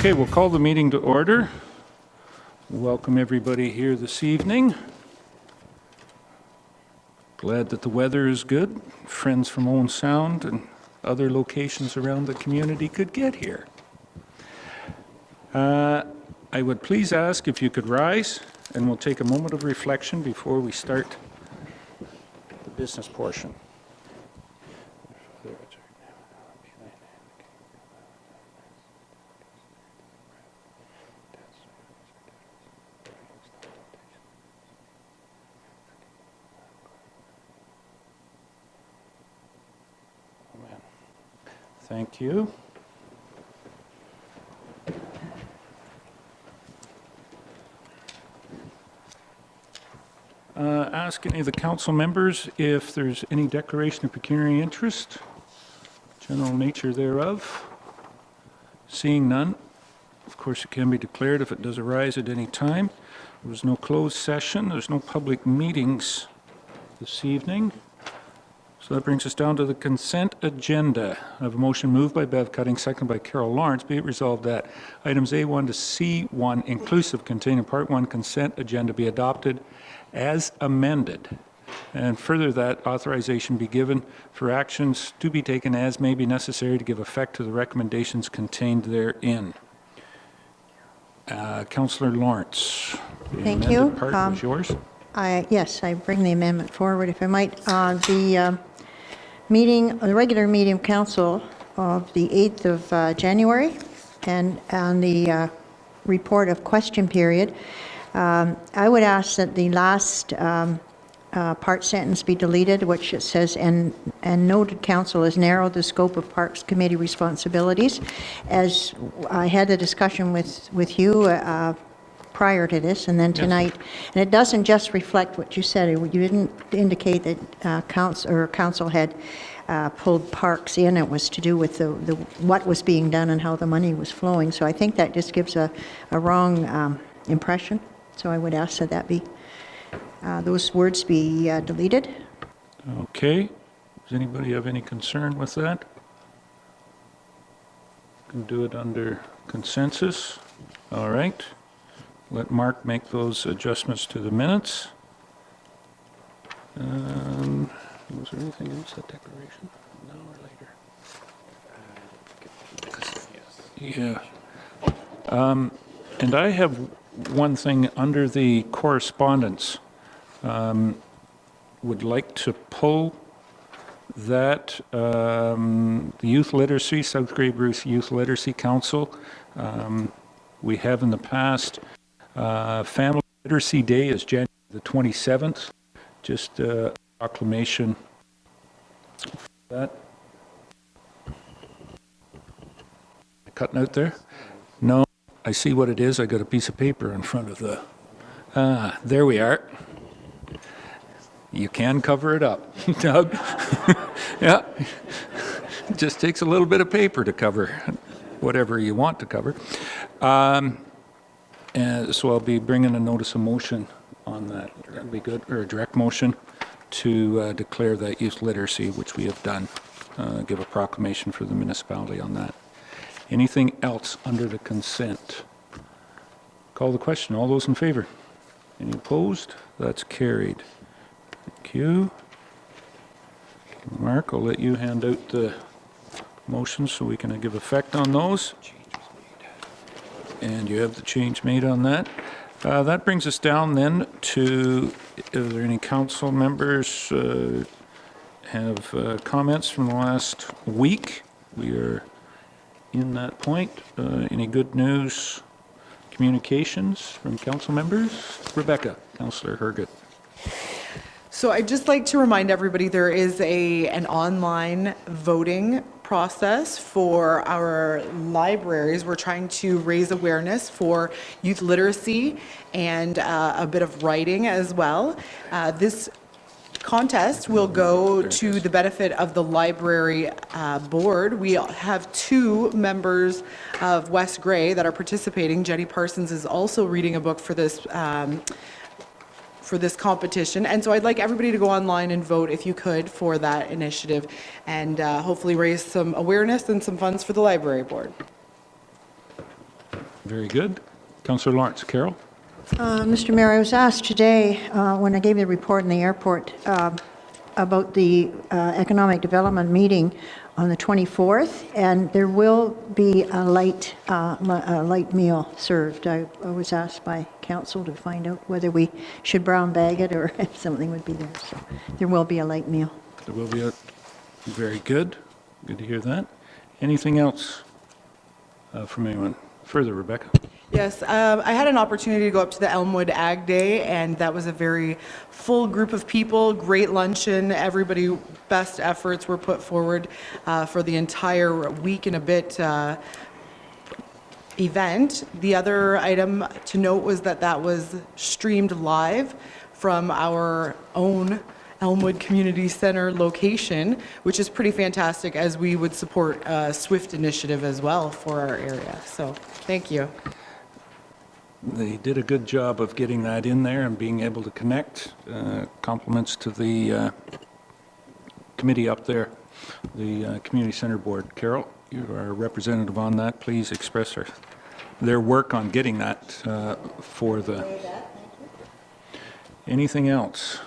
Okay, we'll call the meeting to order. Welcome everybody here this evening. Glad that the weather is good. Friends from Owen Sound and other locations around the community could get here. I would please ask if you could rise, and we'll take a moment of reflection before we start the business portion. Thank you. Ask any of the council members if there's any declaration of pecuniary interest, general nature thereof. Seeing none, of course it can be declared if it does arise at any time. There was no closed session, there's no public meetings this evening. So that brings us down to the consent agenda. I have a motion moved by Bev Cutting, seconded by Carol Lawrence. Be it resolved that items A1 to C1 inclusive containing Part 1 consent agenda be adopted as amended. And further that authorization be given for actions to be taken as may be necessary to give effect to the recommendations contained therein. Councillor Lawrence. Thank you. The part was yours. Yes, I bring the amendment forward, if I might. The regular meeting of council of the 8th of January and on the report of question period, I would ask that the last part sentence be deleted, which it says, and noted council has narrowed the scope of Parks Committee responsibilities. As I had a discussion with you prior to this and then tonight, yes. And it doesn't just reflect what you said. You didn't indicate that council had pulled parks in. It was to do with the what was being done and how the money was flowing. So I think that just gives a wrong impression. So I would ask that that be those words be deleted. Okay. Does anybody have any concern with that? Can do it under consensus. All right. Let Mark make those adjustments to the minutes. Was there anything else, that declaration? Now or later? Yeah. And I have one thing under the correspondence. Would like to pull that the Youth Literacy, South Grey Bruce Youth Literacy Council. We have in the past Family Literacy Day is January the 27th. Just a proclamation for that. Cutting out there? No, I see what it is. I got a piece of paper in front of the... there we are. You can cover it up, Doug. Yeah. It just takes a little bit of paper to cover whatever you want to cover. And so I'll be bringing a notice of motion on that. That'd be good, or a direct motion to declare that youth literacy, which we have done. Give a proclamation for the municipality on that. Anything else under the consent? Call the question. All those in favor? Any opposed? That's carried. Thank you. Mark, I'll let you hand out the motions so we can give effect on those. And you have the change made on that. That brings us down then to, are there any council members have comments from the last week? We are in that point. Any good news, communications from council members? Rebecca, Councillor Herget. So I'd just like to remind everybody there is an online voting process for our libraries. We're trying to raise awareness for youth literacy and a bit of writing as well. This contest will go to the benefit of the library board. We have 2 members of West Grey that are participating. Jenny Parsons is also reading a book for this competition, and so I'd like everybody to go online and vote if you could for that initiative and hopefully raise some awareness and some funds for the library board. Very good. Councillor Lawrence. Carol? Mr. Mayor, I was asked today, when I gave the report in the airport, about the economic development meeting on the 24th, and there will be a light meal served. I was asked by council to find out whether we should brown bag it or if something would be there. So there will be a light meal. There will be a... Very good. Good to hear that. Anything else from anyone? Further, Rebecca? Yes, I had an opportunity to go up to the Elmwood Ag Day, and that was a very full group of people, great luncheon, everybody, best efforts were put forward for the entire week and a bit event. The other item to note was that that was streamed live from our own Elmwood Community Center location, which is pretty fantastic, as we would support a SWIFT initiative as well for our area. So thank you. They did a good job of getting that in there and being able to connect. Compliments to the committee up there, the Community Center Board. Carol, you are a representative on that. Please express their work on getting that for the... Anything else?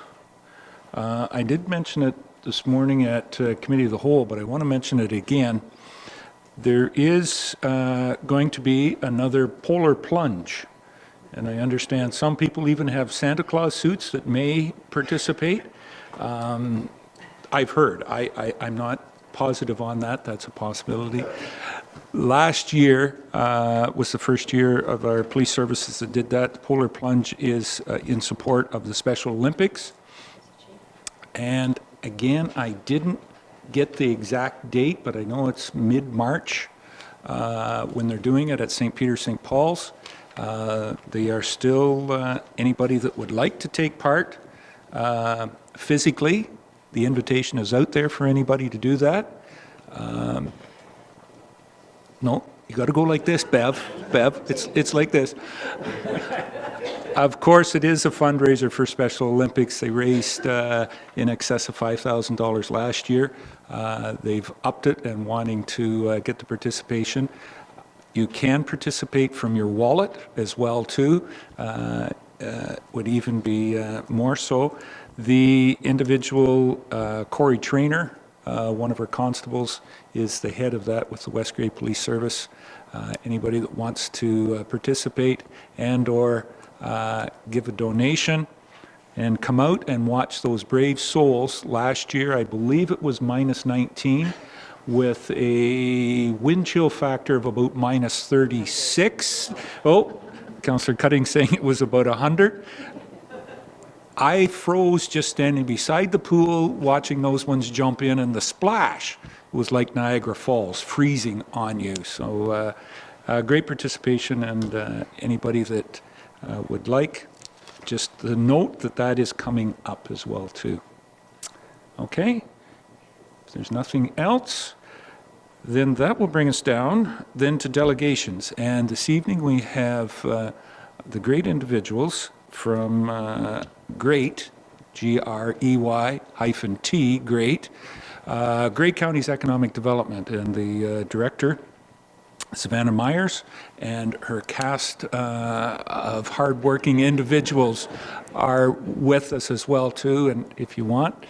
I did mention it this morning at Committee of the Whole, but I want to mention it again. There is going to be another polar plunge, and I understand some people even have Santa Claus suits that may participate. I've heard. I'm not positive on that. That's a possibility. Last year was the first year of our police services that did that. The polar plunge is in support of the Special Olympics. And again, I didn't get the exact date, but I know it's mid-March when they're doing it at St. Peter, St. Paul's. They are still, anybody that would like to take part physically, the invitation is out there for anybody to do that. No, you got to go like this, Bev. Bev, it's like this. Of course, it is a fundraiser for Special Olympics. They raised in excess of $5,000 last year. They've upped it and wanting to get the participation. You can participate from your wallet as well, too. Would even be more so. The individual, Corey Trainer, one of our constables, is the head of that with the West Grey Police Service. Anybody that wants to participate and or give a donation and come out and watch those brave souls. Last year, I believe it was minus 19 with a wind chill factor of about minus 36. Oh, Councillor Cutting saying it was about 100. I froze just standing beside the pool watching those ones jump in, and the splash was like Niagara Falls, freezing on you. So great participation, and anybody that would like, just the note that that is coming up as well too. Okay, if there's nothing else, then that will bring us down then to delegations. And this evening we have the great individuals from GREAT, G-R-E-Y-T, GREAT, Grey County's Economic Development, and the director, Savannah Myers, and her cast of hardworking individuals are with us as well too. And if you want,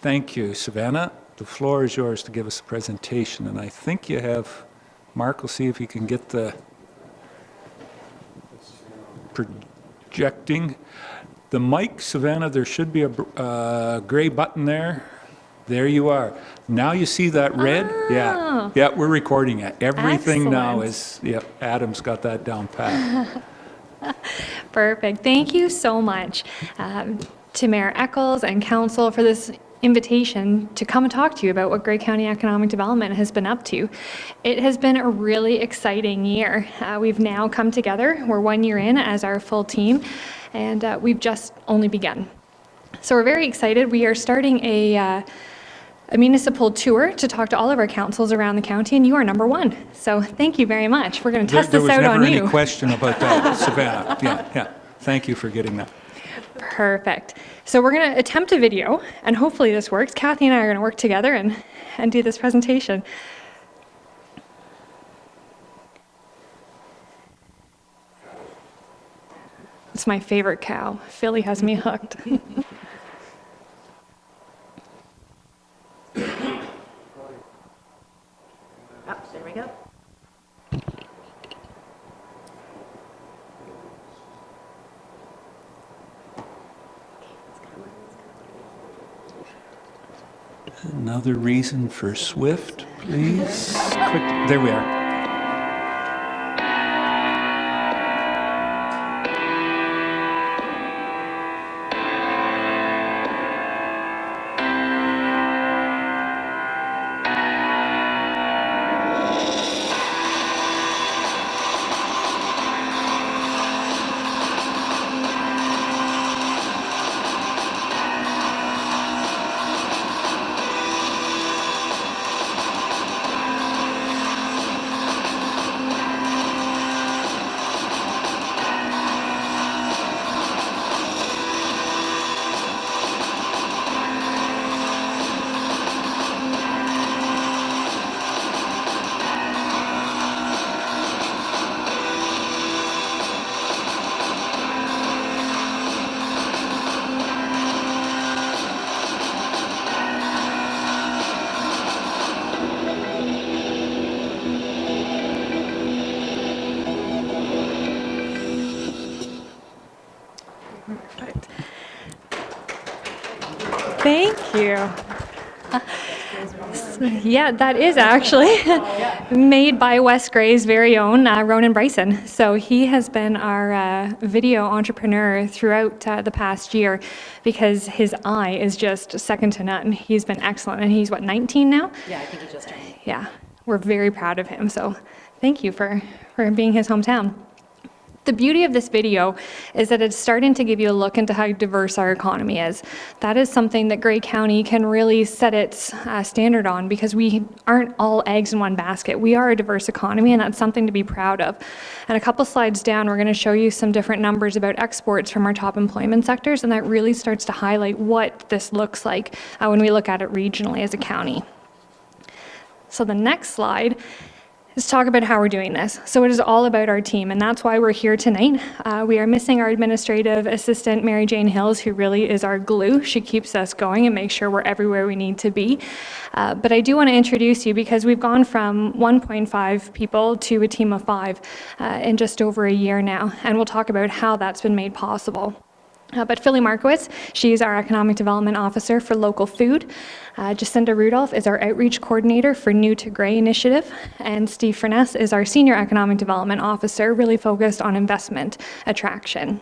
thank you, Savannah. The floor is yours to give us a presentation. And I think you have, Mark will see if he can get the projecting. The mic, Savannah, there should be a gray button there. There you are. Now you see that red? Yeah. Yeah, we're recording it. Everything now is, yeah, Adam's got that down pat. Perfect. Thank you so much to Mayor Eccles and Council for this invitation to come and talk to you about what Grey County Economic Development has been up to. It has been a really exciting year. We've now come together. We're 1 year in as our full team, and we've just only begun. So we're very excited. We are starting a municipal tour to talk to all of our councils around the county, and you are number one. So thank you very much. We're going to test this out on you. There was never any question about that, Savannah. Yeah. Thank you for getting that. Perfect. So we're going to attempt a video, and hopefully this works. Kathy and I are going to work together and do this presentation. It's my favorite cow. Philly has me hooked. There we go. Another reason for Swift, please. Quick, there we are. Perfect. Thank you. Yeah, that is actually made by Wes Gray's very own Ronan Bryson. So he has been our video entrepreneur throughout the past year because his eye is just second to none. He's been excellent, and he's, what, 19 now? Yeah, I think he just turned. Yeah, we're very proud of him. So thank you for being his hometown. The beauty of this video is that it's starting to give you a look into how diverse our economy is. That is something that Grey County can really set its standard on, because we aren't all eggs in one basket. We are a diverse economy, and that's something to be proud of. And a couple slides down, we're going to show you some different numbers about exports from our top employment sectors, and that really starts to highlight what this looks like when we look at it regionally as a county. So the next slide, let's talk about how we're doing this. So it is all about our team, and that's why we're here tonight. We are missing our administrative assistant, Mary Jane Hills, who really is our glue. She keeps us going and makes sure we're everywhere we need to be. But I do want to introduce you, because we've gone from 1.5 people to a team of 5 in just over a year now, and we'll talk about how that's been made possible. But Philly Markowitz, she's our Economic Development Officer for Local Food. Jacinda Rudolph is our Outreach Coordinator for New to Grey Initiative. And Steve Furness is our Senior Economic Development Officer, really focused on investment attraction.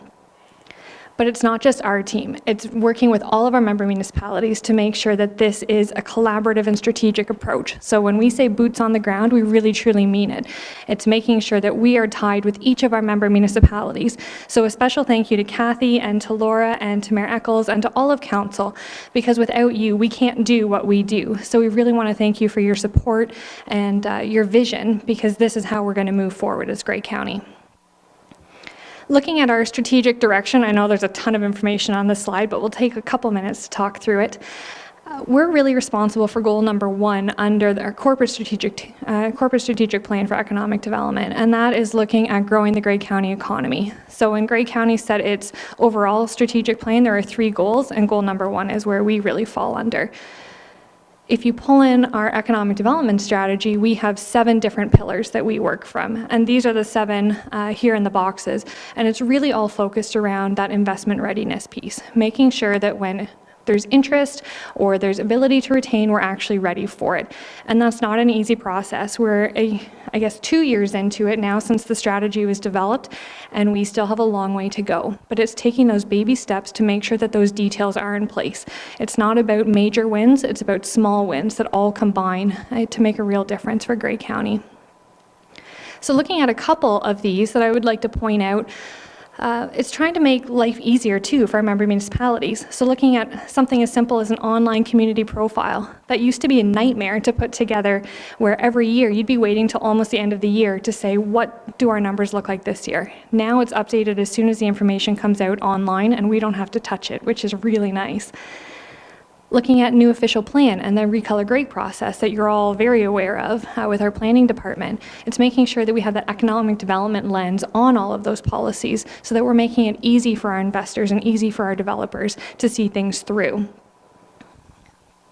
But it's not just our team. It's working with all of our member municipalities to make sure that this is a collaborative and strategic approach. So when we say boots on the ground, we really truly mean it. It's making sure that we are tied with each of our member municipalities. So a special thank you to Kathy and to Laura and to Mayor Eccles and to all of council, because without you, we can't do what we do. So we really want to thank you for your support and your vision, because this is how we're going to move forward as Grey County. Looking at our strategic direction, I know there's a ton of information on this slide, but we'll take a couple minutes to talk through it. We're really responsible for goal number 1 under our corporate strategic plan for economic development, and that is looking at growing the Grey County economy. So when Grey County set its overall strategic plan, there are 3 goals, and goal number 1 is where we really fall under. If you pull in our economic development strategy, we have 7 different pillars that we work from. And these are the 7 here in the boxes. And it's really all focused around that investment readiness piece, making sure that when there's interest or there's ability to retain, we're actually ready for it. And that's not an easy process. We're, I guess, 2 years into it now since the strategy was developed, and we still have a long way to go. But it's taking those baby steps to make sure that those details are in place. It's not about major wins, it's about small wins that all combine to make a real difference for Grey County. So looking at a couple of these that I would like to point out, it's trying to make life easier too for our member municipalities. So looking at something as simple as an online community profile. That used to be a nightmare to put together, where every year you'd be waiting till almost the end of the year to say, what do our numbers look like this year? Now it's updated as soon as the information comes out online, and we don't have to touch it, which is really nice. Looking at new official plan and the recolor grade process that you're all very aware of with our planning department. It's making sure that we have that economic development lens on all of those policies so that we're making it easy for our investors and easy for our developers to see things through.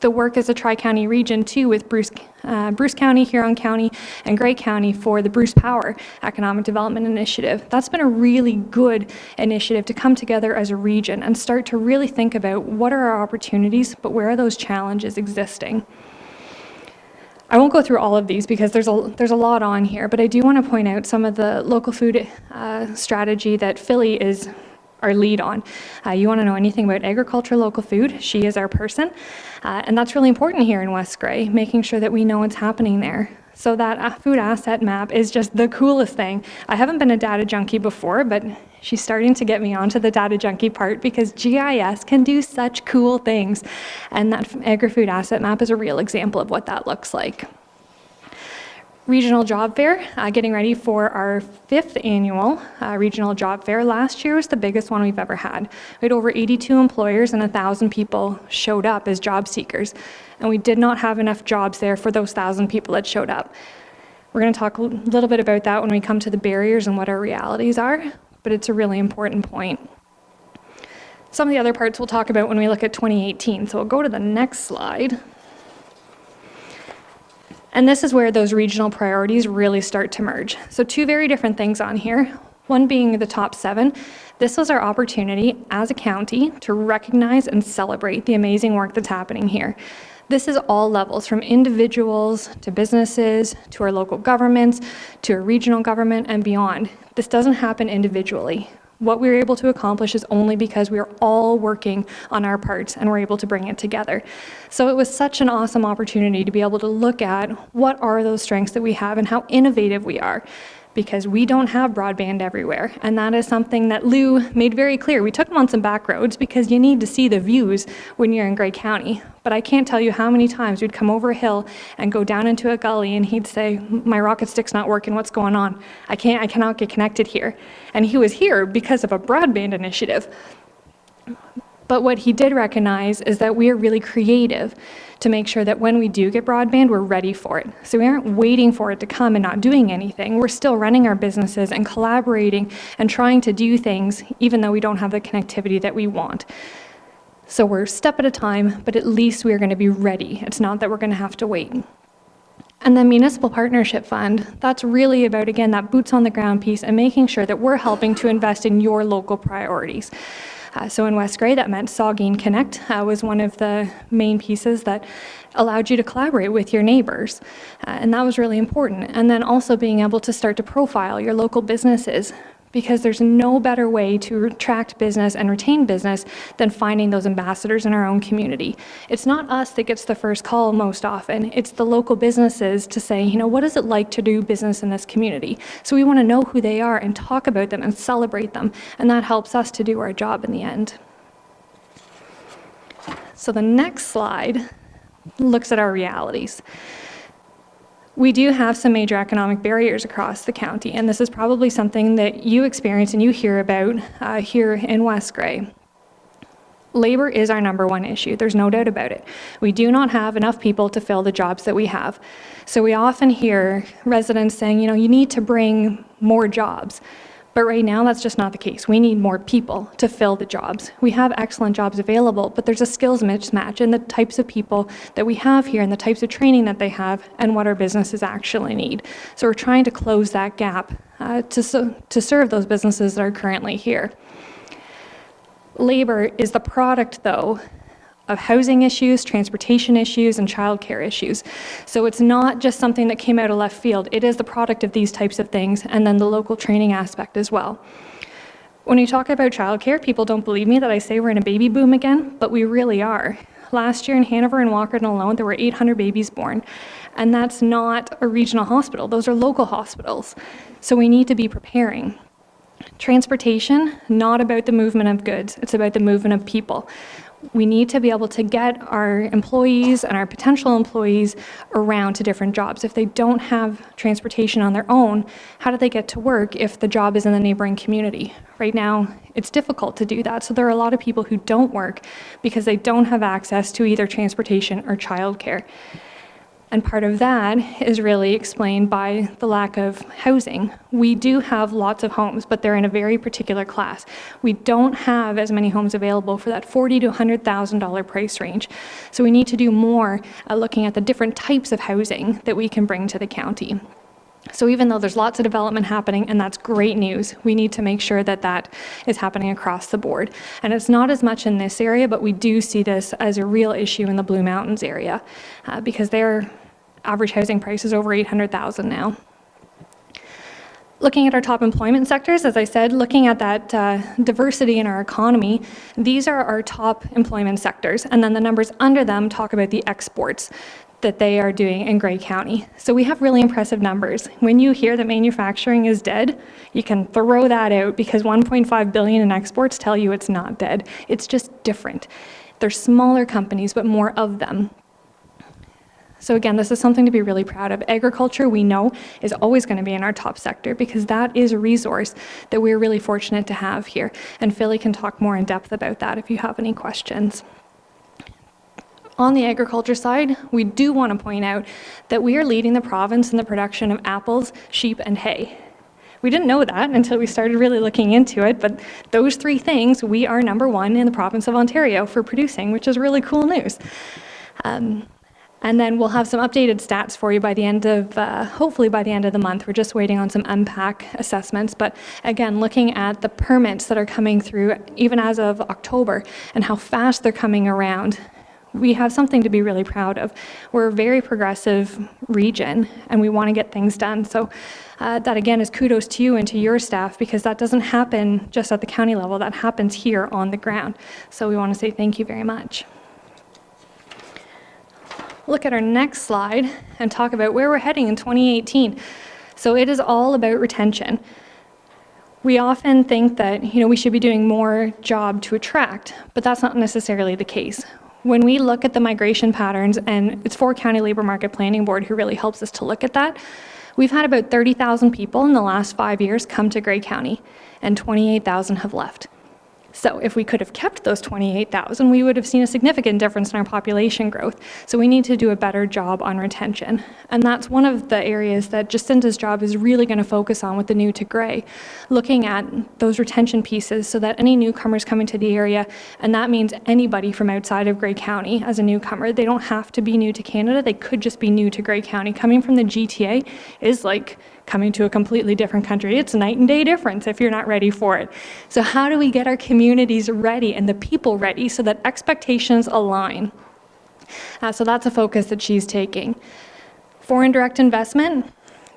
The work as a tri-county region too with Bruce County, Huron County, and Grey County for the Bruce Power Economic Development Initiative. That's been a really good initiative to come together as a region and start to really think about what are our opportunities, but where are those challenges existing. I won't go through all of these because there's a lot on here, but I do want to point out some of the local food strategy that Philly is our lead on. You want to know anything about agriculture, local food, she is our person. And that's really important here in West Grey, making sure that we know what's happening there. So that food asset map is just the coolest thing. I haven't been a data junkie before, but she's starting to get me onto the data junkie part because GIS can do such cool things. And that agri-food asset map is a real example of what that looks like. Regional Job Fair, getting ready for our 5th annual Regional Job Fair. Last year was the biggest one we've ever had. We had over 82 employers and 1,000 people showed up as job seekers. And we did not have enough jobs there for those 1,000 people that showed up. We're going to talk a little bit about that when we come to the barriers and what our realities are, but it's a really important point. Some of the other parts we'll talk about when we look at 2018. So we'll go to the next slide. And this is where those regional priorities really start to merge. So 2 very different things on here. One being the top 7. This was our opportunity as a county to recognize and celebrate the amazing work that's happening here. This is all levels, from individuals to businesses, to our local governments, to our regional government and beyond. This doesn't happen individually. What we were able to accomplish is only because we are all working on our parts and we're able to bring it together. So it was such an awesome opportunity to be able to look at what are those strengths that we have and how innovative we are, because we don't have broadband everywhere. And that is something that Lou made very clear. We took him on some back roads because you need to see the views when you're in Grey County. But I can't tell you how many times we'd come over a hill and go down into a gully and he'd say, my rocket stick's not working, what's going on? I cannot get connected here. And he was here because of a broadband initiative. But what he did recognize is that we are really creative to make sure that when we do get broadband, we're ready for it. So we aren't waiting for it to come and not doing anything. We're still running our businesses and collaborating and trying to do things even though we don't have the connectivity that we want. So we're a step at a time, but at least we're going to be ready. It's not that we're going to have to wait. And the Municipal Partnership Fund, that's really about, again, that boots on the ground piece and making sure that we're helping to invest in your local priorities. So in West Grey, that meant Saugeen Connect was one of the main pieces that allowed you to collaborate with your neighbors. And that was really important. And then also being able to start to profile your local businesses, because there's no better way to attract business and retain business than finding those ambassadors in our own community. It's not us that gets the first call most often. It's the local businesses to say, you know, what is it like to do business in this community? So we want to know who they are and talk about them and celebrate them. And that helps us to do our job in the end. So the next slide looks at our realities. We do have some major economic barriers across the county, and this is probably something that you experience and you hear about here in West Grey. Labor is our #1 issue, there's no doubt about it. We do not have enough people to fill the jobs that we have. So we often hear residents saying, you know, you need to bring more jobs. But right now, that's just not the case. We need more people to fill the jobs. We have excellent jobs available, but there's a skills mismatch in the types of people that we have here and the types of training that they have and what our businesses actually need. So we're trying to close that gap to serve those businesses that are currently here. Labor is the product, though, of housing issues, transportation issues, and childcare issues. So it's not just something that came out of left field. It is the product of these types of things, and then the local training aspect as well. When we talk about childcare, people don't believe me that I say we're in a baby boom again, but we really are. Last year in Hanover and Walkerton alone, there were 800 babies born. And that's not a regional hospital. Those are local hospitals. So we need to be preparing. Transportation, not about the movement of goods. It's about the movement of people. We need to be able to get our employees and our potential employees around to different jobs. If they don't have transportation on their own, how do they get to work if the job is in the neighboring community? Right now, it's difficult to do that. So there are a lot of people who don't work because they don't have access to either transportation or childcare. And part of that is really explained by the lack of housing. We do have lots of homes, but they're in a very particular class. We don't have as many homes available for that $40,000 to $100,000 price range. So we need to do more looking at the different types of housing that we can bring to the county. So even though there's lots of development happening, and that's great news, we need to make sure that that is happening across the board. And it's not as much in this area, but we do see this as a real issue in the Blue Mountains area because their average housing price is over $800,000 now. Looking at our top employment sectors, as I said, looking at that diversity in our economy, these are our top employment sectors. And then the numbers under them talk about the exports that they are doing in Grey County. So we have really impressive numbers. When you hear that manufacturing is dead, you can throw that out because 1.5 billion in exports tell you it's not dead. It's just different. They're smaller companies, but more of them. So again, this is something to be really proud of. Agriculture, we know, is always going to be in our top sector because that is a resource that we're really fortunate to have here. And Philly can talk more in depth about that if you have any questions. On the agriculture side, we do want to point out that we are leading the province in the production of apples, sheep, and hay. We didn't know that until we started really looking into it, but those three things, we are #1 in the province of Ontario for producing, which is really cool news. And then we'll have some updated stats for you by the end of, hopefully by the end of the month. We're just waiting on some MPAC assessments. But again, looking at the permits that are coming through, even as of October, and how fast they're coming around, we have something to be really proud of. We're a very progressive region, and we want to get things done. So that, again, is kudos to you and to your staff, because that doesn't happen just at the county level. That happens here on the ground. So we want to say thank you very much. Look at our next slide and talk about where we're heading in 2018. So it is all about retention. We often think that, we should be doing more job to attract, but that's not necessarily the case. When we look at the migration patterns, and it's 4 County Labour Market Planning Board who really helps us to look at that, we've had about 30,000 people in the last 5 years come to Grey County, and 28,000 have left. So if we could have kept those 28,000, we would have seen a significant difference in our population growth. So we need to do a better job on retention. And that's one of the areas that Jacinta's job is really going to focus on with the New to Grey, looking at those retention pieces so that any newcomers coming to the area, and that means anybody from outside of Grey County as a newcomer, they don't have to be new to Canada, they could just be new to Grey County. Coming from the GTA is like coming to a completely different country. It's a night and day difference if you're not ready for it. So how do we get our communities ready and the people ready so that expectations align? So that's a focus that she's taking. Foreign direct investment,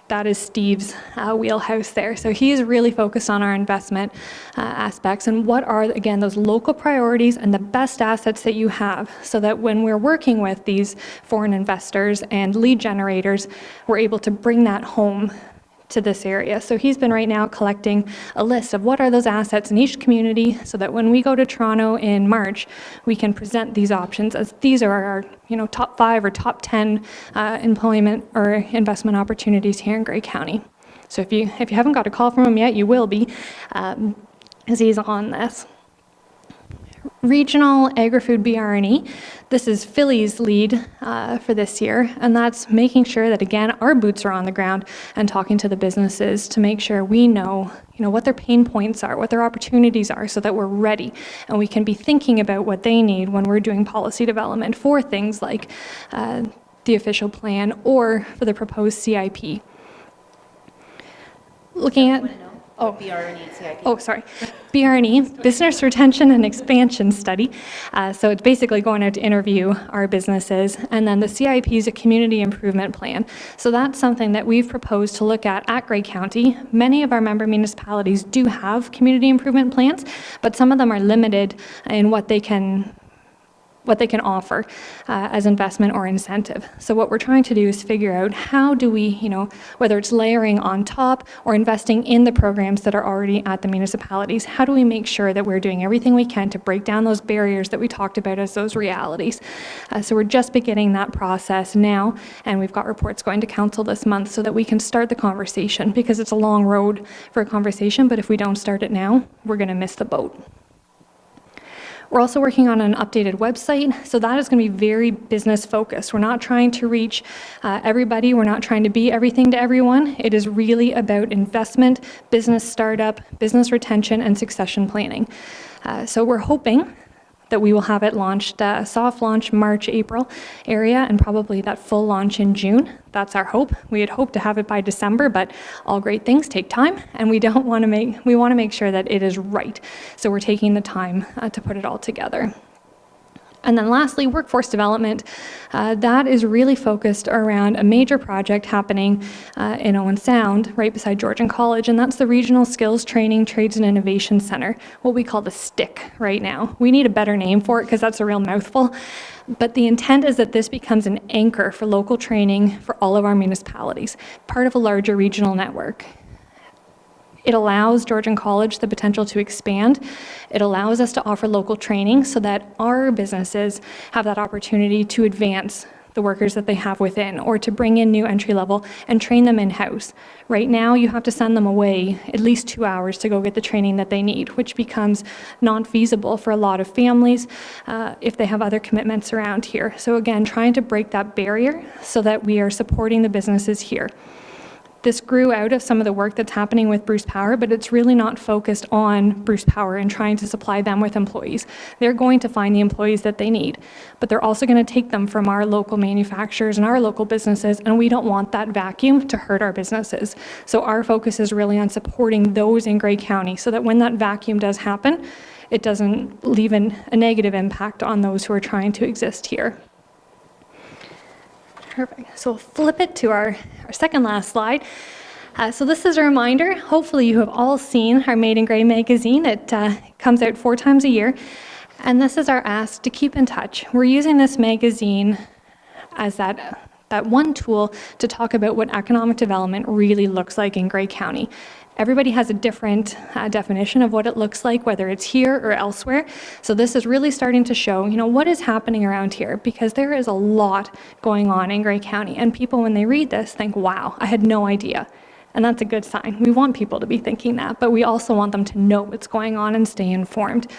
that is Steve's wheelhouse there. So he's really focused on our investment aspects and what are, again, those local priorities and the best assets that you have, so that when we're working with these foreign investors and lead generators, we're able to bring that home to this area. So he's been right now collecting a list of what are those assets in each community, so that when we go to Toronto in March, we can present these options as these are our top 5 or top 10 employment or investment opportunities here in Grey County. So if you haven't got a call from him yet, you will be, as he's on this. Regional Agri-Food BRNE. This is Philly's lead for this year, and that's making sure that, again, our boots are on the ground and talking to the businesses to make sure we know, what their pain points are, what their opportunities are, so that we're ready and we can be thinking about what they need when we're doing policy development for things like the official plan or for the proposed CIP. Looking at BRNE and CIP. sorry. BRNE, Business Retention and Expansion Study. So it's basically going out to interview our businesses. And then the CIP is a community improvement plan. So that's something that we've proposed to look at Grey County. Many of our member municipalities do have community improvement plans, but some of them are limited in what they can what they can offer as investment or incentive. So what we're trying to do is figure out how do we, whether it's layering on top or investing in the programs that are already at the municipalities, how do we make sure that we're doing everything we can to break down those barriers that we talked about as those realities. So we're just beginning that process now, and we've got reports going to council this month so that we can start the conversation, because it's a long road for a conversation, but if we don't start it now, we're going to miss the boat. We're also working on an updated website, so that is going to be very business focused. We're not trying to reach everybody. We're not trying to be everything to everyone. It is really about investment, business startup, business retention, and succession planning. So we're hoping that we will have it launched, soft launch March, April area, and probably that full launch in June. That's our hope. We had hoped to have it by December, but all great things take time, and we want to make sure that it is right. So we're taking the time to put it all together. And then lastly, workforce development. That is really focused around a major project happening in Owen Sound, right beside Georgian College, and that's the Regional Skills Training, Trades and Innovation Center, what we call the STIC right now. We need a better name for it because that's a real mouthful. But the intent is that this becomes an anchor for local training for all of our municipalities, part of a larger regional network. It allows Georgian College the potential to expand. It allows us to offer local training so that our businesses have that opportunity to advance the workers that they have within, or to bring in new entry level and train them in-house. Right now, you have to send them away at least 2 hours to go get the training that they need, which becomes non-feasible for a lot of families if they have other commitments around here. So again, trying to break that barrier so that we are supporting the businesses here. This grew out of some of the work that's happening with Bruce Power, but it's really not focused on Bruce Power and trying to supply them with employees. They're going to find the employees that they need, but they're also going to take them from our local manufacturers and our local businesses, and we don't want that vacuum to hurt our businesses. So our focus is really on supporting those in Grey County so that when that vacuum does happen, it doesn't leave a negative impact on those who are trying to exist here. Perfect. So we'll flip it to our second last slide. So this is a reminder. Hopefully you have all seen our Made in Grey magazine. It comes out 4 times a year. And this is our ask to keep in touch. We're using this magazine as that one tool to talk about what economic development really looks like in Grey County. Everybody has a different definition of what it looks like, whether it's here or elsewhere. So this is really starting to show, what is happening around here, because there is a lot going on in Grey County. And people, when they read this, think, wow, I had no idea. And that's a good sign. We want people to be thinking that, but we also want them to know what's going on and stay informed.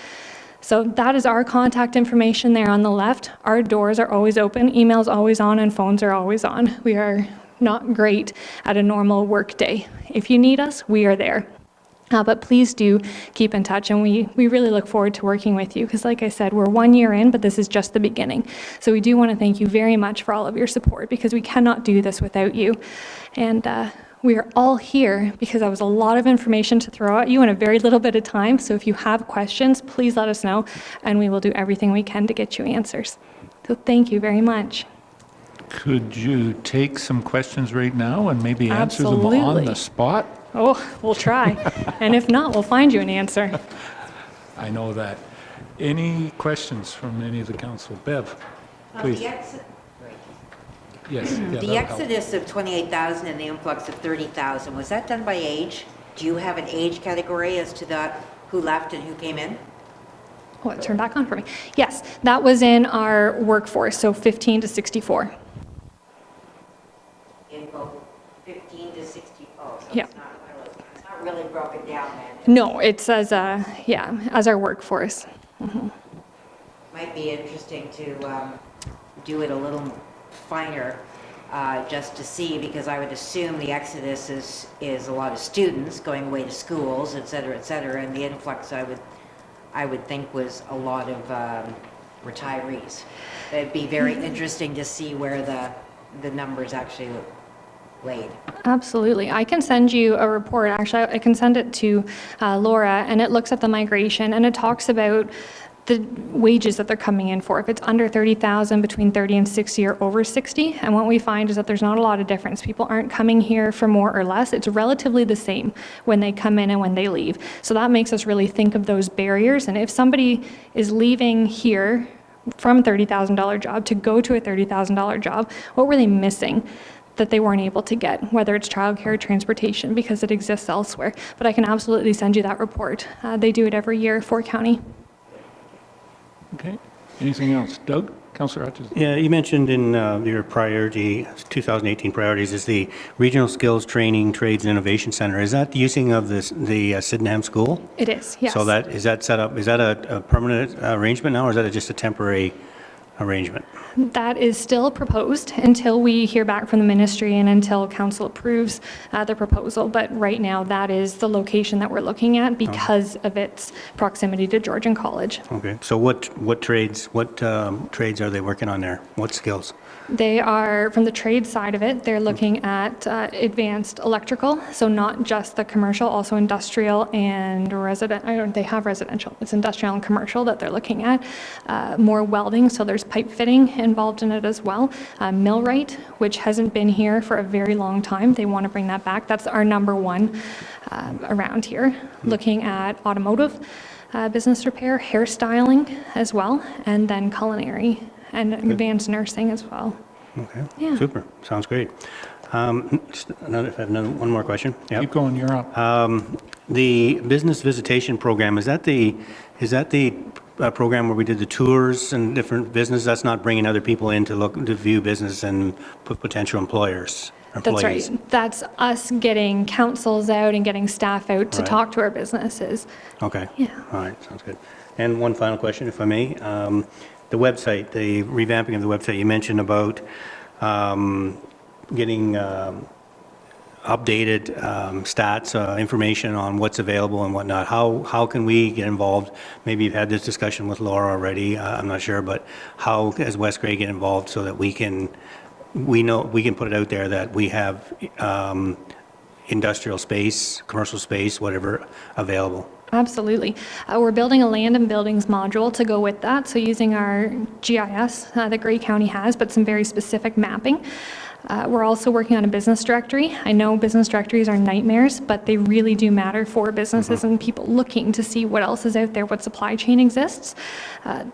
So that is our contact information there on the left. Our doors are always open, email's always on, and phones are always on. We are not great at a normal work day. If you need us, we are there. But please do keep in touch, and we really look forward to working with you, because like I said, we're 1 year in, but this is just the beginning. So we do want to thank you very much for all of your support, because we cannot do this without you. And we are all here because that was a lot of information to throw at you in a very little bit of time. So if you have questions, please let us know, and we will do everything we can to get you answers. So thank you very much. Could you take some questions right now and maybe answer them on Absolutely. the spot? Oh, we'll try. And if not, we'll find you an answer. I know that. Any questions from any of the council? Bev, please. Yes. Yeah, The that'll help. exodus of 28,000 and the influx of 30,000, was that done by age? Do you have an age category as to that, who left and who came in? Oh, it turned back on for me. Yes, that was in our workforce, so 15 to 64. Info 15 to 60. Oh, so Yeah. it's not really broken down then. No, it's as our workforce. Might be interesting to do it a little finer, just to see, because I would assume the exodus is a lot of students going away to schools, et cetera, and the influx I would think was a lot of retirees. It'd be very interesting to see where the numbers actually laid. Absolutely. I can send you a report. Actually, I can send it to Laura, and it looks at the migration, and it talks about the wages that they're coming in for. If it's under 30,000, between 30 and 60, or over 60, and what we find is that there's not a lot of difference. People aren't coming here for more or less. It's relatively the same when they come in and when they leave. So that makes us really think of those barriers, and if somebody is leaving here from a $30,000 job to go to a $30,000 job? What were they missing that they weren't able to get, whether it's childcare, transportation, because it exists elsewhere? But I can absolutely send you that report. They do it every year for county. Okay. Anything else? Doug? Councillor Hutchison? Yeah, you mentioned in your 2018 priorities is the Regional Skills Training, Trades and Innovation Center. Is that using of the Sydenham School? It is, yes. So is that set up, is that a permanent arrangement now, or is that just a temporary arrangement? That is still proposed until we hear back from the ministry and until council approves the proposal. But right now, that is the location that we're looking at because of its proximity to Georgian College. Okay, so what trades are they working on there? What skills? They are, from the trade side of it, they're looking at advanced electrical, so not just the commercial, also industrial and they have residential. It's industrial and commercial that they're looking at. More welding, so there's pipe fitting involved in it as well. Millwright, which hasn't been here for a very long time. They want to bring that back. That's our number one around here. Looking at automotive, business repair, hairstyling as well, and then culinary and advanced nursing as well. Okay, Yeah. super, sounds great. If I have one more question. Yep. Keep going, you're up. The business visitation program, is that the program where we did the tours and different business? That's not bringing other people in to view business and potential employees? That's right. That's us getting councils out and getting staff out to Right. talk to our businesses. Okay. Yeah. All right, sounds good. And one final question, if I may. The website, the revamping of the website, you mentioned about getting updated stats, information on what's available and whatnot. How can we get involved? Maybe you've had this discussion with Laura already, I'm not sure, but how does West Grey get involved so that we can put it out there that we have industrial space, commercial space, whatever, available? Absolutely. We're building a land and buildings module to go with that. So using our GIS that Grey County has, but some very specific mapping. We're also working on a business directory. I know business directories are nightmares, but they really do matter for businesses and people looking to see what else is out there, what supply chain exists.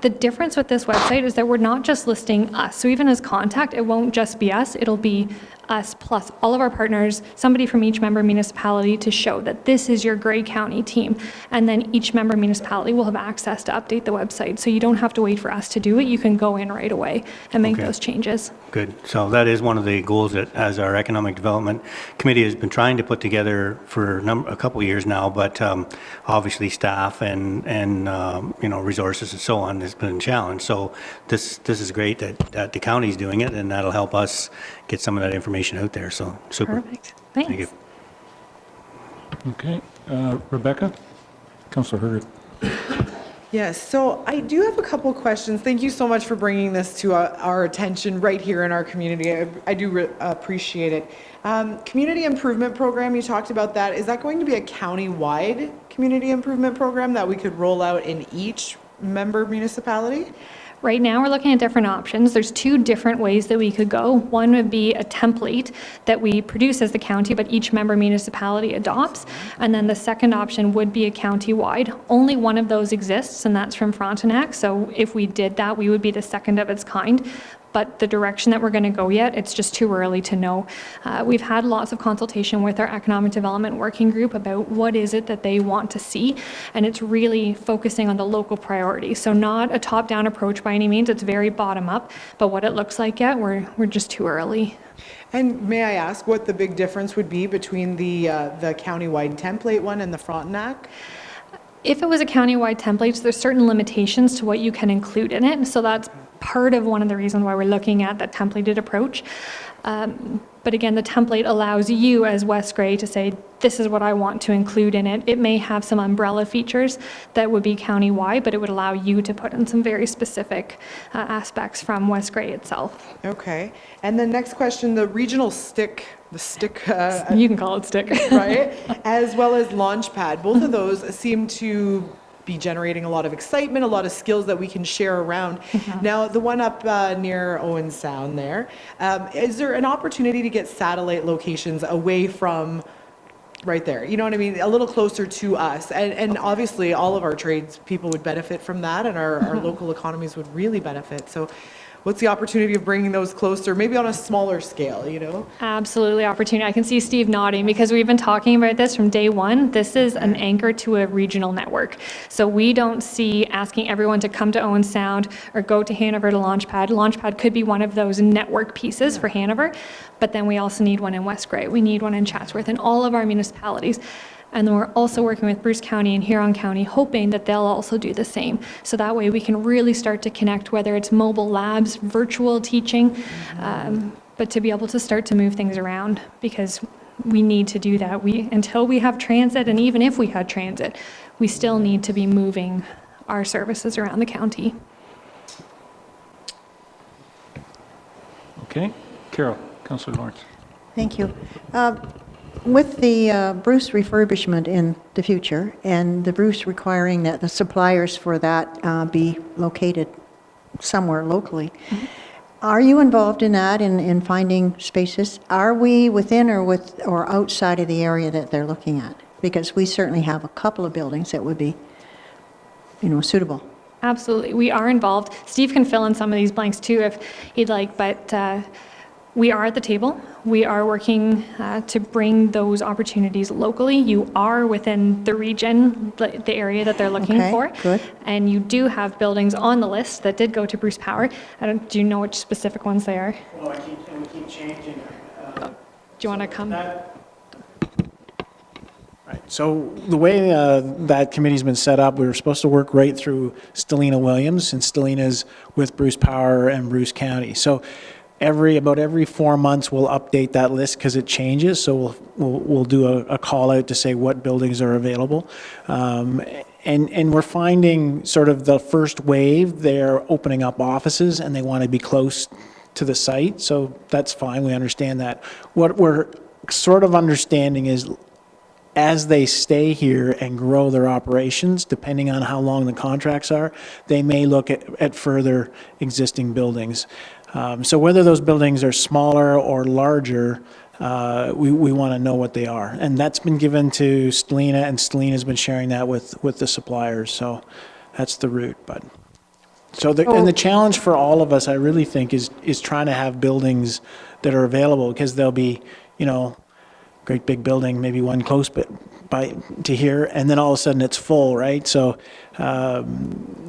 The difference with this website is that we're not just listing us. So even as contact, it won't just be us. It'll be us plus all of our partners, somebody from each member municipality to show that this is your Grey County team. And then each member municipality will have access to update the website. So you don't have to wait for us to do it. You can go in right away and make Okay. those changes. Good. So that is one of the goals that, as our Economic Development Committee has been trying to put together for a couple of years now, but obviously staff and resources and so on has been a challenge. So this is great that the county's doing it, and that'll help us get some of that information out there. So super. Perfect. Thank Thanks. you. Okay. Rebecca? Councillor Hurd. Yes, so I do have a couple questions. Thank you so much for bringing this to our attention right here in our community. I do appreciate it. Community improvement program, you talked about that. Is that going to be a county-wide community improvement program that we could roll out in each member municipality? Right now, we're looking at different options. There's two different ways that we could go. One would be a template that we produce as the county, but each member municipality adopts. And then the second option would be a county-wide. Only one of those exists, and that's from Frontenac. So if we did that, we would be the second of its kind. But the direction that we're going to go yet, it's just too early to know. We've had lots of consultation with our economic development working group about what is it that they want to see, and it's really focusing on the local priorities. So not a top-down approach by any means, it's very bottom-up, but what it looks like yet, we're just too early. And may I ask what the big difference would be between the county-wide template one and the Frontenac? If it was a county-wide template, there's certain limitations to what you can include in it. So that's part of one of the reasons why we're looking at that templated approach. But again, the template allows you as West Grey to say, this is what I want to include in it. It may have some umbrella features that would be county-wide, but it would allow you to put in some very specific aspects from West Grey itself. Okay. And the next question, the regional stick, You can call it stick. right? As well as Launchpad. Both of those seem to be generating a lot of excitement, a lot of skills that we can share around. Now, the one up near Owen Sound there, is there an opportunity to get satellite locations away from right there. You know what I mean? A little closer to us. And obviously, all of our trades people would benefit from that, and our local economies would really benefit. So what's the opportunity of bringing those closer, maybe on a smaller scale, you know? Absolutely opportunity. I can see Steve nodding because we've been talking about this from day one. This is an anchor to a regional network. So we don't see asking everyone to come to Owen Sound or go to Hanover to Launchpad. Launchpad could be one of those network pieces for Hanover, but then we also need one in West Grey. We need one in Chatsworth and all of our municipalities. And then we're also working with Bruce County and Huron County, hoping that they'll also do the same. So that way we can really start to connect, whether it's mobile labs, virtual teaching, but to be able to start to move things around, because we need to do that. Until we have transit, and even if we had transit, we still need to be moving our services around the county. Okay. Carol, Councillor Lawrence. Thank you. With the Bruce refurbishment in the future, and the Bruce requiring that the suppliers for that be located somewhere locally, are you involved in that, in finding spaces? Are we within or outside of the area that they're looking at? Because we certainly have a couple of buildings that would be, suitable. Absolutely. We are involved. Steve can fill in some of these blanks too if he'd like, but we are at the table. We are working to bring those opportunities locally. You are within the region, the area that they're looking Okay, for. good. And you do have buildings on the list that did go to Bruce Power. Do you know which specific ones they are? Well, we keep changing. Do you want to come? Right. So the way that committee's been set up, we were supposed to work right through Stellina Williams, and Stellina's with Bruce Power and Bruce County. So about every 4 months, we'll update that list because it changes. So we'll do a call out to say what buildings are available. And we're finding sort of the first wave, they're opening up offices and they want to be close to the site. So that's fine. We understand that. What we're sort of understanding is as they stay here and grow their operations, depending on how long the contracts are, they may look at further existing buildings. So whether those buildings are smaller or larger, we want to know what they are. And that's been given to Stellina, and Stellina's been sharing that with the suppliers. So that's the route. But and the challenge for all of us, I really think, is trying to have buildings that are available, because there'll be, great big building, maybe one close to here, and then all of a sudden it's full, right? So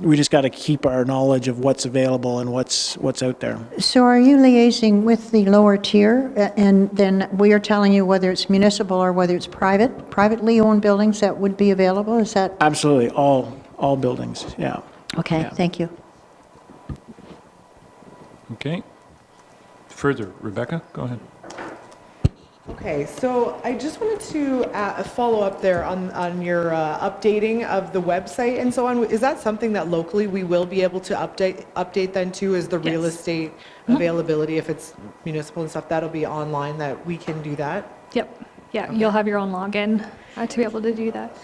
we just got to keep our knowledge of what's available and what's out there. So are you liaising with the lower tier, and then we are telling you whether it's municipal or whether it's privately owned buildings that would be available? Is that? Absolutely, all buildings, yeah. Okay, Yeah. thank you. Okay. Further, Rebecca, go ahead. Okay, so I just wanted to follow up there on your updating of the website and so on. Is that something that locally we will be able to update then too, is the real Yes. estate availability, if it's municipal and stuff, that'll be online, that we can do that? Yep. Yeah, you'll have your own login to be able to do that.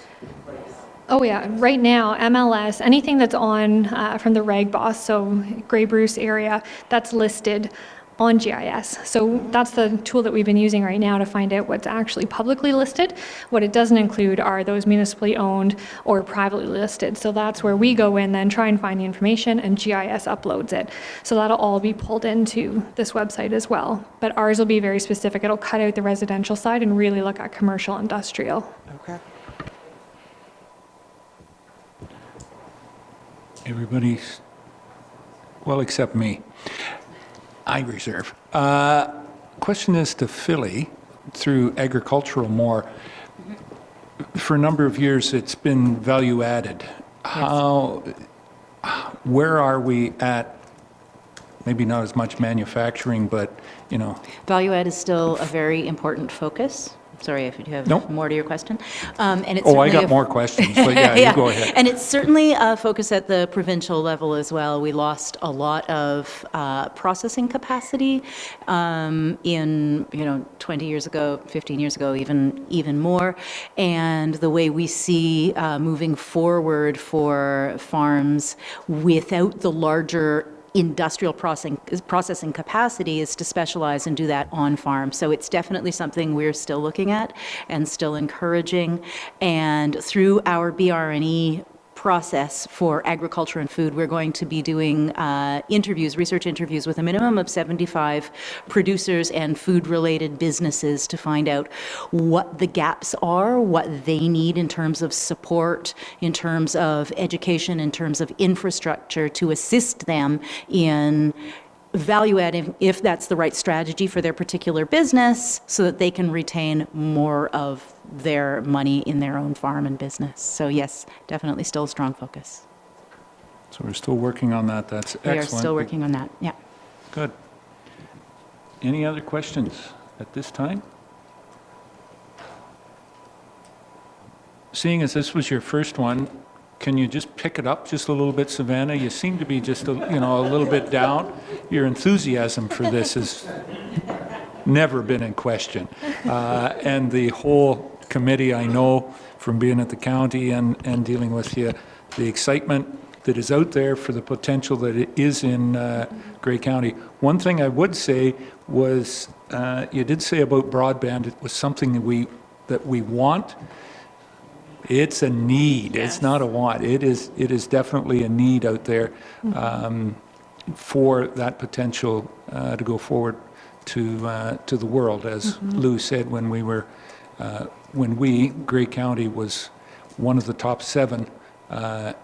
Oh yeah, right now, MLS, anything that's on from the Reg Boss, so Grey Bruce area, that's listed on GIS. So that's the tool that we've been using right now to find out what's actually publicly listed. What it doesn't include are those municipally owned or privately listed. So that's where we go in then, try and find the information, and GIS uploads it. So that'll all be pulled into this website as well. But ours will be very specific. It'll cut out the residential side and really look at commercial, industrial. Okay. Everybody's, well, except me. I reserve. Question is to Philly, through agricultural more. For a number of years, it's been value added. Where are we at? Maybe not as much manufacturing, but, Value add is still a very important focus. Sorry if you have Nope. more to your question. And it's oh, I certainly got more questions, but yeah, you go ahead. And it's certainly a focus at the provincial level as well. We lost a lot of processing capacity in 20 years ago, 15 years ago, even more. And the way we see moving forward for farms without the larger industrial processing capacity is to specialize and do that on farm. So it's definitely something we're still looking at and still encouraging. And through our BR&E process for agriculture and food, we're going to be doing research interviews with a minimum of 75 producers and food-related businesses to find out what the gaps are, what they need in terms of support, in terms of education, in terms of infrastructure to assist them in value adding, if that's the right strategy for their particular business, so that they can retain more of their money in their own farm and business. So yes, definitely still a strong focus. So we're still working on that. That's excellent. We are still working on that, yeah. Good. Any other questions at this time? Seeing as this was your first one, can you just pick it up just a little bit, Savannah? You seem to be just a little bit down. Your enthusiasm for this has never been in question. And the whole committee, I know from being at the county and dealing with you, the excitement that is out there for the potential that it is in Grey County. One thing I would say was, you did say about broadband, it was something that we want. It's a need. Yes. It's not a want. It is definitely a need out there for that potential to go forward to the world. As Lou said, when Grey County was one of the top 7, and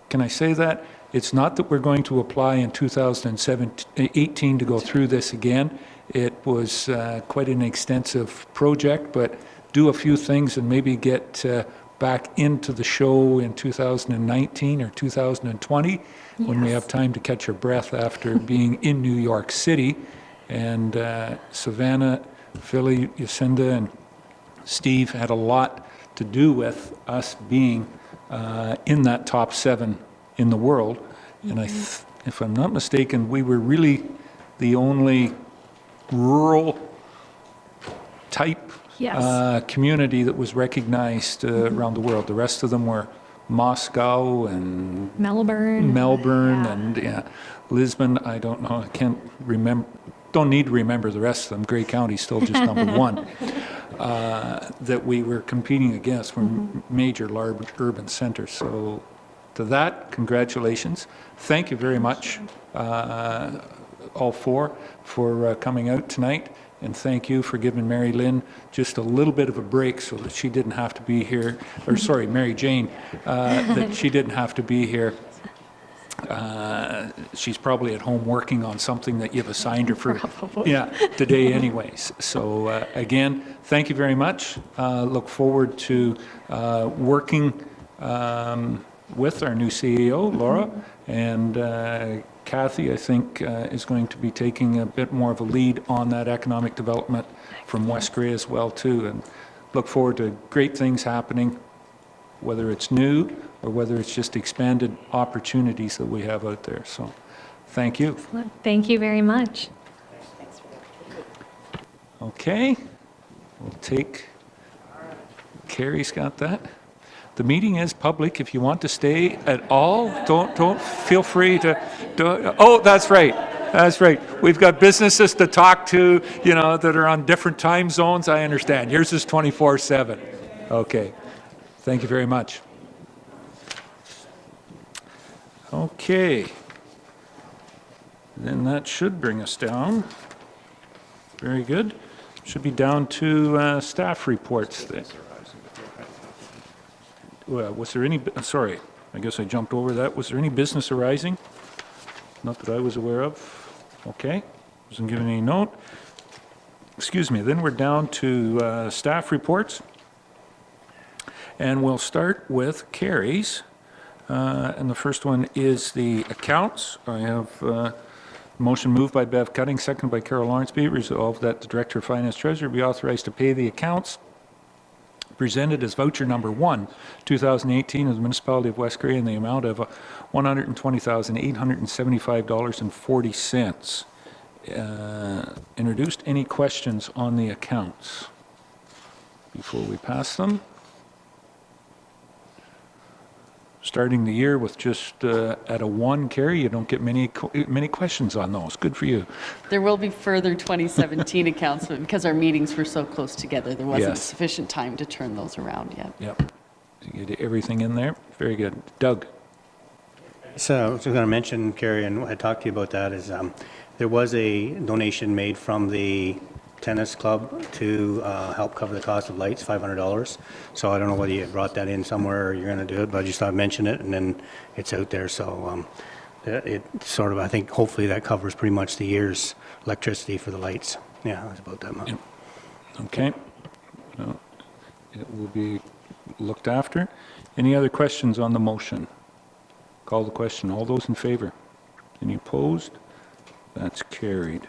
can I say that? It's not that we're going to apply in 2018 to go through this again. It was quite an extensive project, but do a few things and maybe get back into the show in 2019 or 2020 when we have time to catch our breath after being in New York City. And Savannah, Philly, Yacinda, and Steve had a lot to do with us being in that top 7 in the world. And if I'm not mistaken, we were really the only rural type community that was recognized around the world. The rest of them were Moscow and Melbourne, and Lisbon. I don't know. I can't remember. Don't need to remember the rest of them. Grey County's still just number 1 that we were competing against from major large urban centers. So to that, congratulations. Thank you very much, all four, for coming out tonight. And thank you for giving Mary Lynn just a little bit of a break so that she didn't have to be here, or sorry, Mary Jane, that she didn't have to be here. She's probably at home working on something that you've assigned her for today anyways. So again, thank you very much. Look forward to working with our new CEO, Laura, and Kathy, I think, is going to be taking a bit more of a lead on that economic development from West Grey as well, too. And look forward to great things happening, whether it's new or whether it's just expanded opportunities that we have out there. So thank you. Thank you very much. Okay, we'll take, Carrie's got that. The meeting is public. If you want to stay at all, don't feel free to. Oh, that's right. That's right. We've got businesses to talk to, that are on different time zones. I understand. Yours is 24/7. Okay. Thank you very much. Okay. Then that should bring us down. Very good. Should be down to staff reports then. Was there any, sorry, I guess I jumped over that. Was there any business arising? Not that I was aware of. Okay, wasn't given any note. Excuse me, then we're down to staff reports. And we'll start with Carrie's. And the first one is the accounts. I have a motion moved by Bev Cutting, seconded by Carol Lawrence. Be it resolved that the Director of Finance Treasurer be authorized to pay the accounts presented as voucher number 1, 2018 of the Municipality of West Grey in the amount of $120,875.40. Introduced. Any questions on the accounts before we pass them? starting the year with just at a 1, Carrie. You don't get many questions on those. Good for you. There will be further 2017 accounts, but because our meetings were so close together, there wasn't Yes. sufficient time to turn those around yet. Yep. You get everything in there. Very good. Doug? So I was going to mention, Carrie, and I talked to you about that, is there was a donation made from the tennis club to help cover the cost of lights, $500. So I don't know whether you brought that in somewhere or you're going to do it, but I just thought I'd mention it, and then it's out there. So it sort of, I think, hopefully that covers pretty much the year's electricity for the lights. Yeah, it's about that much. Okay. So it will be looked after. Any other questions on the motion? Call the question. All those in favor? Any opposed? That's carried.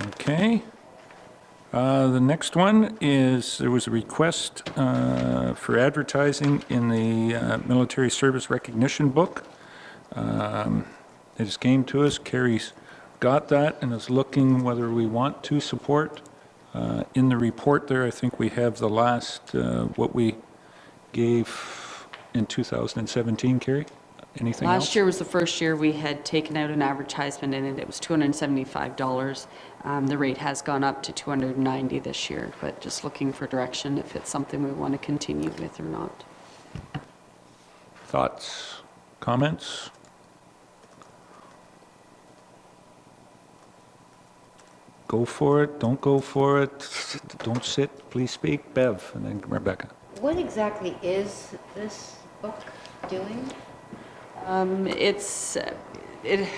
Okay. The next one is, there was a request for advertising in the Military Service Recognition Book. It just came to us. Carrie's got that and is looking whether we want to support. In the report there, I think we have the last, what we gave in 2017, Carrie? Anything else? Last year was the first year we had taken out an advertisement in it. It was $275. The rate has gone up to $290 this year, but just looking for direction if it's something we want to continue with or not. Thoughts, comments? Go for it, don't go for it, don't sit, please speak. Bev, and then Rebecca. What exactly is this book doing? It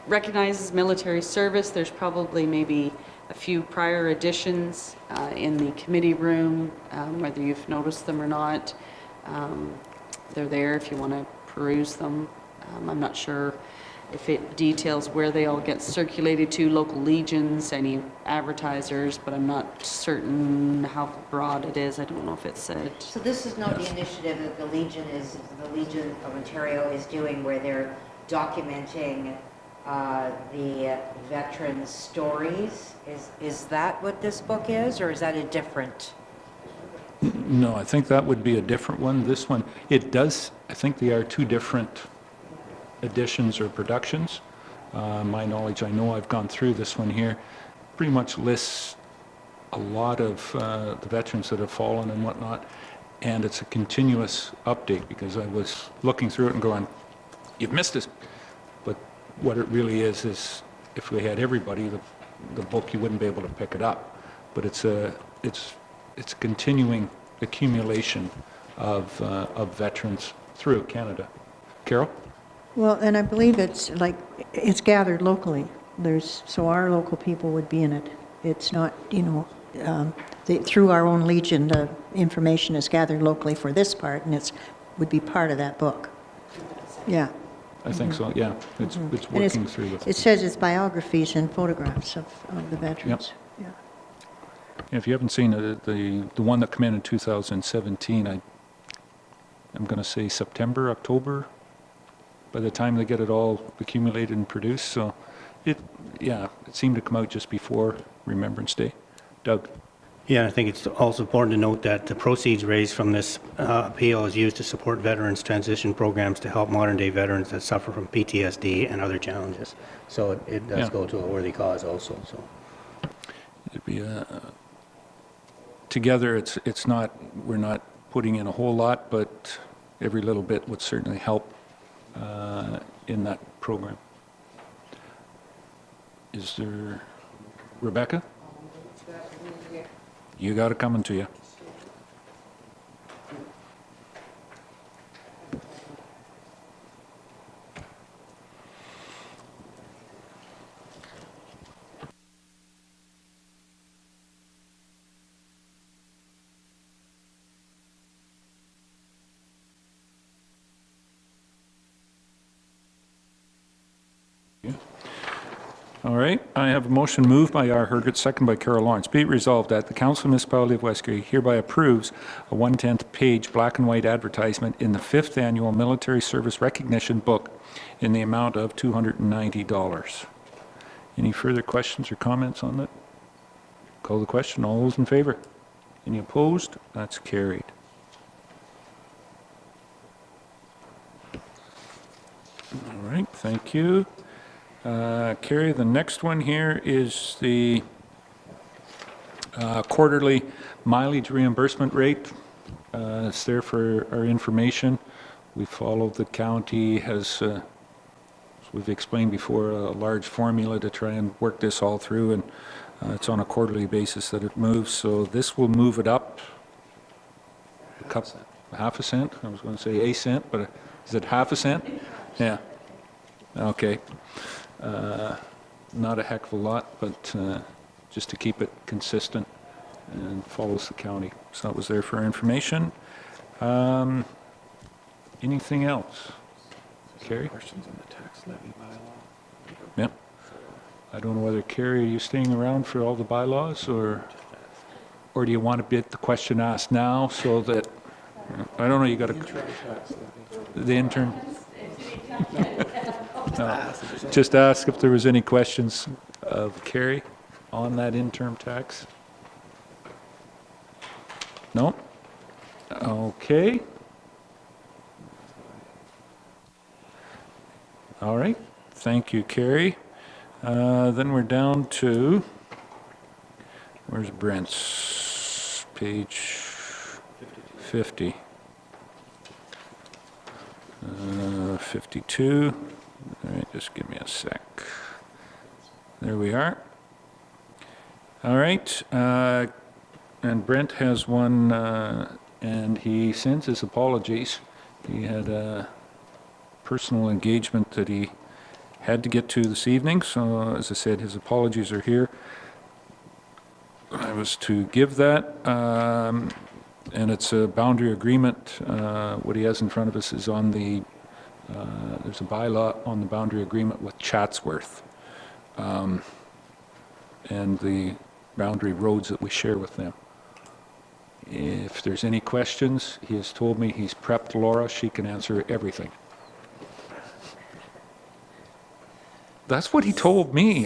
recognizes military service. There's probably maybe a few prior editions in the committee room, whether you've noticed them or not. They're there if you want to peruse them. I'm not sure if it details where they all get circulated to, local legions, any advertisers, but I'm not certain how broad it is. I don't know if it said. So this is not the initiative that the Legion of Ontario is doing, where they're documenting the veterans' stories. Is that what this book is, or is that a different? No, I think that would be a different one. This one, it does, I think they are two different editions or productions. My knowledge, I know I've gone through this one here, pretty much lists a lot of the veterans that have fallen and whatnot, and it's a continuous update, because I was looking through it and going, you've missed this. But what it really is if we had everybody, the book, you wouldn't be able to pick it up. But it's a continuing accumulation of veterans throughout Canada. Carol? Well, and I believe it's gathered locally. So our local people would be in it. It's not, through our own Legion, the information is gathered locally for this part, and would be part of that book. Yeah. I think so, yeah. It's And working through with. It says it's biographies and photographs of the veterans. Yeah. If you haven't seen it, the one that came in 2017, I'm going to say September, October, by the time they get it all accumulated and produced. So it seemed to come out just before Remembrance Day. Doug? Yeah, I think it's also important to note that the proceeds raised from this appeal is used to support veterans' transition programs to help modern-day veterans that suffer from PTSD and other challenges. So it does go to a worthy cause also. So It'd be together, it's not, we're not putting in a whole lot, but every little bit would certainly help in that program. Is there, Rebecca? You got it coming to you. All right, I have a motion moved by R. Herget, second by Carol Lawrence. Be it resolved that the Council of the Municipality of West Garry hereby approves a 1/10 page black and white advertisement in the 5th Annual Military Service Recognition Book in the amount of $290. Any further questions or comments on that? Call the question. All those in favor? Any opposed? That's carried. All right, thank you. Carrie, the next one here is the quarterly mileage reimbursement rate. It's there for our information. We follow the county has, as we've explained before, a large formula to try and work this all through, and it's on a quarterly basis that it moves. So this will move it up half a cent. I was going to say a cent, but is it half a cent? Yeah. Okay. Not a heck of a lot, but just to keep it consistent and follows the county. So that was there for our information. Anything else? Carrie? Questions on the tax levy bylaw? Yep. I don't know whether, Carrie, are you staying around for all the bylaws, or do you want to get the question asked now so that, I don't know, you got to, the intern? No. Just ask if there was any questions of Carrie on that interim tax. No? Okay. All right. Thank you, Carrie. Then we're down to, where's Brent's? Page 50. 52. All right, just give me a sec. There we are. All right. And Brent has one, and he sends his apologies. He had a personal engagement that he had to get to this evening, so as I said, his apologies are here. I was to give that, and it's a boundary agreement. What he has in front of us is on the, there's a bylaw on the boundary agreement with Chatsworth, and the boundary roads that we share with them. If there's any questions, he has told me he's prepped Laura. She can answer everything. That's what he told me.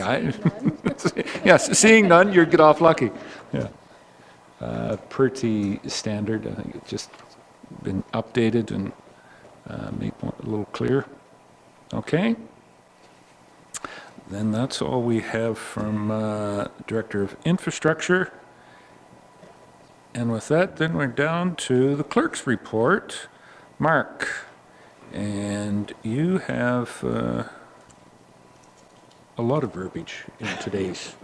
Yes, seeing none, you get off lucky. Yeah. Pretty standard. I think it's just been updated and made a little clear. Okay. Then that's all we have from Director of Infrastructure. And with that, then we're down to the clerk's report. Mark, and you have a lot of verbiage in today's,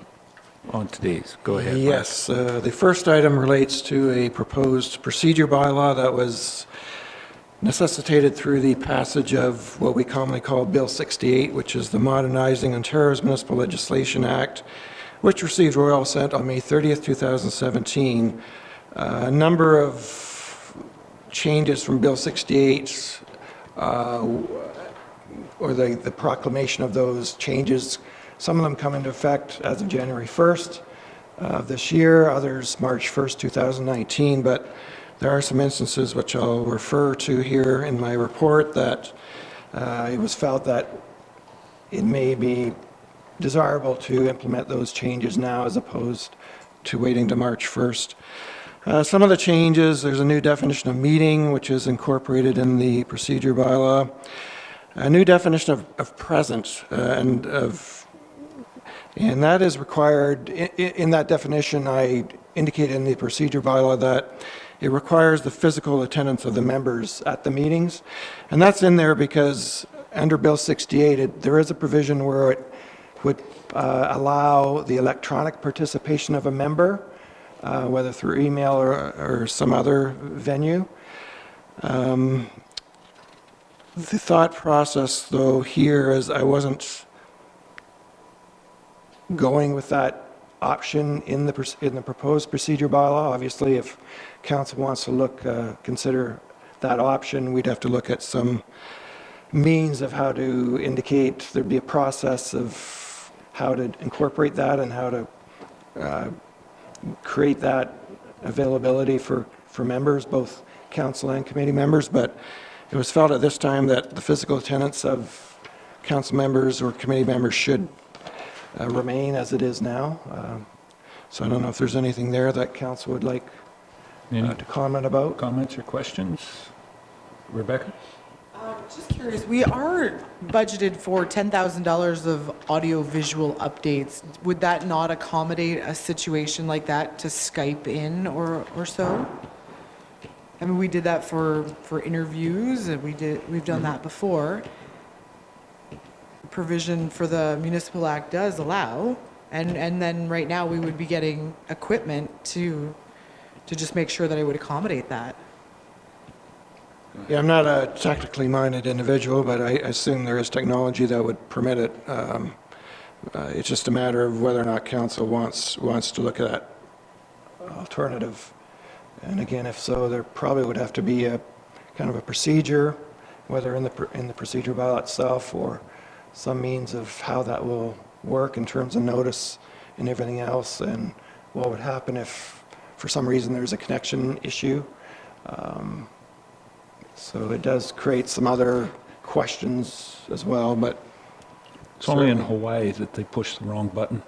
on today's. Go ahead, Mark. Yes, the first item relates to a proposed procedure bylaw that was necessitated through the passage of what we commonly call Bill 68, which is the Modernizing Ontario's Municipal Legislation Act, which received royal assent on May 30th, 2017. A number of changes from Bill 68, or the proclamation of those changes, some of them come into effect as of January 1st of this year, others March 1st, 2019, but there are some instances which I'll refer to here in my report that it was felt that it may be desirable to implement those changes now as opposed to waiting to March 1st. Some of the changes, there's a new definition of meeting, which is incorporated in the procedure bylaw. A new definition of present, and that is required. In that definition, I indicated in the procedure bylaw that it requires the physical attendance of the members at the meetings. And that's in there because under Bill 68, there is a provision where it would allow the electronic participation of a member, whether through email or some other venue. The thought process, though, here is I wasn't going with that option in the proposed procedure bylaw. Obviously, if council wants to consider that option, we'd have to look at some means of how to indicate there'd be a process of how to incorporate that and how to create that availability for members, both council and committee members. But it was felt at this time that the physical attendance of council members or committee members should remain as it is now. So I don't know if there's anything there that council would like Any to comment about. comments or questions? Rebecca? Just curious, we are budgeted for $10,000 of audio-visual updates. Would that not accommodate a situation like that to Skype in or so? I mean, we did that for interviews, and we've done that before. Provision for the Municipal Act does allow, and then right now we would be getting equipment to just make sure that it would accommodate that. Yeah, I'm not a technically minded individual, but I assume there is technology that would permit it. It's just a matter of whether or not council wants to look at that alternative. And again, if so, there probably would have to be a kind of a procedure, whether in the procedure bylaw itself or some means of how that will work in terms of notice and everything else, and what would happen if for some reason there's a connection issue. So it does create some other questions as well, but It's only in Hawaii that they pushed the wrong button.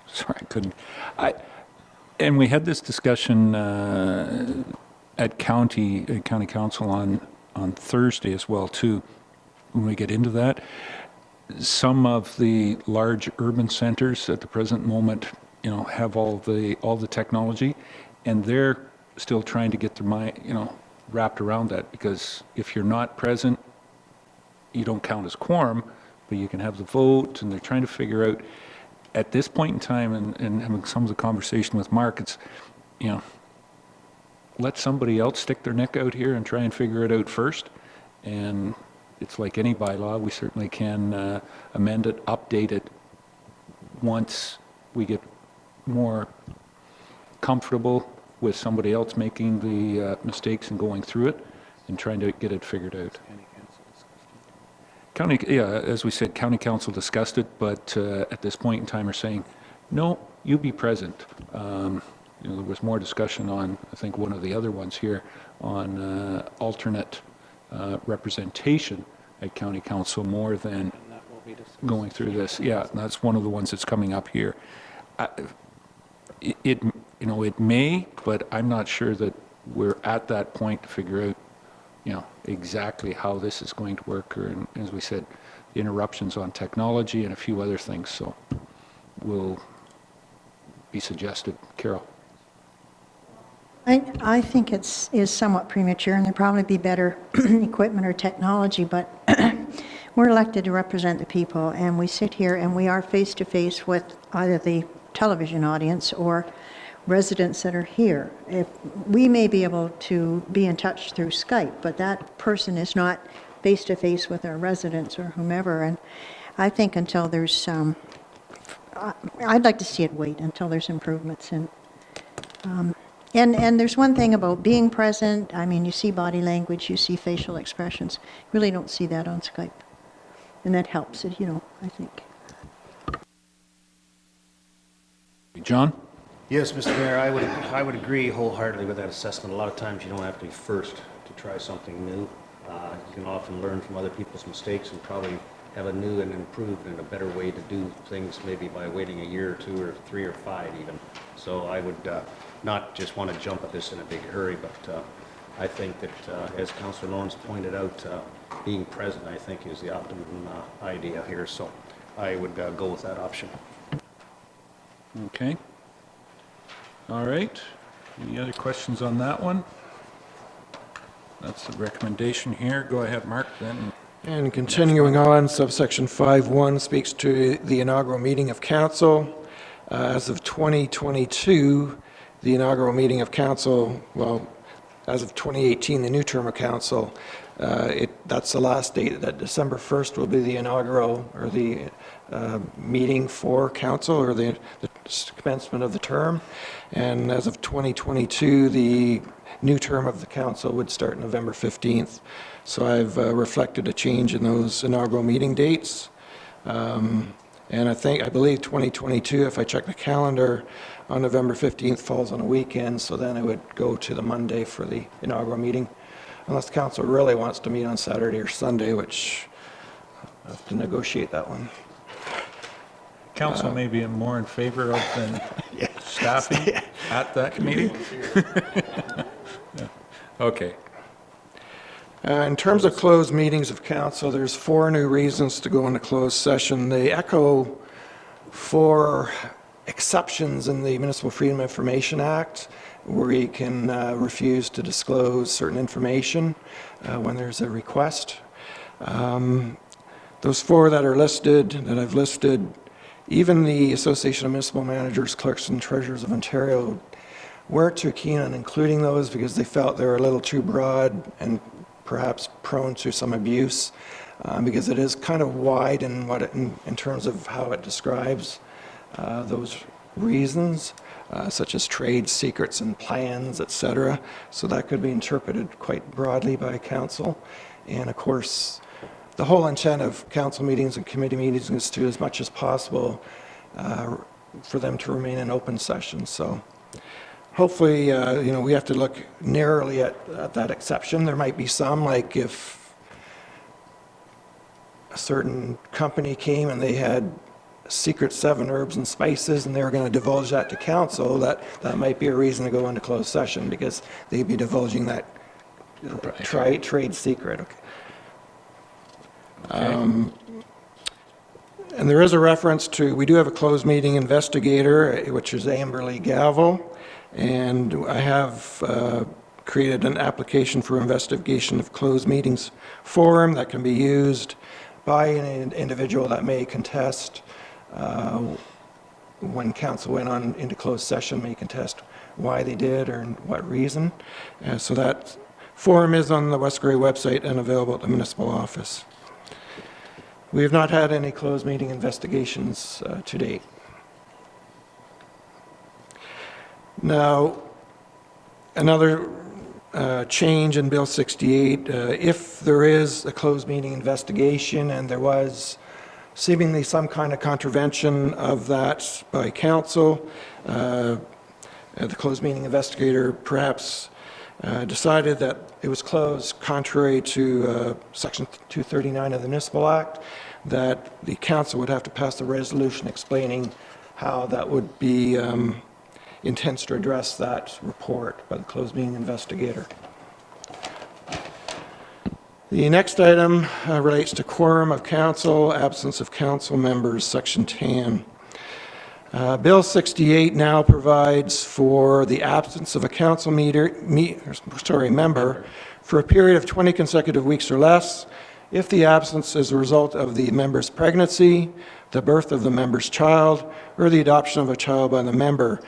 Sorry, I couldn't. And we had this discussion at county council on Thursday as well too. When we get into that, some of the large urban centers at the present moment, have all the technology, and they're still trying to get their mind, wrapped around that, because if you're not present, you don't count as quorum, but you can have the vote, and they're trying to figure out, at this point in time, and having some of the conversation with Mark, it's, let somebody else stick their neck out here and try and figure it out first, and it's like any bylaw, we certainly can amend it, update it, once we get more comfortable with somebody else making the mistakes and going through it and trying to get it figured out. As we said, county council discussed it, but at this point in time are saying, no, you be present. There was more discussion on, I think one of the other ones here, on alternate representation at county council more than going through this. Yeah, that's one of the ones that's coming up here. It may, but I'm not sure that we're at that point to figure out, exactly how this is going to work, or, as we said, the interruptions on technology and a few other things. So will be suggested. Carol. I think is somewhat premature, and there'd probably be better equipment or technology, but we're elected to represent the people, and we sit here and we are face to face with either the television audience or residents that are here. We may be able to be in touch through Skype, but that person is not face to face with our residents or whomever, and I think until there's I'd like to see it wait until there's improvements in. And there's one thing about being present. I mean, you see body language, you see facial expressions. You really don't see that on Skype. And that helps it, I think. John? Yes, Mr. Mayor, I would agree wholeheartedly with that assessment. A lot of times you don't have to be first to try something new. You can often learn from other people's mistakes and probably have a new and improved and a better way to do things, maybe by waiting a year or 2 or 3 or 5 even. So I would not just want to jump at this in a big hurry, but I think that, as Councillor Lawrence pointed out, being present, I think, is the optimum idea here. So I would go with that option. Okay. All right. Any other questions on that one? That's the recommendation here. Go ahead, Mark, then. And continuing on, subsection 5.1 speaks to the inaugural meeting of council. As of 2022, the inaugural meeting of council, well, as of 2018, the new term of council, that's the last date. That December 1st will be the inaugural, or the meeting for council, or the commencement of the term. And as of 2022, the new term of the council would start November 15th. So I've reflected a change in those inaugural meeting dates. And I believe 2022, if I check the calendar, on November 15th falls on a weekend, so then it would go to the Monday for the inaugural meeting. Unless the council really wants to meet on Saturday or Sunday, which I have to negotiate that one. council may be more in favor of than staffing at that meeting? Yeah. Okay. In terms of closed meetings of council, there's 4 new reasons to go into closed session. They echo 4 exceptions in the Municipal Freedom of Information Act, where you can refuse to disclose certain information when there's a request. Those 4 that are listed, that I've listed, even the Association of Municipal Managers, Clerks and Treasurers of Ontario weren't too keen on including those because they felt they were a little too broad and perhaps prone to some abuse, because it is kind of wide in terms of how it describes those reasons, such as trade secrets and plans, etc. So that could be interpreted quite broadly by council. And of course, the whole intent of council meetings and committee meetings is to, as much as possible, for them to remain in open session. So hopefully, we have to look narrowly at that exception. There might be some, like if a certain company came and they had secret 7 herbs and spices and they were going to divulge that to council, that might be a reason to go into closed session, because they'd be divulging that trade secret. Okay. And there is a reference to, we do have a closed meeting investigator, which is Amberly Gavel, and I have created an application for investigation of closed meetings form that can be used by an individual that may contest when council went on into closed session, may contest why they did or what reason. So that form is on the West Grey website and available at the municipal office. We have not had any closed meeting investigations to date. Now, another change in Bill 68, if there is a closed meeting investigation and there was seemingly some kind of contravention of that by council, the closed meeting investigator perhaps decided that it was closed contrary to Section 239 of the Municipal Act, that the council would have to pass a resolution explaining how that would be intends to address that report by the closed meeting investigator. The next item relates to quorum of council, absence of council members, Section 10. Bill 68 now provides for the absence of a council member for a period of 20 consecutive weeks or less if the absence is a result of the member's pregnancy, the birth of the member's child, or the adoption of a child by the member,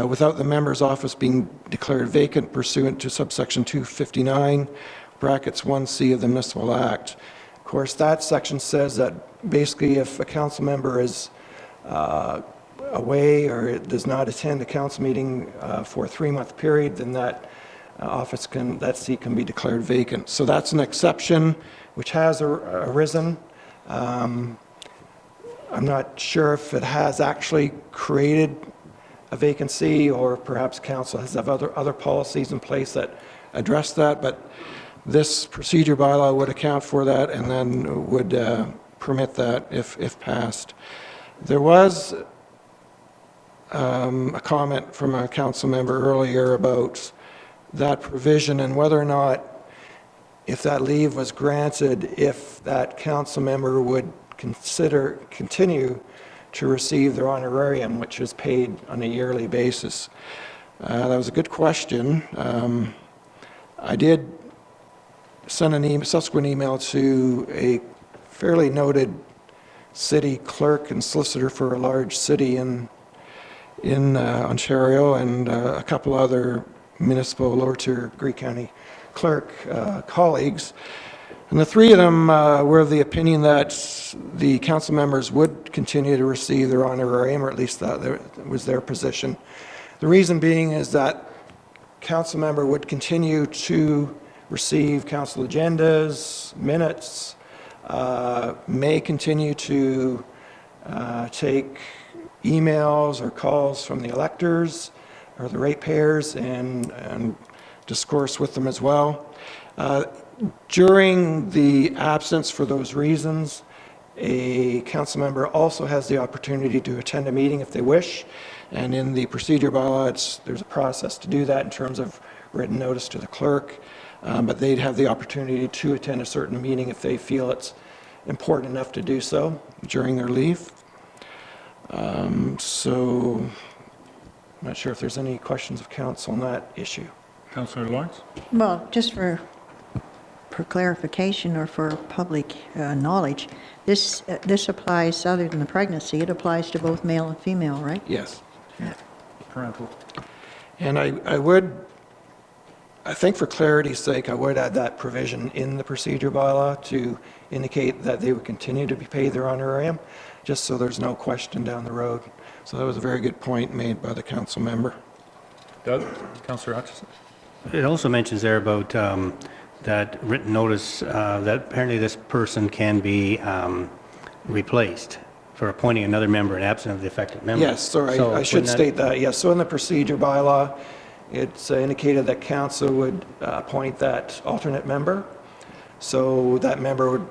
without the member's office being declared vacant pursuant to subsection 259, brackets 1C of the Municipal Act. Of course, that section says that basically if a council member is away or does not attend a council meeting for a 3-month period, then that that seat can be declared vacant. So that's an exception which has arisen. I'm not sure if it has actually created a vacancy, or perhaps council has other policies in place that address that, but this procedure bylaw would account for that and then would permit that if passed. There was a comment from a council member earlier about that provision and whether or not, if that leave was granted, if that council member would continue to receive their honorarium, which is paid on a yearly basis. That was a good question. I did send a subsequent email to a fairly noted city clerk and solicitor for a large city in Ontario, and a couple other municipal lower tier Grey County clerk colleagues. And the 3 of them were of the opinion that the council members would continue to receive their honorarium, or at least that was their position. The reason being is that council member would continue to receive council agendas, minutes, may continue to take emails or calls from the electors or the ratepayers and discourse with them as well. During the absence for those reasons, A council member also has the opportunity to attend a meeting if they wish, and in the procedure bylaw, there's a process to do that in terms of written notice to the clerk, but they'd have the opportunity to attend a certain meeting if they feel it's important enough to do so during their leave. So I'm not sure if there's any questions of council on that issue. Councillor Lawrence? Well, just for clarification or for public knowledge, this applies, other than the pregnancy, it applies to both male and female, right? Yes. Parental. And I think for clarity's sake, I would add that provision in the procedure bylaw to indicate that they would continue to be paid their honorarium, just so there's no question down the road. So that was a very good point made by the council member. Doug? Councillor Hutchison? It also mentions there about that written notice that apparently this person can be replaced for appointing another member in absence of the affected member. Yes, sorry, So I should wouldn't that- state that, yes. So in the procedure bylaw, it's indicated that council would appoint that alternate member. So that member would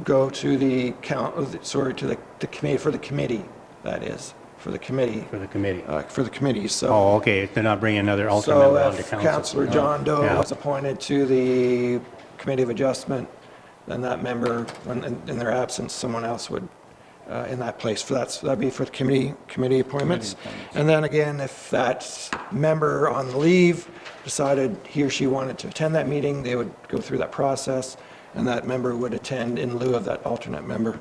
go to the committee, for the committee, that is, for the committee. For the committee. For the committee, so. Oh, okay, they're not bringing another alternate So member onto if council. Councillor John Doe Yeah. was appointed to the Committee of Adjustment, then that member, in their absence, someone else would, in that place, that'd be for the committee appointments. And then again, if that member on leave decided he or she wanted to attend that meeting, they would go through that process, and that member would attend in lieu of that alternate member.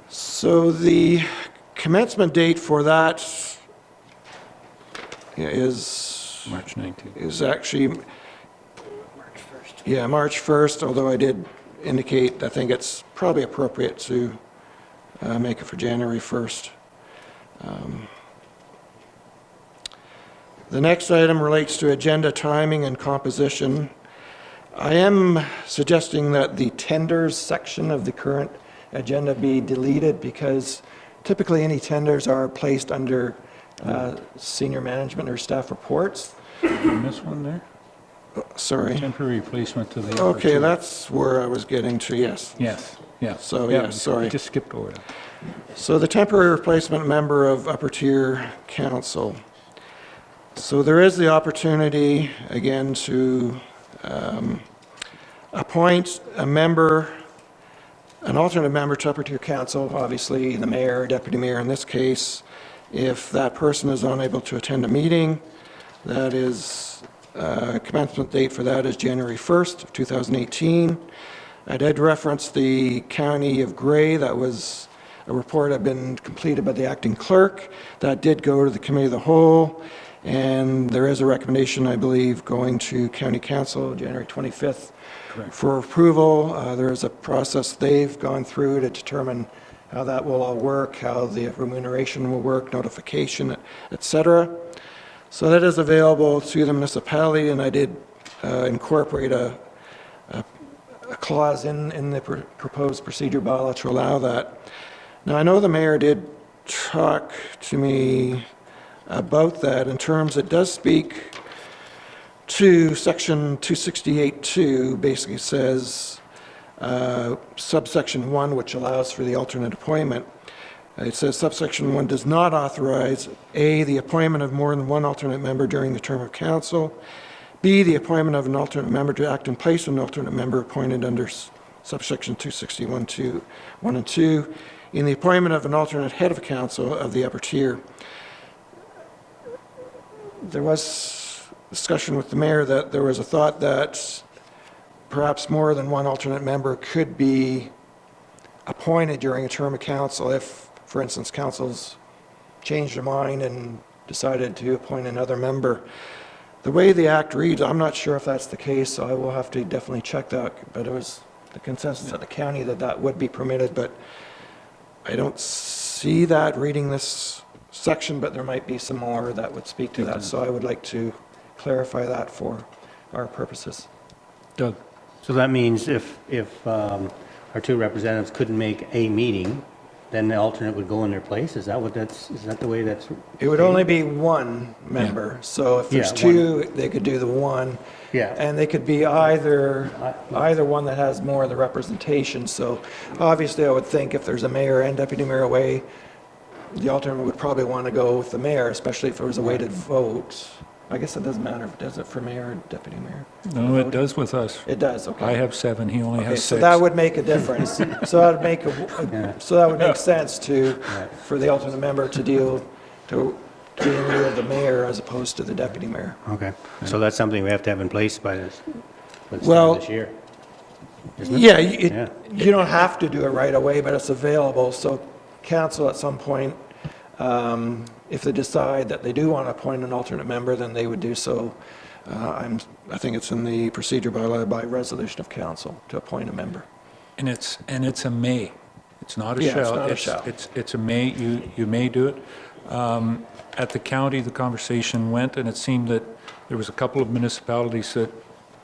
So the commencement date for that is March 19th. is actually, yeah, March 1st, although I did indicate, I think it's probably appropriate to make it for January 1st. The next item relates to agenda timing and composition. I am suggesting that the tenders section of the current agenda be deleted because typically any tenders are placed under senior management or staff reports. Did you miss one there? Sorry. Temporary replacement to the upper Okay, two. that's where I was getting to, yes. Yes, yeah. So, Yeah, yeah, sorry. I just skipped over that. So the temporary replacement member of upper tier council. So there is the opportunity, again, to appoint a member, an alternate member to upper tier council, obviously the mayor, deputy mayor in this case, if that person is unable to attend a meeting. That is, commencement date for that is January 1st of 2018. I did reference the County of Grey. That was a report had been completed by the acting clerk. That did go to the Committee of the Whole, and there is a recommendation, I believe, going to County Council January 25th for approval. There is a process they've gone through to determine how that will all work, how the remuneration will work, notification, et cetera. So that is available to the municipality, and I did incorporate a clause in the proposed procedure bylaw to allow that. Now, I know the mayor did talk to me about that in terms, it does speak to section 268.2, basically says subsection 1, which allows for the alternate appointment. It says subsection 1 does not authorize A, the appointment of more than one alternate member during the term of council, B, the appointment of an alternate member to act in place of an alternate member appointed under subsection 261.2, 1 and 2, in the appointment of an alternate head of council of the upper tier. There was discussion with the mayor that there was a thought that perhaps more than one alternate member could be appointed during a term of council if, for instance, council's changed their mind and decided to appoint another member. The way the act reads, I'm not sure if that's the case, so I will have to definitely check that, but it was the consensus at the county that that would be permitted, but I don't see that reading this section, but there might be some more that would speak to that, so I would like to clarify that for our purposes. Doug? So that means if our two representatives couldn't make a meeting, then the alternate would go in their place? Is that the way that's? It would only be one member, so if there's Yeah, one. two, they could do the one. Yeah. And they could be either one that has more of the representation. So obviously, I would think if there's a mayor and deputy mayor away, the alternate would probably want to go with the mayor, especially if there was a weighted vote. I guess it doesn't matter, does it, for mayor or deputy mayor? No, it does with us. It does, okay. I have 7, he only Okay, has 6. so that would make a difference. So that would make so that would make sense for the alternate member to be in lieu of the mayor as opposed to the deputy mayor. Okay, so that's something we have to have in place by the start Well, of this year? isn't it? Yeah, Yeah. you don't have to do it right away, but it's available. So council at some point, if they decide that they do want to appoint an alternate member, then they would do so. I think it's in the procedure by resolution of council to appoint a member. And it's a may. It's not a Yeah, it's shall. not a shall. It's a may. You may do it. At the county, the conversation went, and it seemed that there was a couple of municipalities that,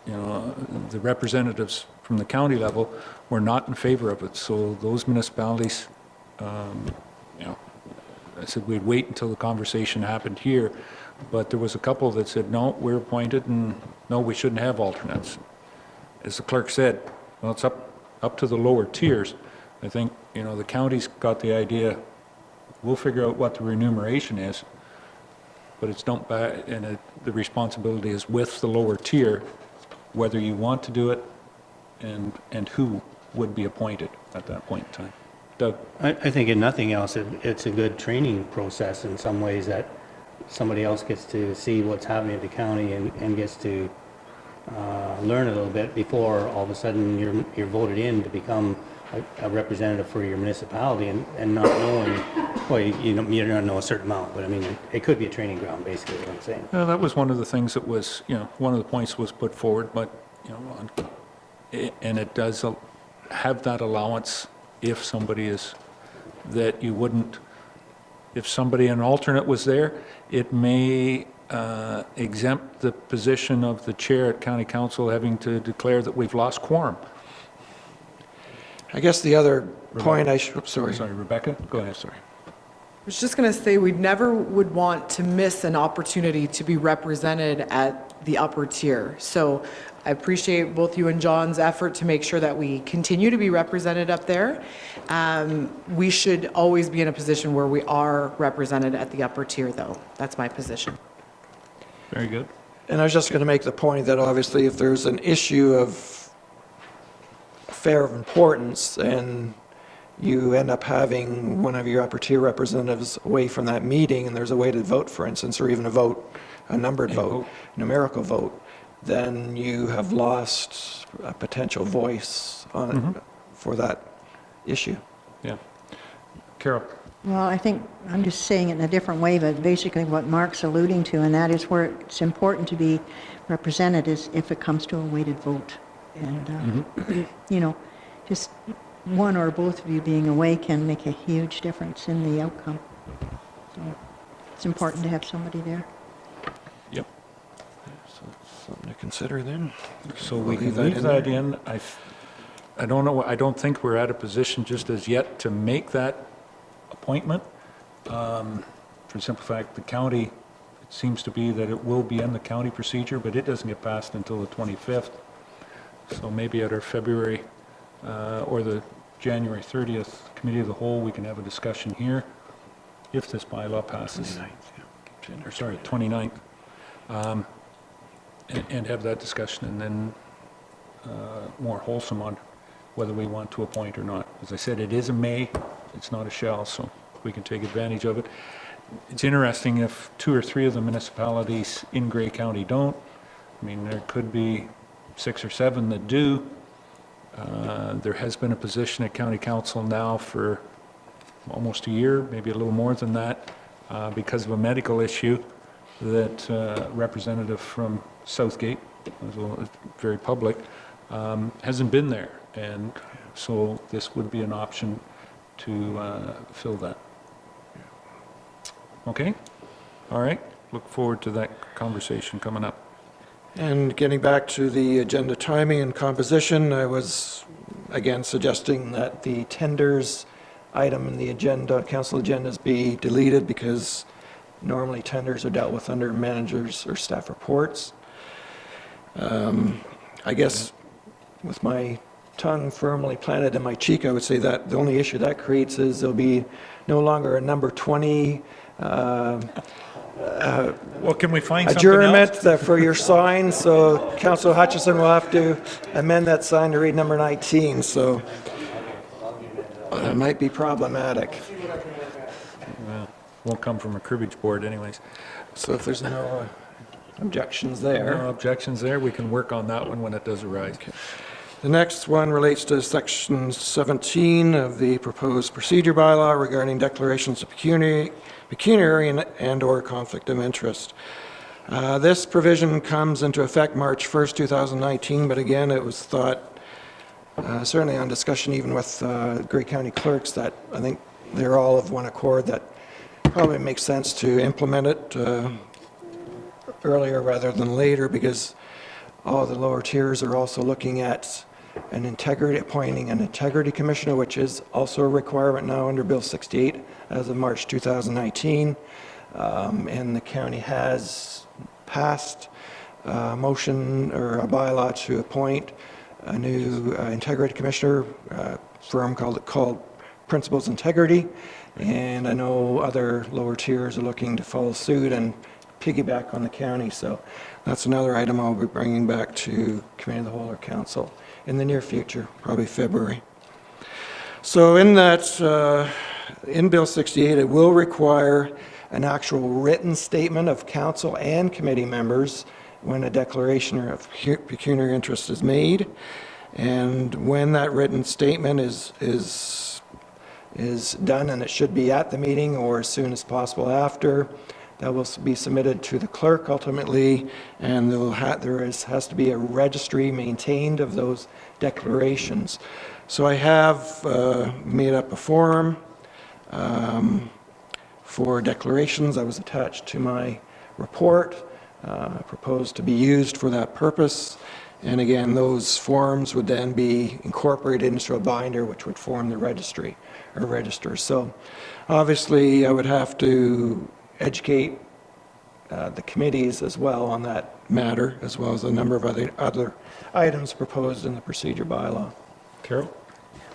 the representatives from the county level were not in favor of it. So those municipalities, I said we'd wait until the conversation happened here, but there was a couple that said, no, we're appointed, and no, we shouldn't have alternates. As the clerk said, well, it's up to the lower tiers. I think, the county's got the idea, we'll figure out what the remuneration is, but it's dumped back, and the responsibility is with the lower tier, whether you want to do it and who would be appointed at that point in time. Doug? I think in nothing else, it's a good training process in some ways that somebody else gets to see what's happening at the county and gets to learn a little bit before all of a sudden you're voted in to become a representative for your municipality and not knowing, well, you don't know a certain amount, but I mean, it could be a training ground, basically, is what I'm saying. Well, that was one of the things that was, one of the points was put forward, but, and it does have that allowance if somebody is, that you wouldn't, if somebody, an alternate was there, it may exempt the position of the chair at county council having to declare that we've lost quorum. I guess the other point sorry. Sorry, Rebecca, go ahead, sorry. I was just going to say, we never would want to miss an opportunity to be represented at the upper tier. So I appreciate both you and John's effort to make sure that we continue to be represented up there. We should always be in a position where we are represented at the upper tier, though. That's my position. Very good. And I was just going to make the point that obviously if there's an issue of affair of importance and you end up having one of your upper tier representatives away from that meeting and there's a weighted vote, for instance, or even a numbered vote, numerical vote, then you have lost a potential voice on for that issue. Yeah. Carol? Well, I think I'm just saying it in a different way, but basically what Mark's alluding to, and that is where it's important to be represented, is if it comes to a weighted vote. And, just one or both of you being away can make a huge difference in the outcome. So it's important to have somebody there. Yep. So something to consider then. So we can leave that in. I don't know, I don't think we're at a position just as yet to make that appointment. For the simple fact, the county, it seems to be that it will be in the county procedure, but it doesn't get passed until the 25th. So maybe at our February or the January 30th Committee of the Whole, we can have a discussion here if this bylaw passes. 29th. And have that discussion, and then more wholesome on whether we want to appoint or not. As I said, it is a may, it's not a shall, so we can take advantage of it. It's interesting if 2 or 3 of the municipalities in Grey County don't. I mean, there could be 6 or 7 that do. There has been a position at county council now for almost a year, maybe a little more than that, because of a medical issue that representative from Southgate, very public, hasn't been there. And so this would be an option to fill that. Okay? All right. Look forward to that conversation coming up. And getting back to the agenda timing and composition, I was again suggesting that the tenders item in the agenda, council agendas be deleted because normally tenders are dealt with under managers or staff reports. I guess with my tongue firmly planted in my cheek, I would say that the only issue that creates is there'll be no longer a number 20 Well, can we find something adjournment else? for your sign, so Councillor Hutchison will have to amend that sign to read number 19, so that might be problematic. Won't come from a cribbage board anyways. So if there's no objections No there. objections there. We can work on that one when it does arise. The next one relates to Section 17 of the proposed procedure bylaw regarding declarations of pecuniary and/or conflict of interest. This provision comes into effect March 1st, 2019, but again, it was thought, certainly on discussion even with Grey County clerks, that I think they're all of one accord that probably makes sense to implement it earlier rather than later, because all the lower tiers are also looking at appointing an integrity commissioner, which is also a requirement now under Bill 68 as of March 2019. And the county has passed a motion or a bylaw to appoint a new integrity commissioner, firm called Principals Integrity. And I know other lower tiers are looking to follow suit and piggyback on the county. So that's another item I'll be bringing back to Committee of the Whole or Council in the near future, probably February. So in that, in Bill 68, it will require an actual written statement of council and committee members when a declaration of pecuniary interest is made. And when that written statement is done, and it should be at the meeting or as soon as possible after, that will be submitted to the clerk ultimately, and there has to be a registry maintained of those declarations. So I have made up a form for declarations that was attached to my report, proposed to be used for that purpose. And again, those forms would then be incorporated into a binder which would form the registry or register. So obviously I would have to educate the committees as well on that matter, as well as a number of other items proposed in the procedure bylaw. Carol?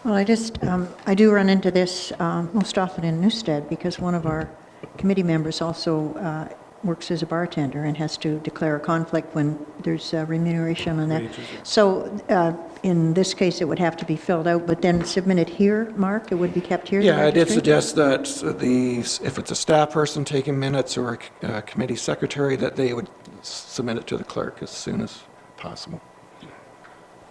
Well, I do run into this most often in Newstead, because one of our committee members also works as a bartender and has to declare a conflict when there's remuneration on that. So in this case, it would have to be filled out, but then submitted here, Mark? It would be kept here? Yeah, I did suggest that if it's a staff person taking minutes or a committee secretary, that they would submit it to the clerk as soon as possible.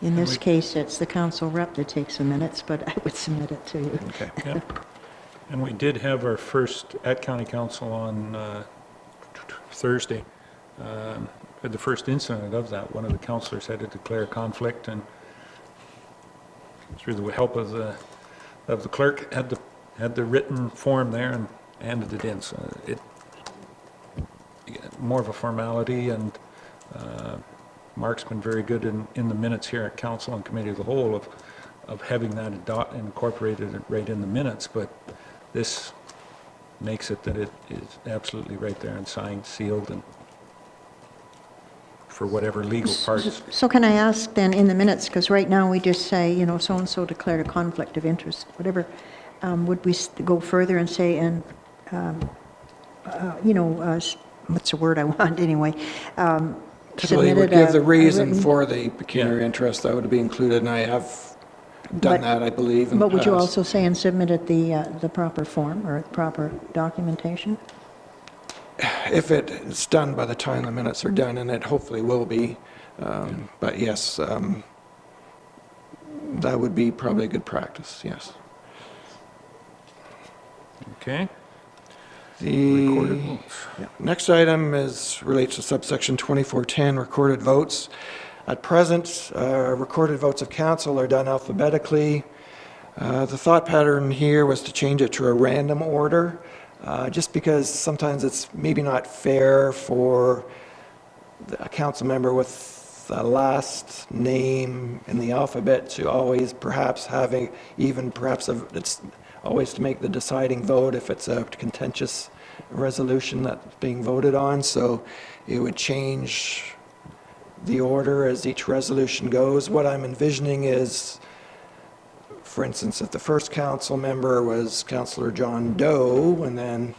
In this case, it's the council rep that takes the minutes, but I would submit it to you. Okay. Yeah. And we did have our first at County Council on Thursday. Had the first incident of that. One of the councillors had to declare conflict, and through the help of the clerk, had the written form there and handed it in. So more of a formality, and Mark's been very good in the minutes here at Council and Committee of the Whole of having that incorporated right in the minutes, but this makes it that it is absolutely right there and signed, sealed, and for whatever legal parts. So can I ask then in the minutes, because right now we just say, so-and-so declared a conflict of interest, whatever, would we go further and say, and, what's the word I want anyway? Typically, would give the reason for the pecuniary interest, that would be included, and I have done that, I believe, in the But would you past. also say and submitted the proper form or proper documentation? If it's done by the time the minutes are done, and it hopefully will be, but yes, that would be probably a good practice, yes. Okay. The Recorded votes. next item relates to subsection 2410, recorded votes. At present, recorded votes of council are done alphabetically. The thought pattern here was to change it to a random order, just because sometimes it's maybe not fair for a council member with the last name in the alphabet to always perhaps having even perhaps it's always to make the deciding vote if it's a contentious resolution that's being voted on. So it would change the order as each resolution goes. What I'm envisioning is, for instance, if the first council member was Councillor John Doe, and then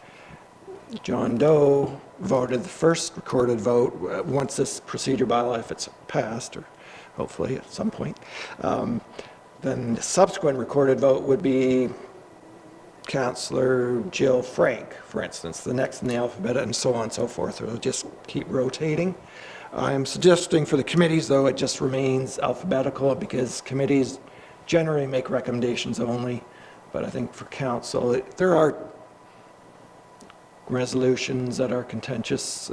John Doe voted the first recorded vote, once this procedure bylaw, if it's passed, or hopefully at some point, then the subsequent recorded vote would be Councillor Jill Frank, for instance, the next in the alphabet, and so on and so forth. It'll just keep rotating. I'm suggesting for the committees, though, it just remains alphabetical, because committees generally make recommendations only. But I think for council, there are resolutions that are contentious,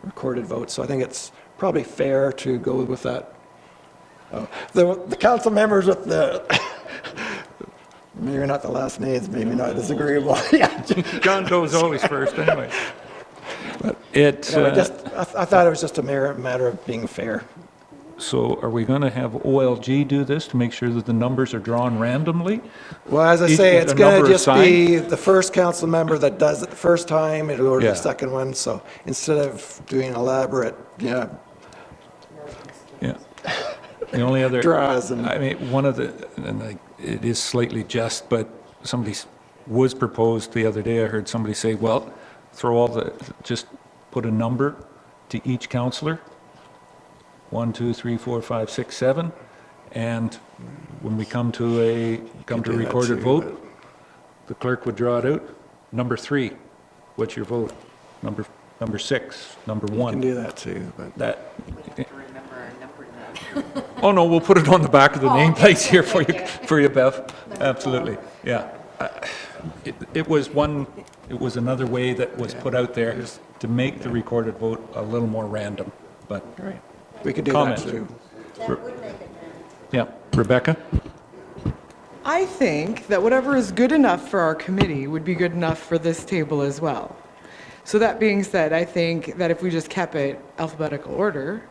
recorded votes. So I think it's probably fair to go with that. The council members with the, maybe not the last names, maybe not as agreeable. Yeah. John Doe's always first, anyway. But it, I thought it was just a matter of being fair. so are we going to have OLG do this to make sure that the numbers are drawn randomly? Well, as I Each- say, a it's going number to just assigned? be the first council member that does it the first time, it'll go to Yeah. the second one. So instead of doing elaborate, Yeah. The only other. Draws and- I mean, one of the, and it is slightly just, but somebody was proposed the other day, I heard somebody say, well, just put a number to each councillor. 1, 2, 3, 4, 5, 6, 7. And when we come to do that recorded too, vote, the clerk would draw it out. Number 3, what's your vote? Number 6, number you can 1. do that too, but That. Oh, no, we'll put it on the back of the nameplates here for you, Bev. Absolutely, yeah. It was another way that was put out there to make the recorded vote a little more random, but, we could do Comment. that too. yeah. Rebecca? I think that whatever is good enough for our committee would be good enough for this table as well. So that being said, I think that if we just kept it alphabetical order,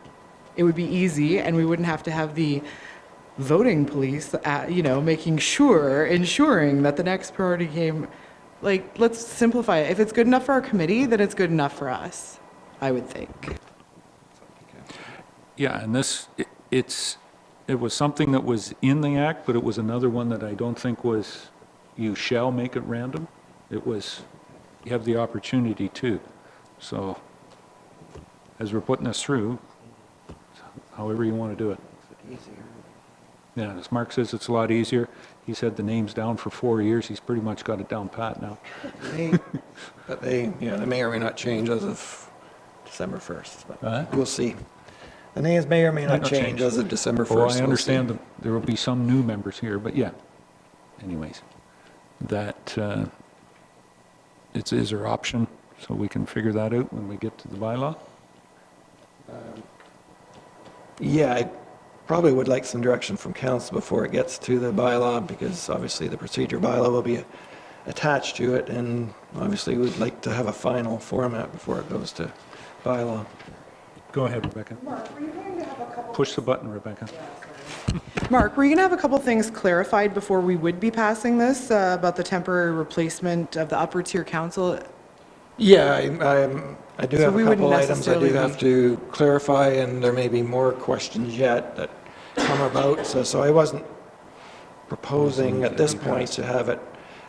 it would be easy, and we wouldn't have to have the voting police, ensuring that the next priority came. Like, let's simplify it. If it's good enough for our committee, then it's good enough for us, I would think. Yeah, and it was something that was in the act, but it was another one that I don't think was, you shall make it random. It was, you have the opportunity to. So, as we're putting this through, however you want to do it. Yeah, as Mark says, it's a lot easier. He's had the names down for 4 years. He's pretty much got it down pat now. But they may or may not change as of December 1st. But we'll see. The names may or may not change as of December 1st. Oh, I We'll understand see. that there will be some new members here, but yeah. Anyways, that is our option, so we can figure that out when we get to the bylaw. Yeah, I probably would like some direction from council before it gets to the bylaw, because obviously the procedure bylaw will be attached to it, and obviously we'd like to have a final format before it goes to bylaw. Go ahead, Rebecca. Push the button, Rebecca. Mark, were you going to have a couple things clarified before we would be passing this about the temporary replacement of the upper tier council? Yeah, I do So have a we wouldn't couple items I do necessarily have to clarify, and there may be more questions yet that come about. So I wasn't proposing at this point to have it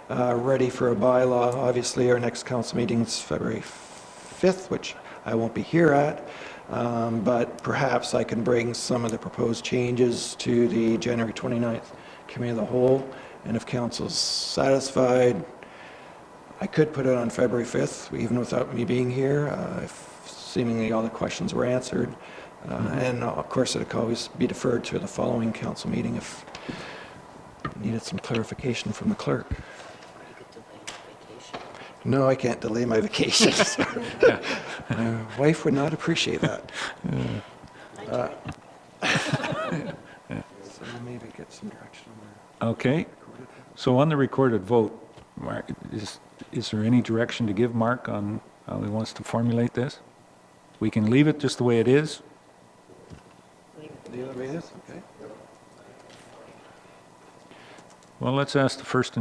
ready for a bylaw. Obviously, our next council meeting is February 5th, which I won't be here at. But perhaps I can bring some of the proposed changes to the January 29th Committee of the Whole. And if council's satisfied, I could put it on February 5th, even without me being here, if seemingly all the questions were answered. And of course, it could always be deferred to the following council meeting if needed some clarification from the clerk. No, I can't delay my vacation. My wife would not appreciate that. So maybe get some direction on Okay, so on the recorded vote, Mark, is there any direction to give Mark on how he wants to formulate this? We can leave it just the way it is. the other way it is, okay. Well, let's ask the first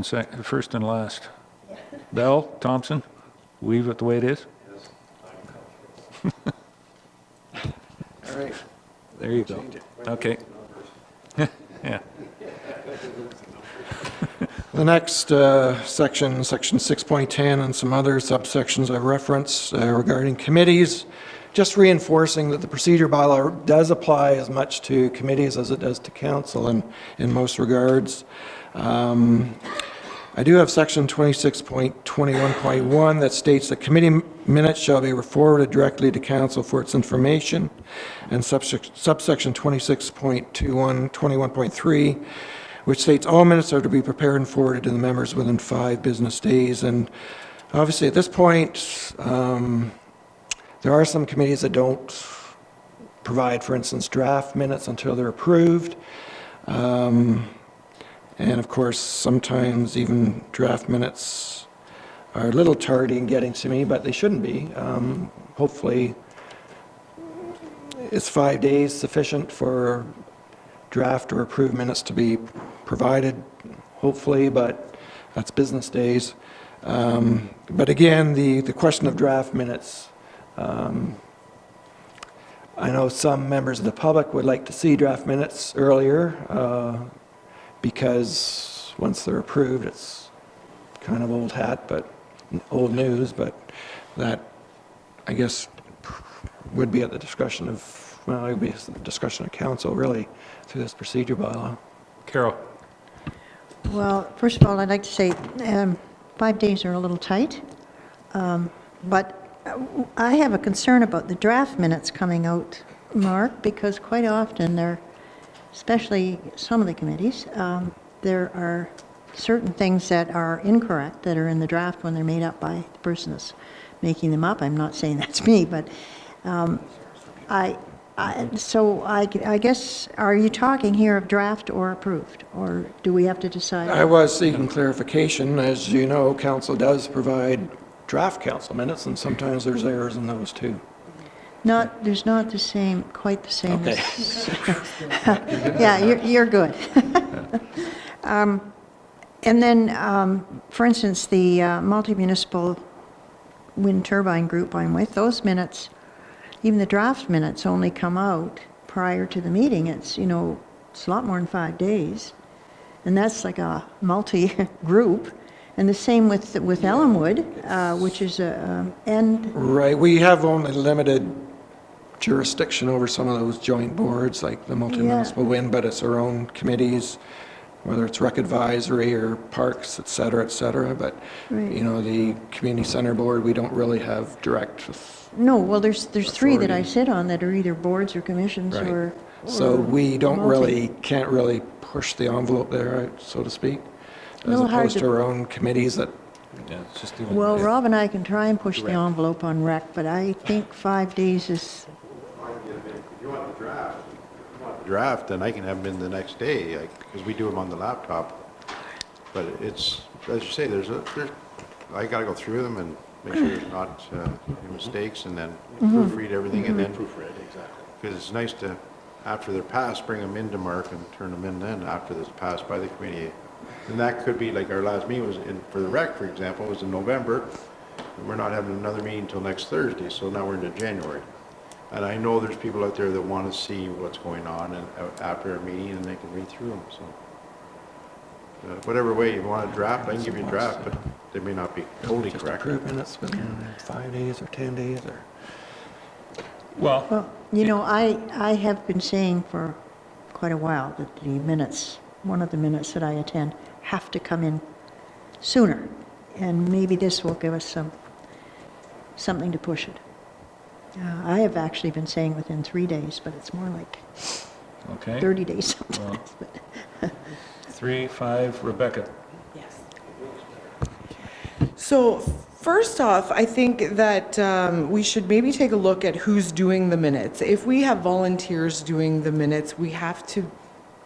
and last. Bell, Thompson, leave it the way it is? All right. There you go. Okay. Yeah. The next section, section 6.10, and some other subsections I reference regarding committees, just reinforcing that the procedure bylaw does apply as much to committees as it does to council in most regards. I do have section 26.21.1 that states that committee minutes shall be forwarded directly to council for its information, and subsection 26.21.3, which states all minutes are to be prepared and forwarded to the members within 5 business days. And obviously at this point, there are some committees that don't provide, for instance, draft minutes until they're approved. And of course, sometimes even draft minutes are a little tardy in getting to me, but they shouldn't be. Hopefully, is 5 days sufficient for draft or approved minutes to be provided? Hopefully, but that's business days. But again, the question of draft minutes, I know some members of the public would like to see draft minutes earlier, because once they're approved, it's kind of old hat, but old news, but that, I guess, would be at the discretion of, well, it would be the discretion of council, really, through this procedure bylaw. Carol? Well, first of all, I'd like to say 5 days are a little tight, but I have a concern about the draft minutes coming out, Mark, because quite often they're, especially some of the committees, there are certain things that are incorrect that are in the draft when they're made up by the person that's making them up. I'm not saying that's me, but I guess, are you talking here of draft or approved, or do we have to decide? I was seeking clarification. As you know, council does provide draft council minutes, and sometimes there's errors in those too. There's not the same, quite the same. Okay. Yeah, you're good. And then, for instance, the multi-municipal wind turbine group I'm with, those minutes, even the draft minutes only come out prior to the meeting. It's, it's a lot more than 5 days. And that's like a multi-group. And the same with Ellenwood, which is and Right, we have only limited jurisdiction over some of those joint boards, like the multi-municipal wind, but it's our own committees, whether it's rec advisory or parks, et cetera, but, Right. The community center board, we don't really have direct. no, well, there's 3 that I sit on that are either boards or commissions Right. or So we don't multi. can't really push the envelope there, so to speak, as No, hard opposed to- to our own committees that, Yeah, it's just doing. Well, Rob and I can try and push the envelope on rec, but I think 5 days is, If you want the draft, then I can have them in the next day, because we do them on the laptop. But it's, as you say, I gotta go through them and make sure there's not any mistakes, and then proofread everything, and then proofread, exactly. Because it's nice to, after they're passed, bring them into Mark and turn them in then, after this passed by the committee. And that could be, like our last meeting was for the rec, for example, was in November. And we're not having another meeting until next Thursday, so now we're into January. And I know there's people out there that want to see what's going on and after a meeting, and they can read through them, so. Whatever way you want to draft, I can give you a draft, but they may not be totally just correct. approve minutes within 5 days or 10 days or. Well, I have been saying for quite a while that the minutes, one of the minutes that I attend, have to come in sooner. And maybe this will give us something to push it. I have actually been saying within 3 days, but it's more like okay. 30 days sometimes. But 3, 5, Rebecca. Yes. So first off, I think that we should maybe take a look at who's doing the minutes. If we have volunteers doing the minutes, we have to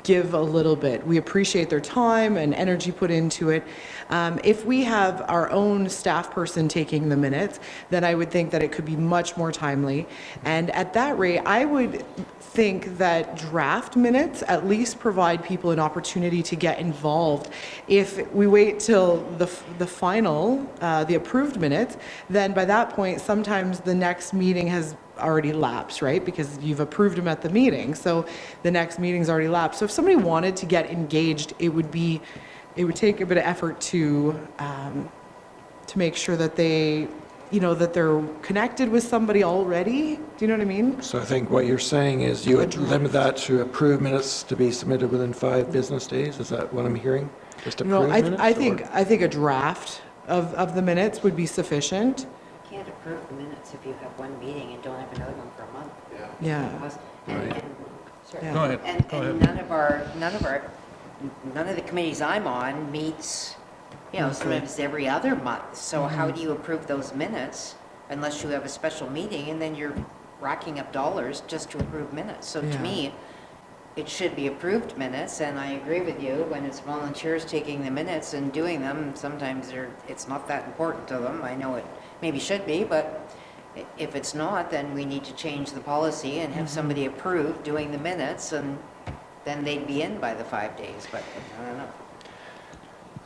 give a little bit. We appreciate their time and energy put into it. If we have our own staff person taking the minutes, then I would think that it could be much more timely. And at that rate, I would think that draft minutes at least provide people an opportunity to get involved. If we wait till the final, the approved minutes, then by that point, sometimes the next meeting has already lapsed, right? Because you've approved them at the meeting, so the next meeting's already lapsed. So if somebody wanted to get engaged, it would take a bit of effort to make sure that they, that they're connected with somebody already. Do you know what I mean? So I think what you're saying is you would limit that to approved minutes to be submitted within 5 business days? Is that what I'm hearing? Just approved minutes? I think a draft of the minutes would be sufficient. You can't approve the minutes if you have one meeting and don't have another one for a month. Yeah. Go ahead. And none of the committees I'm on meets, sometimes every other month. So how do you approve those minutes unless you have a special meeting, and then you're racking up dollars just to approve minutes? So to me, it should be approved minutes, and I agree with you, when it's volunteers taking the minutes and doing them, sometimes it's not that important to them. I know it maybe should be, but if it's not, then we need to change the policy and have somebody approve doing the minutes, and then they'd be in by the 5 days, but I don't know.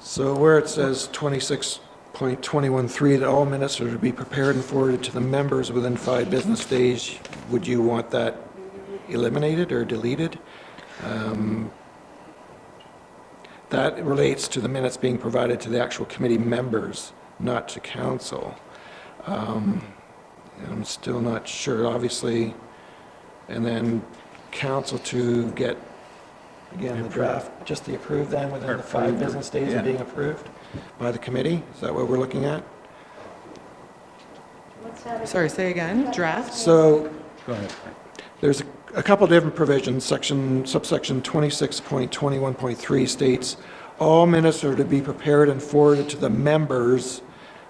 So where it says 26.213, that all minutes are to be prepared and forwarded to the members within 5 business days, would you want that eliminated or deleted? That relates to the minutes being provided to the actual committee members, not to council. I'm still not sure, obviously. And then council to get, again, the draft, just the approved then within the 5 business days of being approved by the committee? Is that what we're looking at? Sorry, say again, draft? So Go ahead. there's a couple different provisions. Subsection 26.21.3 states, all minutes are to be prepared and forwarded to the members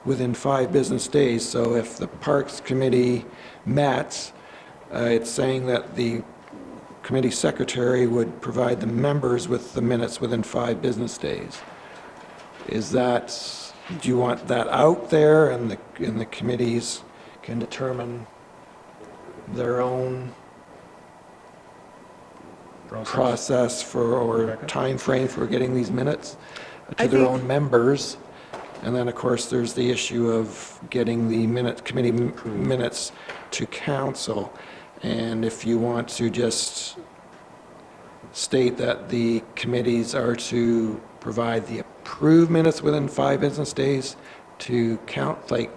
within 5 business days. So if the Parks Committee met, it's saying that the committee secretary would provide the members with the minutes within 5 business days. Is that, do you want that out there, and the committees can determine their own process for, or time frame for getting these minutes to their own members? And then, of course, there's the issue of getting the committee minutes to council. And if you want to just state that the committees are to provide the approved minutes within 5 business days to count, like,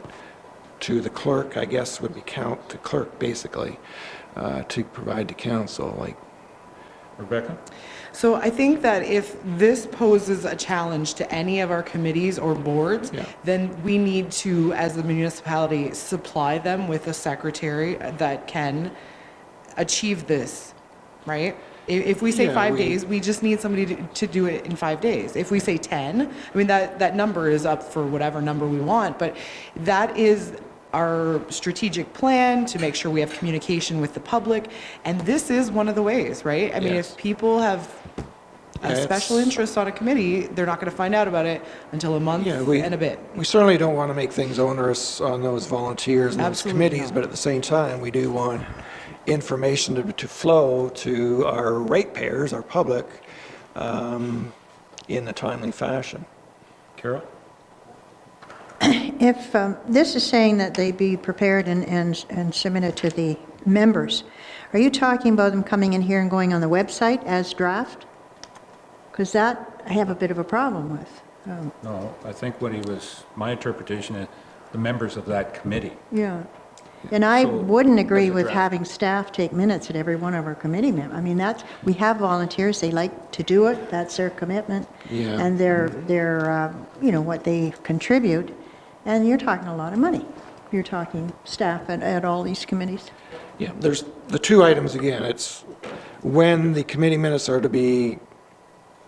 to the clerk, I guess would be count to clerk, basically, to provide to council, like. Rebecca? So I think that if this poses a challenge to any of our committees or boards, then we need to, as the municipality, supply them with a secretary that can achieve this, right? If we say 5 days, we just need somebody to do it in 5 days. If we say 10, I mean, that number is up for whatever number we want, but that is our strategic plan to make sure we have communication with the public, and this is one of the ways, right? I mean, if people have a special interest on a committee, they're not going to find out about it until a month and a bit. We certainly don't want to make things onerous on those volunteers and those committees, but at the same time, we do want information to flow to our ratepayers, our public, in a timely fashion. Carol? If this is saying that they be prepared and submitted to the members, are you talking about them coming in here and going on the website as draft? Because that I have a bit of a problem with. No, I think my interpretation is the members of that committee. Yeah. And I So, wouldn't agree as a with draft. having staff take minutes at every one of our committee members. I mean, we have volunteers, they like to do it, that's their commitment. Yeah. And their what they contribute. And you're talking a lot of money. You're talking staff at all these committees. Yeah, there's the 2 items again. It's when the committee minutes are to be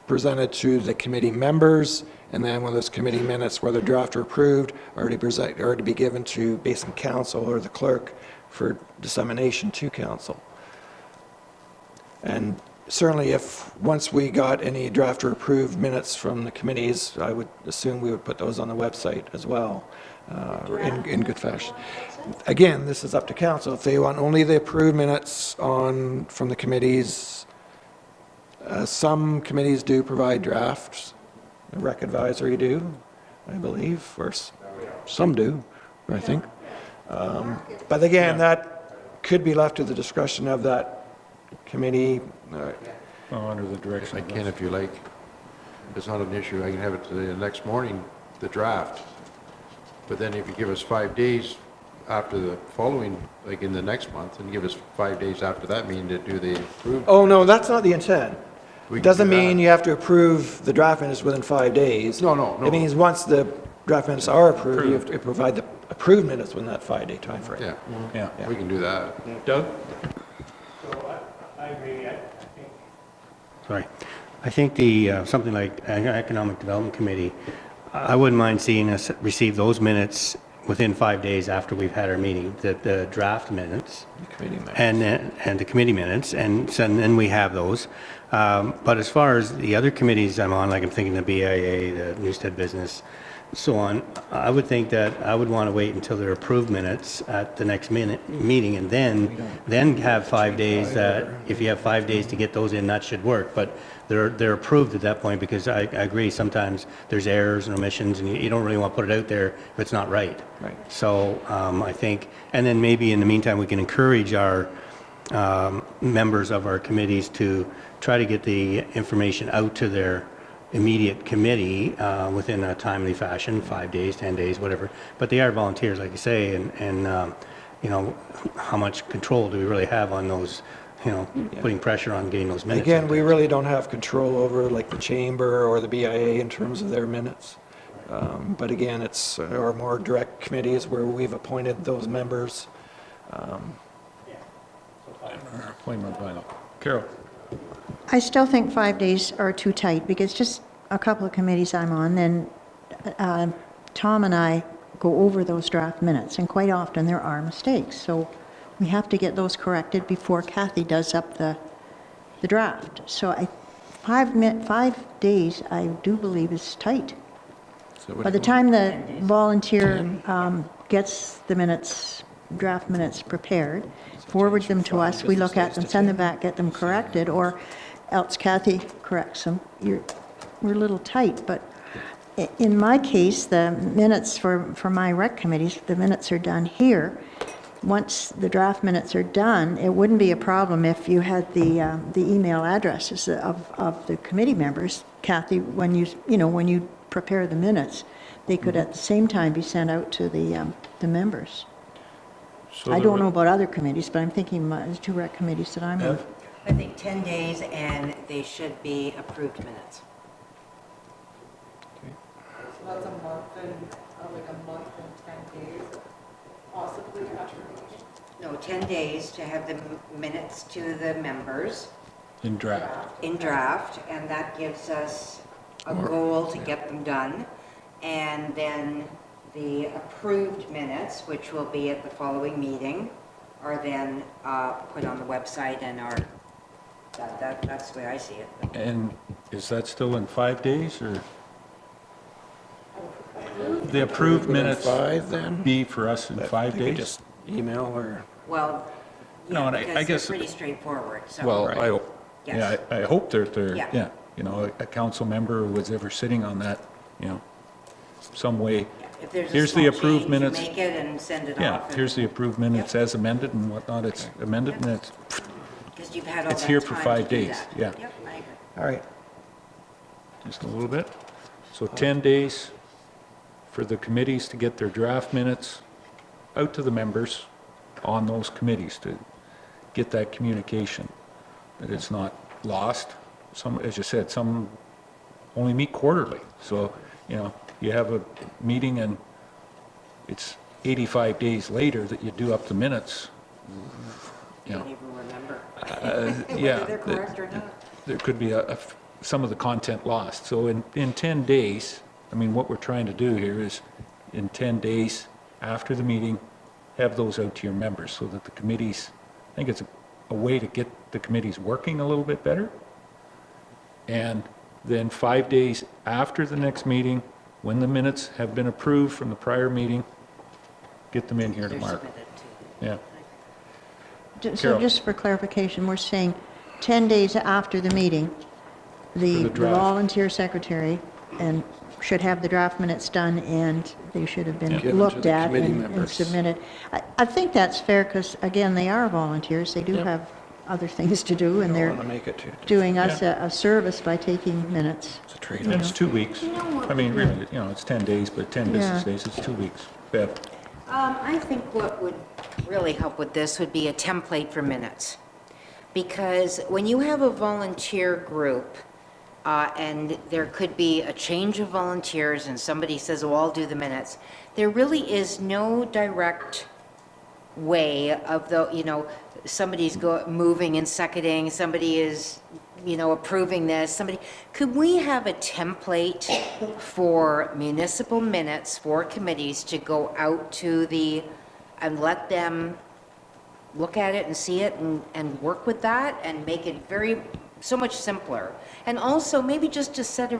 presented to the committee members, and then when those committee minutes, whether draft or approved, are to be given to basically council or the clerk for dissemination to council. And certainly if, once we got any draft or approved minutes from the committees, I would assume we would put those on the website as well, in good fashion. Again, this is up to council. If they want only the approved minutes from the committees, some committees do provide drafts. The Rec Advisory do, I believe, or some do, I think. But again, that could be left to the discretion of that committee. Under the direction I of can if you like. It's not an issue. I can have it to the next morning, the draft. But then if you give us 5 days after the following, like in the next month, and give us 5 days after that meeting to do the approved. Oh, no, that's not the intent. We It can doesn't do that. mean you have to approve the draft minutes within 5 days. No. It means once the draft minutes are approved, you have to provide the approved minutes within that 5-day timeframe. Yeah, Yeah. we can do that. Doug? Sorry. I think something like Economic Development Committee, I wouldn't mind seeing us receive those minutes within 5 days after we've had our meeting, the draft minutes. Committee minutes. And the committee minutes, and then we have those. But as far as the other committees I'm on, like I'm thinking the BIA, the Newstead Business, so on, I would think that I would want to wait until they're approved minutes at the next meeting, and then have 5 days. That if you have 5 days to get those in, that should work. But they're approved at that point, because I agree, sometimes there's errors and omissions, and you don't really want to put it out there if it's not right. Right. So I think, and then maybe in the meantime, we can encourage our members of our committees to try to get the information out to their immediate committee within a timely fashion, 5 days, 10 days, whatever. But they are volunteers, like you say, and you know, how much control do we really have on those, you know, putting pressure on getting those minutes? Again, out we there? really don't have control over like the chamber or the BIA in terms of their minutes. But again, it's our more direct committees where we've appointed those members. Appointment bylaw. Carol? I still think 5 days are too tight, because just a couple of committees I'm on, then Tom and I go over those draft minutes, and quite often there are mistakes. So we have to get those corrected before Kathy does up the draft. So 5 days, I do believe, is tight. By the time the volunteer gets the minutes, draft minutes prepared, forward them to us, we look at them, send them back, get them corrected, or else Kathy corrects them. We're a little tight, but in my case, the minutes for my rec committees, the minutes are done here. Once the draft minutes are done, it wouldn't be a problem if you had the email addresses of the committee members. Kathy, when you prepare the minutes, they could at the same time be sent out to the members. I don't know about other committees, but I'm thinking the two rec committees that I'm on. I think 10 days, and they should be approved minutes. So that's a month and 10 days, possibly after meeting. No, 10 days to have the minutes to the members In draft. in draft, and that gives us a goal to get them done. And then the approved minutes, which will be at the following meeting, are then put on the website and are, that's the way I see it. And is that still in 5 days, or? The approved minutes 5 then? be for us in 5 They could days? just email or, Well, No, yeah, and I because guess- they're pretty straightforward, so. Well, Right. Yes. I hope they're, Yeah. you know, a council member who was ever sitting on that, you know, some way. If there's a Here's the small approved change, minutes. make it and send it Yeah, off. here's the approved minutes as amended and whatnot, it's amended and it's, Because you've had all that it's here for time 5 to do days, that. yeah. Yep, I agree. all right. Just a little bit. So 10 days for the committees to get their draft minutes out to the members on those committees to get that communication, that it's not lost. Some, as you said, some only meet quarterly. So, you know, you have a meeting and it's 85 days later that you do up the minutes. You know, Can't even remember yeah. whether they're correct or not. There could be some of the content lost. So in 10 days, I mean, what we're trying to do here is, in 10 days after the meeting, have those out to your members so that the committees, I think it's a way to get the committees working a little bit better. And then 5 days after the next meeting, when the minutes have been approved from the prior meeting, get them in here to Mark. Yeah. So Carol. just for clarification, we're saying 10 days after the meeting, the draft. volunteer secretary and should have the draft minutes done, and they should have been Yeah. Given to looked the at committee and members. submitted. I think that's fair, because again, they are volunteers, they do Yeah. have other things to do, and I they're want to make it too. doing us a service by taking minutes. It's a trade. And it's 2 weeks. I mean, really, it's 10 days, but 10 business Yeah. days, it's 2 weeks. Bev? I think what would really help with this would be a template for minutes. Because when you have a volunteer group, and there could be a change of volunteers and somebody says, oh, I'll do the minutes, there really is no direct way of somebody's moving and seconding, somebody is, approving this, could we have a template for municipal minutes for committees to go out to and let them look at it and see it and work with that and make it so much simpler? And also maybe just a set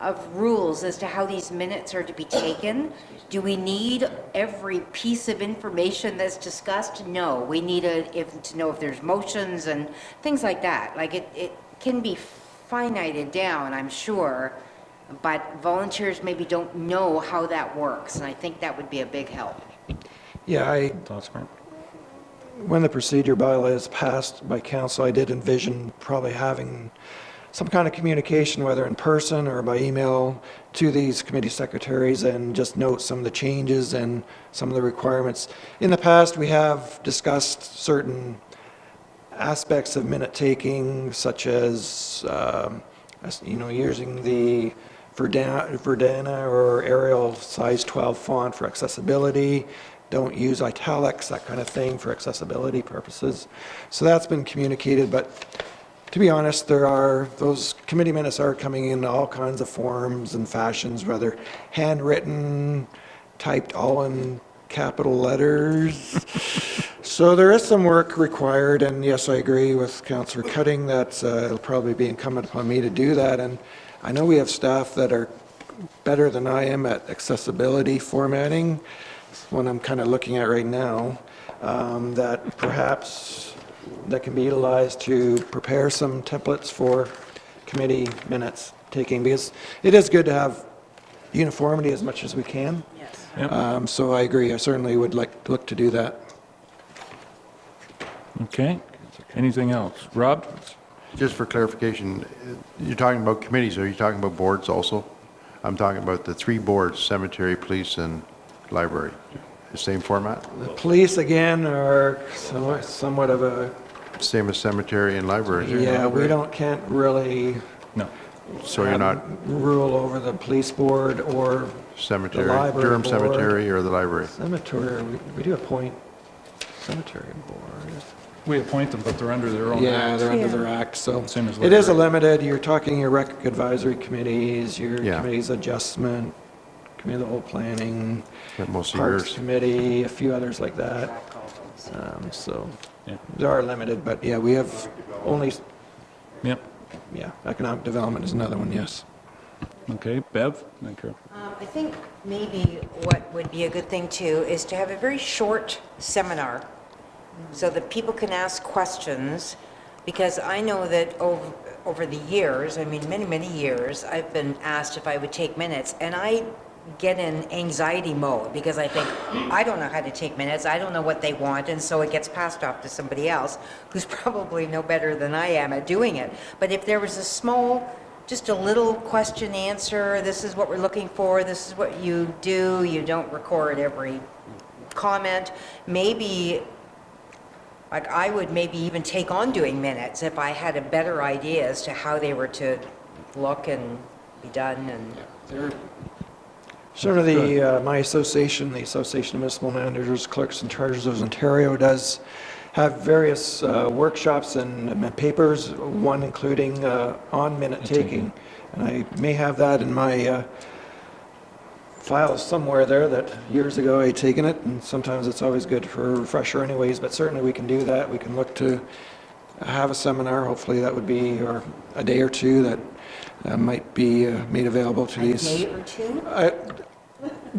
of rules as to how these minutes are to be taken. Do we need every piece of information that's discussed? No, we need to know if there's motions and things like that. Like it can be finited down, I'm sure, but volunteers maybe don't know how that works, and I think that would be a big help. Yeah, Thoughts, Mark? when the procedure bylaw is passed by council, I did envision probably having some kind of communication, whether in person or by email, to these committee secretaries and just note some of the changes and some of the requirements. In the past, we have discussed certain aspects of minute taking, such as, using the Verdana or Arial size 12 font for accessibility. Don't use italics, that kind of thing, for accessibility purposes. So that's been communicated, but to be honest, those committee minutes are coming in all kinds of forms and fashions, whether handwritten, typed all in capital letters. So there is some work required, and yes, I agree with Councillor Cutting that it'll probably be incumbent upon me to do that. And I know we have staff that are better than I am at accessibility formatting. It's one I'm kind of looking at right now, that perhaps that can be utilized to prepare some templates for committee minutes taking, because it is good to have uniformity as much as we can. Yes. Yep. So I agree. I certainly would like to look to do that. Okay. Anything else? Rob? Just for clarification, you're talking about committees, are you talking about boards also? I'm talking about the 3 boards, cemetery, police, and library. The same format? The police, again, are somewhat of a, Same as cemetery and library? yeah, we can't really No. So you're not rule over the police board or cemetery, the library Durham board. Cemetery or the library? Cemetery. We do appoint cemetery board. We appoint them, but they're under their own Yeah, act. they're under their act, so Same as it is a library. limited, you're talking your rec advisory committees, your Yeah. committees adjustment, committee of the whole planning, But most of parks yours, committee, a few others like that. So Yeah. they are limited, but yeah, we have only, Yep. yeah, economic development is another one, yes. Okay. Bev? Thank you. I think maybe what would be a good thing too is to have a very short seminar so that people can ask questions, because I know that over the years, I mean, many, many years, I've been asked if I would take minutes, and I get in anxiety mode because I think, I don't know how to take minutes, I don't know what they want, and so it gets passed off to somebody else who's probably no better than I am at doing it. But if there was just a little question answer, this is what we're looking for, this is what you do, you don't record every comment, maybe, like I would maybe even take on doing minutes if I had a better idea as to how they were to look and be done, and Certainly, my association, the Association of Municipal Managers, Clerks and Treasurers of Ontario, does have various workshops and papers, one including on minute taking. And I may have that in my files somewhere there that years ago I had taken it, and sometimes it's always good for a refresher anyways, but certainly we can do that. We can look to have a seminar, hopefully that would be, or a day or two that might be made available to these. A day or two?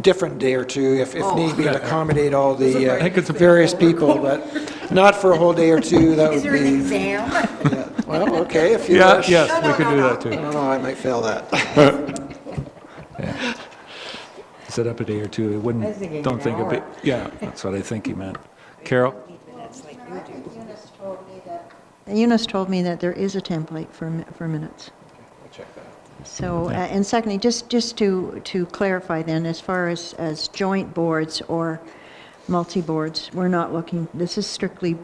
Different day or two, if need be, to accommodate all the I think it's a- various people, but not for a whole day or two, that would Is there an be. exam? Yeah. Well, okay, if you Yeah, wish. yes, we could do that I too. don't know, I might fail that. Set up a day or two, it wouldn't, I was thinking don't an think of it. hour. Yeah, that's what I think he meant. Carol? Eunice told me that there is a template for minutes. So, and secondly, just to clarify then, as far as joint boards or multi-boards, we're not looking, this is strictly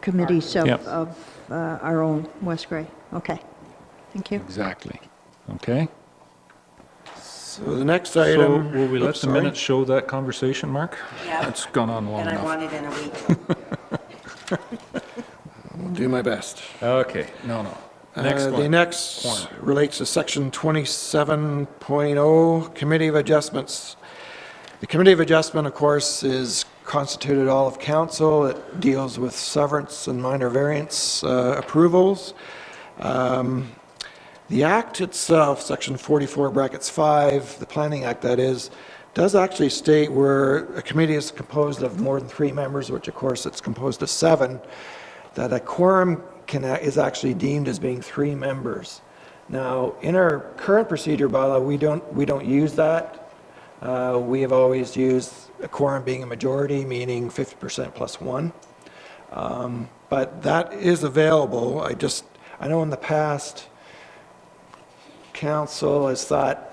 committees Yep. of our own West Grey. Okay, thank you. Exactly. Okay. So the next So item. will we let Oops, the sorry. minutes show that conversation, Mark? Yeah. It's gone on long And I enough. want it in a week. I'll do my best. Okay, no. Next The one. next Corner. relates to section 27.0, Committee of Adjustments. The Committee of Adjustment, of course, is constituted all of council. It deals with severance and minor variance approvals. The Act itself, section 44 brackets 5, the Planning Act that is, does actually state where a committee is composed of more than 3 members, which of course it's composed of 7, that a quorum is actually deemed as being 3 members. Now, in our current procedure bylaw, we don't use that. We have always used a quorum being a majority, meaning 50% plus 1. But that is available. I know in the past, council has thought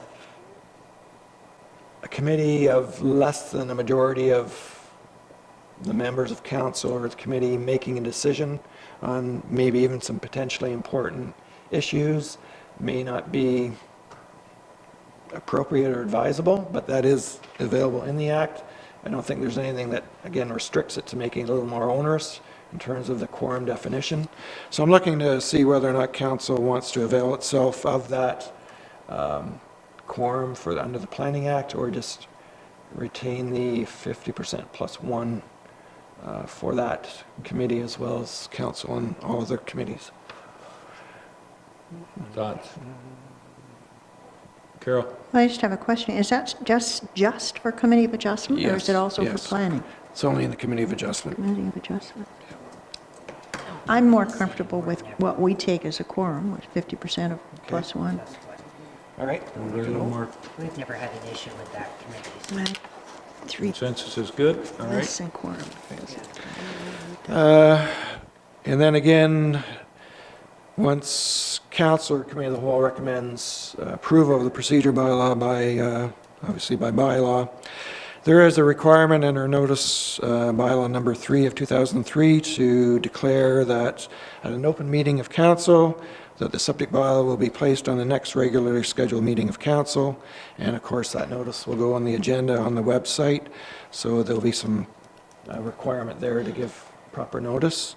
a committee of less than a majority of the members of council or the committee making a decision on maybe even some potentially important issues may not be appropriate or advisable, but that is available in the Act. I don't think there's anything that, again, restricts it to making it a little more onerous in terms of the quorum definition. So I'm looking to see whether or not council wants to avail itself of that quorum under the Planning Act, or just retain the 50% plus 1 for that committee as well as council and all other committees. Thoughts? Carol? I just have a question. Is that just for Committee of Adjustment, or is it also for Yes. Planning? It's only in the Committee of Adjustment. Committee of Adjustment. I'm more comfortable with what we take as a quorum, with 50% of plus 1. All right. A little more We've never had an issue with that committee. 3 consensus is good, all right? less than quorum. And then again, once council or committee of the whole recommends approval of the procedure bylaw obviously by bylaw, there is a requirement under notice bylaw number 3 of 2003 to declare that at an open meeting of council, that the subject bylaw will be placed on the next regularly scheduled meeting of council. And of course, that notice will go on the agenda on the website. So there'll be some requirement there to give proper notice.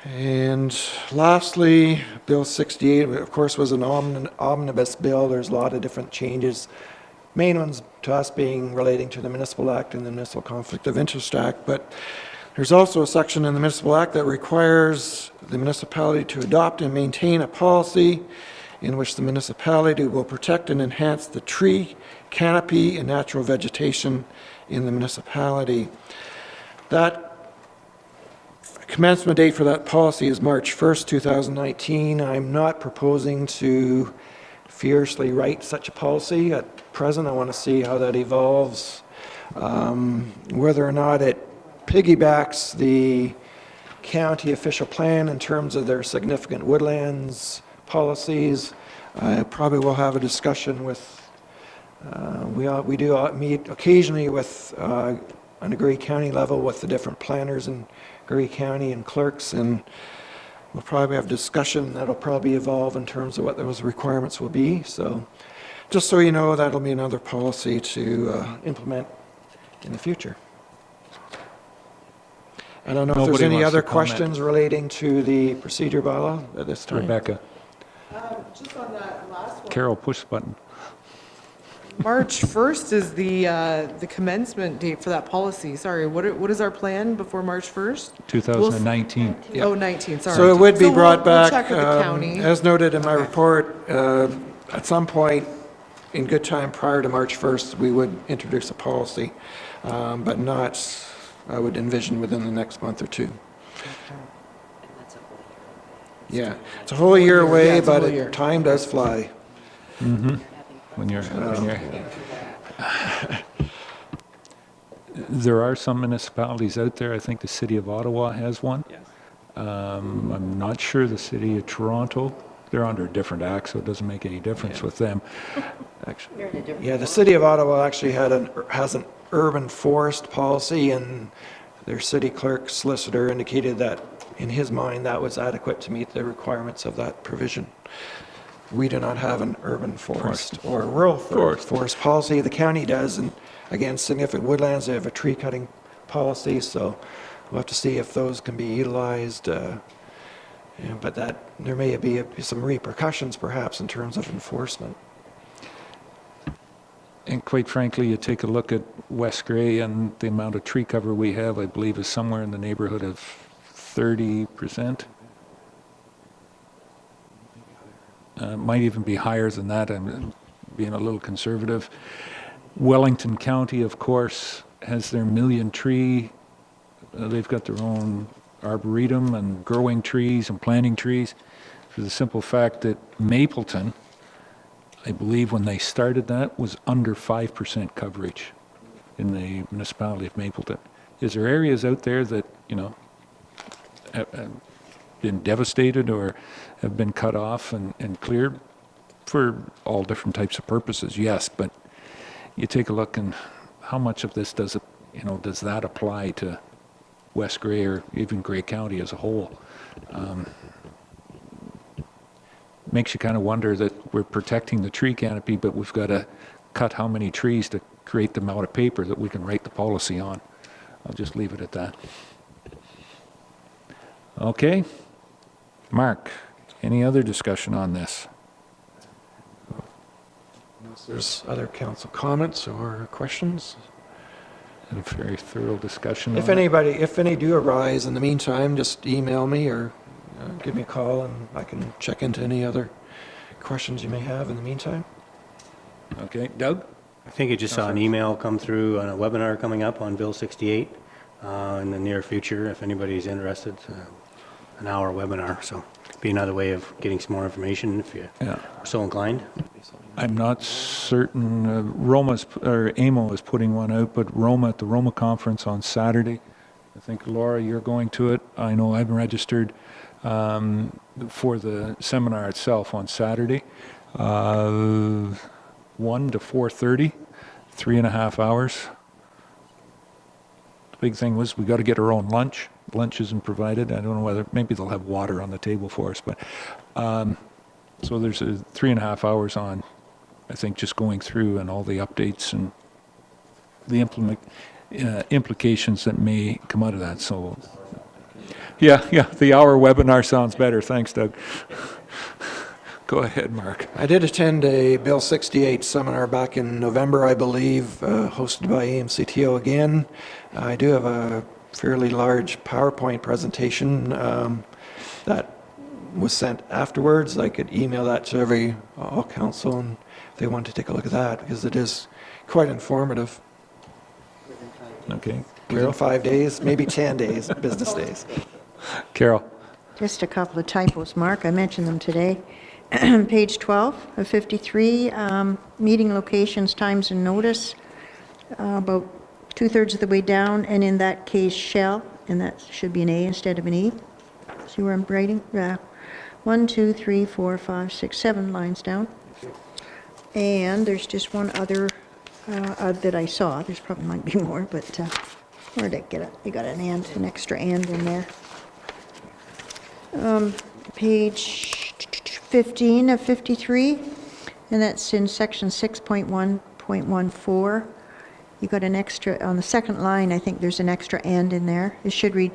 And lastly, Bill 68, of course, was an omnibus bill. There's a lot of different changes. Main ones to us being relating to the Municipal Act and the Municipal Conflict of Interest Act. But there's also a section in the Municipal Act that requires the municipality to adopt and maintain a policy in which the municipality will protect and enhance the tree, canopy, and natural vegetation in the municipality. That commencement date for that policy is March 1st, 2019. I'm not proposing to fiercely write such a policy at present. I want to see how that evolves, whether or not it piggybacks the county official plan in terms of their significant woodlands policies. I probably will have a discussion with, we do meet occasionally with, on a Grey County level with the different planners in Grey County and clerks, and we'll probably have discussion that'll probably evolve in terms of what those requirements will be. So just so you know, that'll be another policy to implement in the future. I don't know if there's Nobody any wants other to comment. questions relating to the procedure bylaw at this time. Rebecca? Just on that last one. Carol, push the button. March 1st is the commencement date for that policy. Sorry, what is our plan before March 1st? 2019. Oh, 19, sorry. So it would be brought we'll back, check with the county. as noted in my report, at some point in good time prior to March 1st, we would introduce a policy, but not, I would envision, within the next month or two. Yeah, it's a whole year Yeah, away, it's a but whole year. time does fly. When you're there are some municipalities out there, I think the city of Ottawa has one. I'm not sure the city of Toronto, they're under a different act, so it doesn't make any difference with them. Actually, Yeah, the city of Ottawa actually has an urban forest policy, and their city clerk solicitor indicated that, in his mind, that was adequate to meet the requirements of that provision. We do not have an urban forest or rural forest policy. The county does, and again, significant woodlands, they have a tree cutting policy, so we'll have to see if those can be utilized. But there may be some repercussions perhaps in terms of enforcement. and quite frankly, you take a look at West Grey and the amount of tree cover we have, I believe is somewhere in the neighborhood of 30%. Might even be higher than that. I'm being a little conservative. Wellington County, of course, has their million tree. They've got their own arboretum and growing trees and planting trees, for the simple fact that Mapleton, I believe when they started that, was under 5% coverage in the municipality of Mapleton. Is there areas out there that, have been devastated or have been cut off and cleared for all different types of purposes? Yes, but you take a look and how much of this does that apply to West Grey or even Grey County as a whole? Makes you kind of wonder that we're protecting the tree canopy, but we've got to cut how many trees to create the amount of paper that we can write the policy on. I'll just leave it at that. Okay. Mark, any other discussion on this? Unless there's other council comments or questions? A very thorough discussion. If on it. if any do arise in the meantime, just email me or give me a call and I can check into any other questions you may have in the meantime. Okay, Doug? I think you just saw an email come through on a webinar coming up on Bill 68 in the near future, if anybody's interested. An hour webinar, so be another way of getting some more information if you are so inclined. I'm not certain. AMO is putting one out, but Roma at the Roma conference on Saturday. I think, Laura, you're going to it. I know I've registered for the seminar itself on Saturday, 1 to 4:30, 3.5 hours. The big thing was we got to get our own lunch. Lunch isn't provided. I don't know whether, maybe they'll have water on the table for us, but so there's 3.5 hours on, I think, just going through and all the updates and the implications that may come out of that. So yeah, the hour webinar sounds better. Thanks, Doug. Go ahead, Mark. I did attend a Bill 68 seminar back in November, I believe, hosted by AMCTO again. I do have a fairly large PowerPoint presentation that was sent afterwards. I could email that to all council, and if they want to take a look at that, because it is quite informative. Okay. Within 5 days, maybe 10 days, business days. Carol. Just a couple of typos, Mark. I mentioned them today. Page 12 of 53, meeting locations, times, and notice, about 2/3 of the way down, and in that case, shall, and that should be an A instead of an E. See where I'm writing? 1, 2, 3, 4, 5, 6, 7 lines down. And there's just one other that I saw. There's probably might be more, but where did I get it? I got an extra and in there. Page 15 of 53, and that's in section 6.1.14. You got an extra, on the second line, I think there's an extra and in there. It should read,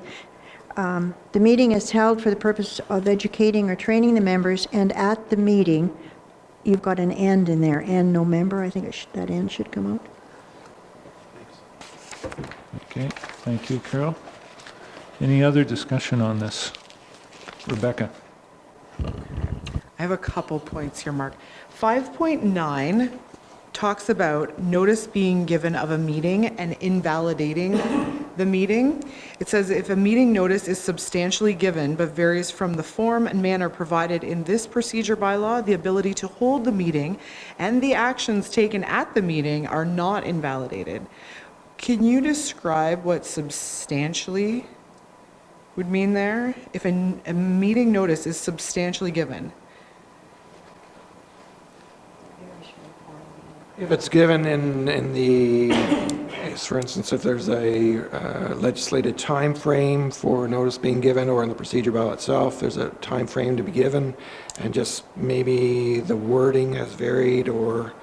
the meeting is held for the purpose of educating or training the members, and at the meeting, you've got an end in there, and November, I think that end should come out. Okay, thank you, Carol. Any other discussion on this? Rebecca? I have a couple points here, Mark. 5.9 talks about notice being given of a meeting and invalidating the meeting. It says if a meeting notice is substantially given but varies from the form and manner provided in this procedure bylaw, the ability to hold the meeting and the actions taken at the meeting are not invalidated. Can you describe what substantially would mean there? If a meeting notice is substantially given? If it's given in the, for instance, if there's a legislated time frame for notice being given, or in the procedure bylaw itself, there's a time frame to be given, and just maybe the wording has varied or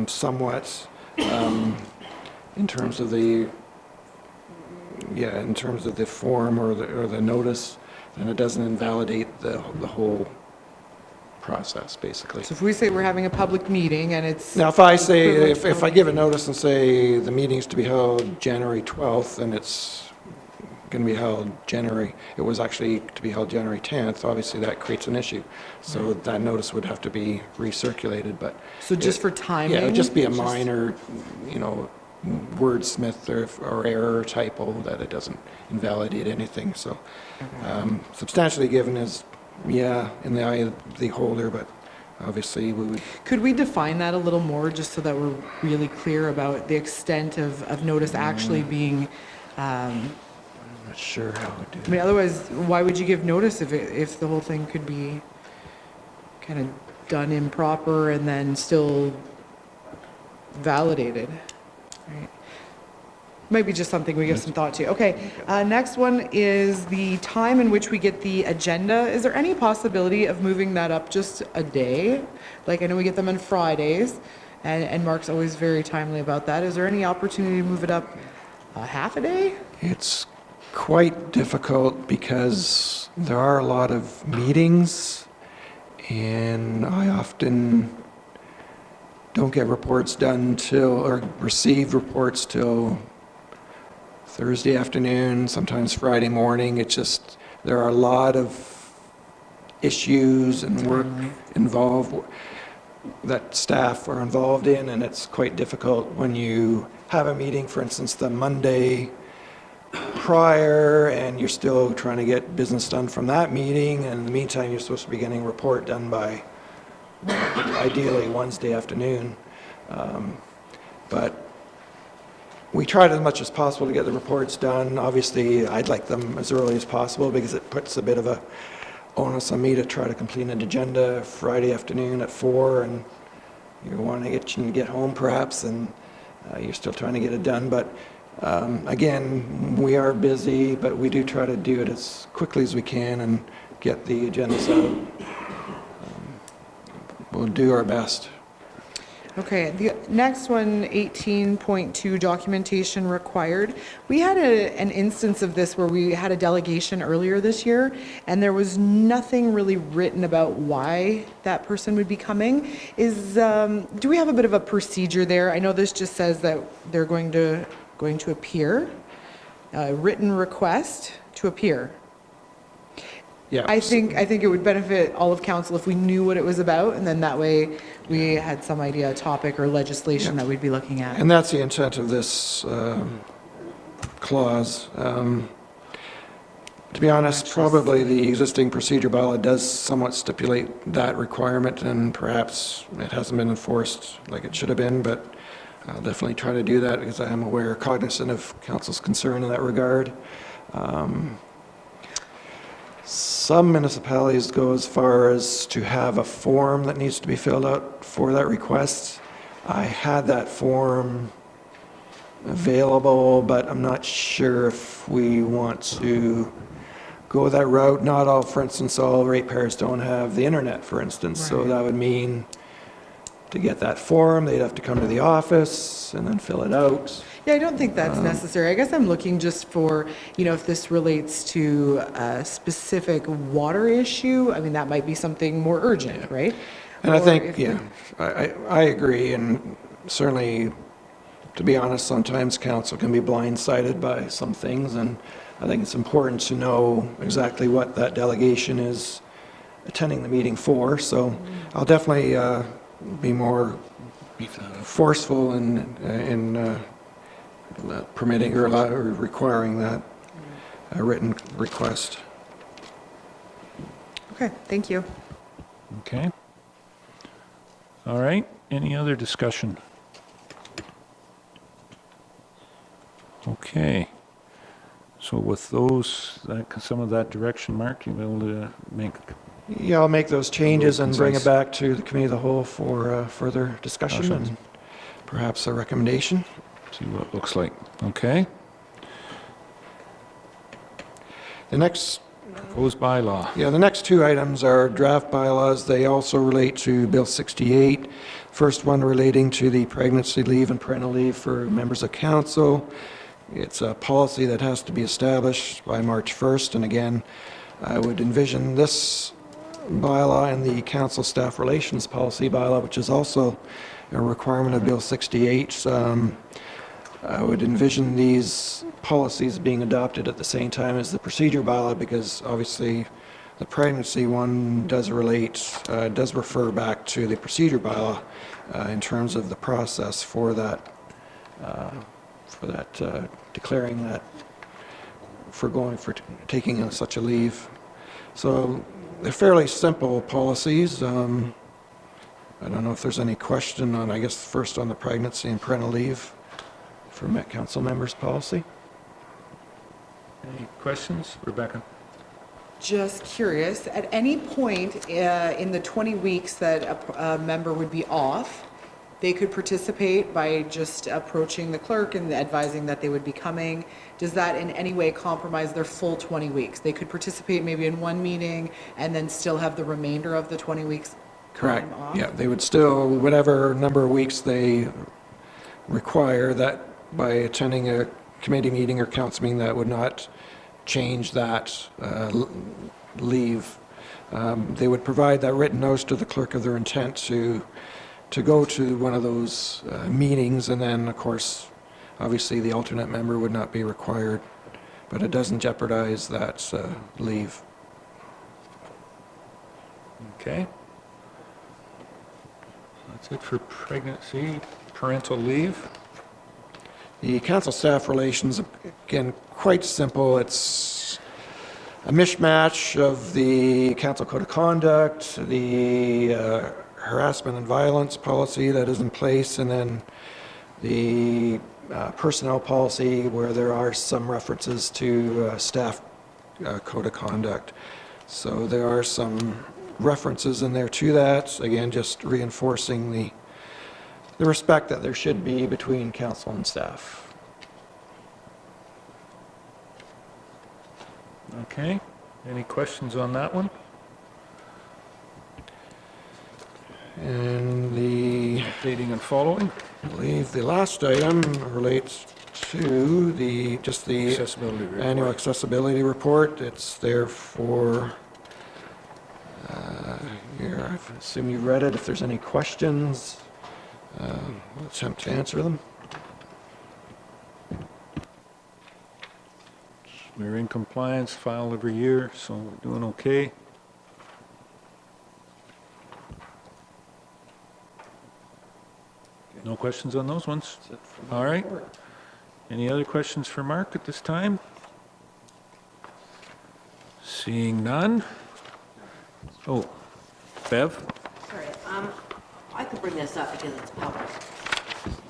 somewhat in terms of the, in terms of the form or the notice, then it doesn't invalidate the whole process, basically. So if we say we're having a public meeting and it's... Now, if I say, if I give a notice and say the meeting's to be held January 12th, and it's going to be held it was actually to be held January 10th, obviously that creates an issue. So that notice would have to be recirculated, but... So just for timing? Yeah, it would just be a minor, wordsmith or error or typo, that it doesn't invalidate anything, so. Substantially given is, in the eye of the holder, but obviously we would... Could we define that a little more, just so that we're really clear about the extent of notice actually being... I'm not sure how to do I mean, otherwise, why would you give notice if the whole thing could be kind of done improper and then still validated? Right. Might be just something we give some thought to. Okay, next one is the time in which we get the agenda. Is there any possibility of moving that up just a day? Like, I know we get them on Fridays, and Mark's always very timely about that. Is there any opportunity to move it up half a day? It's quite difficult because there are a lot of meetings, and I often don't get reports done or receive reports till Thursday afternoon, sometimes Friday morning. It's just, there are a lot of issues and work involved that staff are involved in, and it's quite difficult when you have a meeting, for instance, the Monday prior, and you're still trying to get business done from that meeting, and in the meantime, you're supposed to be getting a report done by ideally Wednesday afternoon. But we tried as much as possible to get the reports done. Obviously, I'd like them as early as possible because it puts a bit of a onus on me to try to complete an agenda Friday afternoon at 4, and you want to get home perhaps, and you're still trying to get it done. But again, we are busy, but we do try to do it as quickly as we can and get the agendas out. We'll do our best. Okay, the next one, 18.2, documentation required. We had an instance of this where we had a delegation earlier this year, and there was nothing really written about why that person would be coming. Do we have a bit of a procedure there? I know this just says that they're going to appear, written request to appear. Yeah. I think it would benefit all of council if we knew what it was about, and then that way we had some idea, topic or legislation that we'd be looking at. And that's the intent of this clause. To be honest, probably the existing procedure bylaw does somewhat stipulate that requirement, and perhaps it hasn't been enforced like it should have been, but I'll definitely try to do that because I am cognizant of council's concern in that regard. Some municipalities go as far as to have a form that needs to be filled out for that request. I had that form available, but I'm not sure if we want to go that route. Not all, for instance, all ratepayers don't have the internet, for instance, so that would mean to get that form, they'd have to come to the office and then fill it out. Yeah, I don't think that's necessary. I guess I'm looking just for, if this relates to a specific water issue, I mean, that might be something more urgent, right? And I Or think, if- yeah, I agree, and certainly, to be honest, sometimes council can be blindsided by some things, and I think it's important to know exactly what that delegation is attending the meeting for, so I'll definitely be more forceful in permitting or requiring that written request. Okay, thank you. Okay. All right, any other discussion? Okay. So with those, some of that direction, Mark, you'll be able to make, Yeah, I'll make those changes and bring it concise. back to the committee of the whole for further discussion Discussion. and perhaps a recommendation. see what it looks like. Okay? The next Proposed bylaw. Yeah, the next two items are draft bylaws. They also relate to Bill 68. First one relating to the pregnancy leave and parental leave for members of council. It's a policy that has to be established by March 1st, and again, I would envision this bylaw and the council staff relations policy bylaw, which is also a requirement of Bill 68. I would envision these policies being adopted at the same time as the procedure bylaw, because obviously the pregnancy one does refer back to the procedure bylaw in terms of the process for that, declaring that, for taking such a leave. So they're fairly simple policies. I don't know if there's any question on, I guess, first on the pregnancy and parental leave for Met Council members' policy. Any questions? Rebecca? Just curious, at any point in the 20 weeks that a member would be off, they could participate by just approaching the clerk and advising that they would be coming. Does that in any way compromise their full 20 weeks? They could participate maybe in one meeting and then still have the remainder of the 20 weeks Correct. time off? Yeah, they would still, whatever number of weeks they require, that by attending a committee meeting or council meeting, that would not change that leave. They would provide that written notice to the clerk of their intent to go to one of those meetings, and then, of course, obviously the alternate member would not be required, but it doesn't jeopardize that leave. Okay. That's it for pregnancy, parental leave. The council staff relations, again, quite simple. It's a mishmash of the council code of conduct, the harassment and violence policy that is in place, and then the personnel policy where there are some references to staff code of conduct. So there are some references in there to that, again, just reinforcing the respect that there should be between council and staff. Okay. Any questions on that one? And the, Updating and following? I believe the last item relates to just the Accessibility report. annual accessibility report. It's there for, here, I assume you read it. If there's any questions, we'll attempt to answer them. We're in compliance, file every year, so we're doing okay. No questions on those ones? All right. Any other questions for Mark at this time? Seeing none? Oh, Bev? Sorry, I could bring this up because it's public.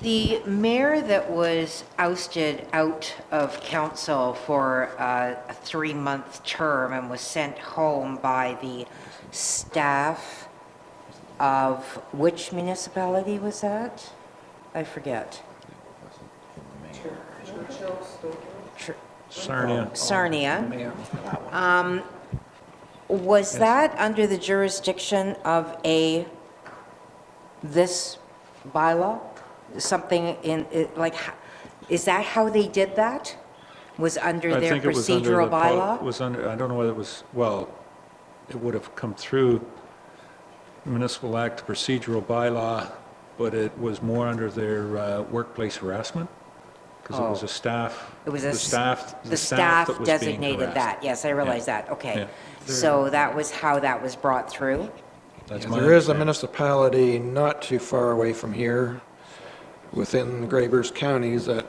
The mayor that was ousted out of council for a 3-month term and was sent home by the staff of which municipality was that? I forget. Sarnia. Sarnia. Was that under the jurisdiction of this bylaw? Something in, is that how they did that? Was under I their think it was under procedural the bylaw? was under, I don't know whether it was, well, it would have come through Municipal Act procedural bylaw, but it was more under their workplace harassment, because it was a staff, It was the staff the staff that was being designated harassed. that. Yes, I realize that. Okay. Yeah. So that was how that was brought through? That's my There is a understanding. municipality not too far away from here, within the Grey-Bruce counties, that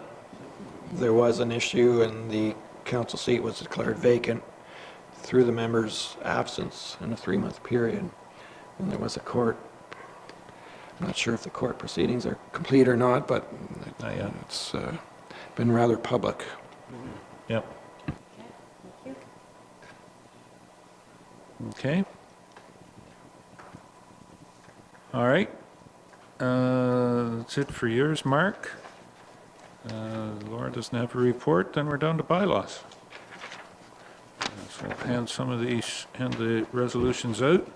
there was an issue and the council seat was declared vacant through the member's absence in a 3-month period. And there was a court, I'm not sure if the court proceedings are complete or not, but Not yet. it's been rather public. Yep. Okay. All right. That's it for yours, Mark. Laura doesn't have a report, then we're down to bylaws. So I'll hand the resolutions out.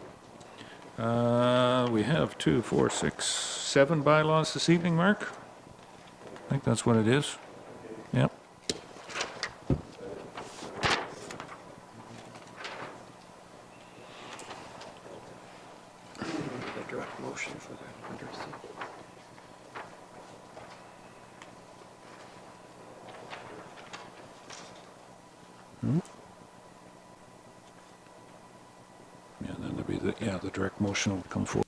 We have 2, 4, 6, 7 bylaws this evening, Mark? I think that's what it is. Yep. The direct motion for that. Yeah, then there'll be the direct motion will come forward.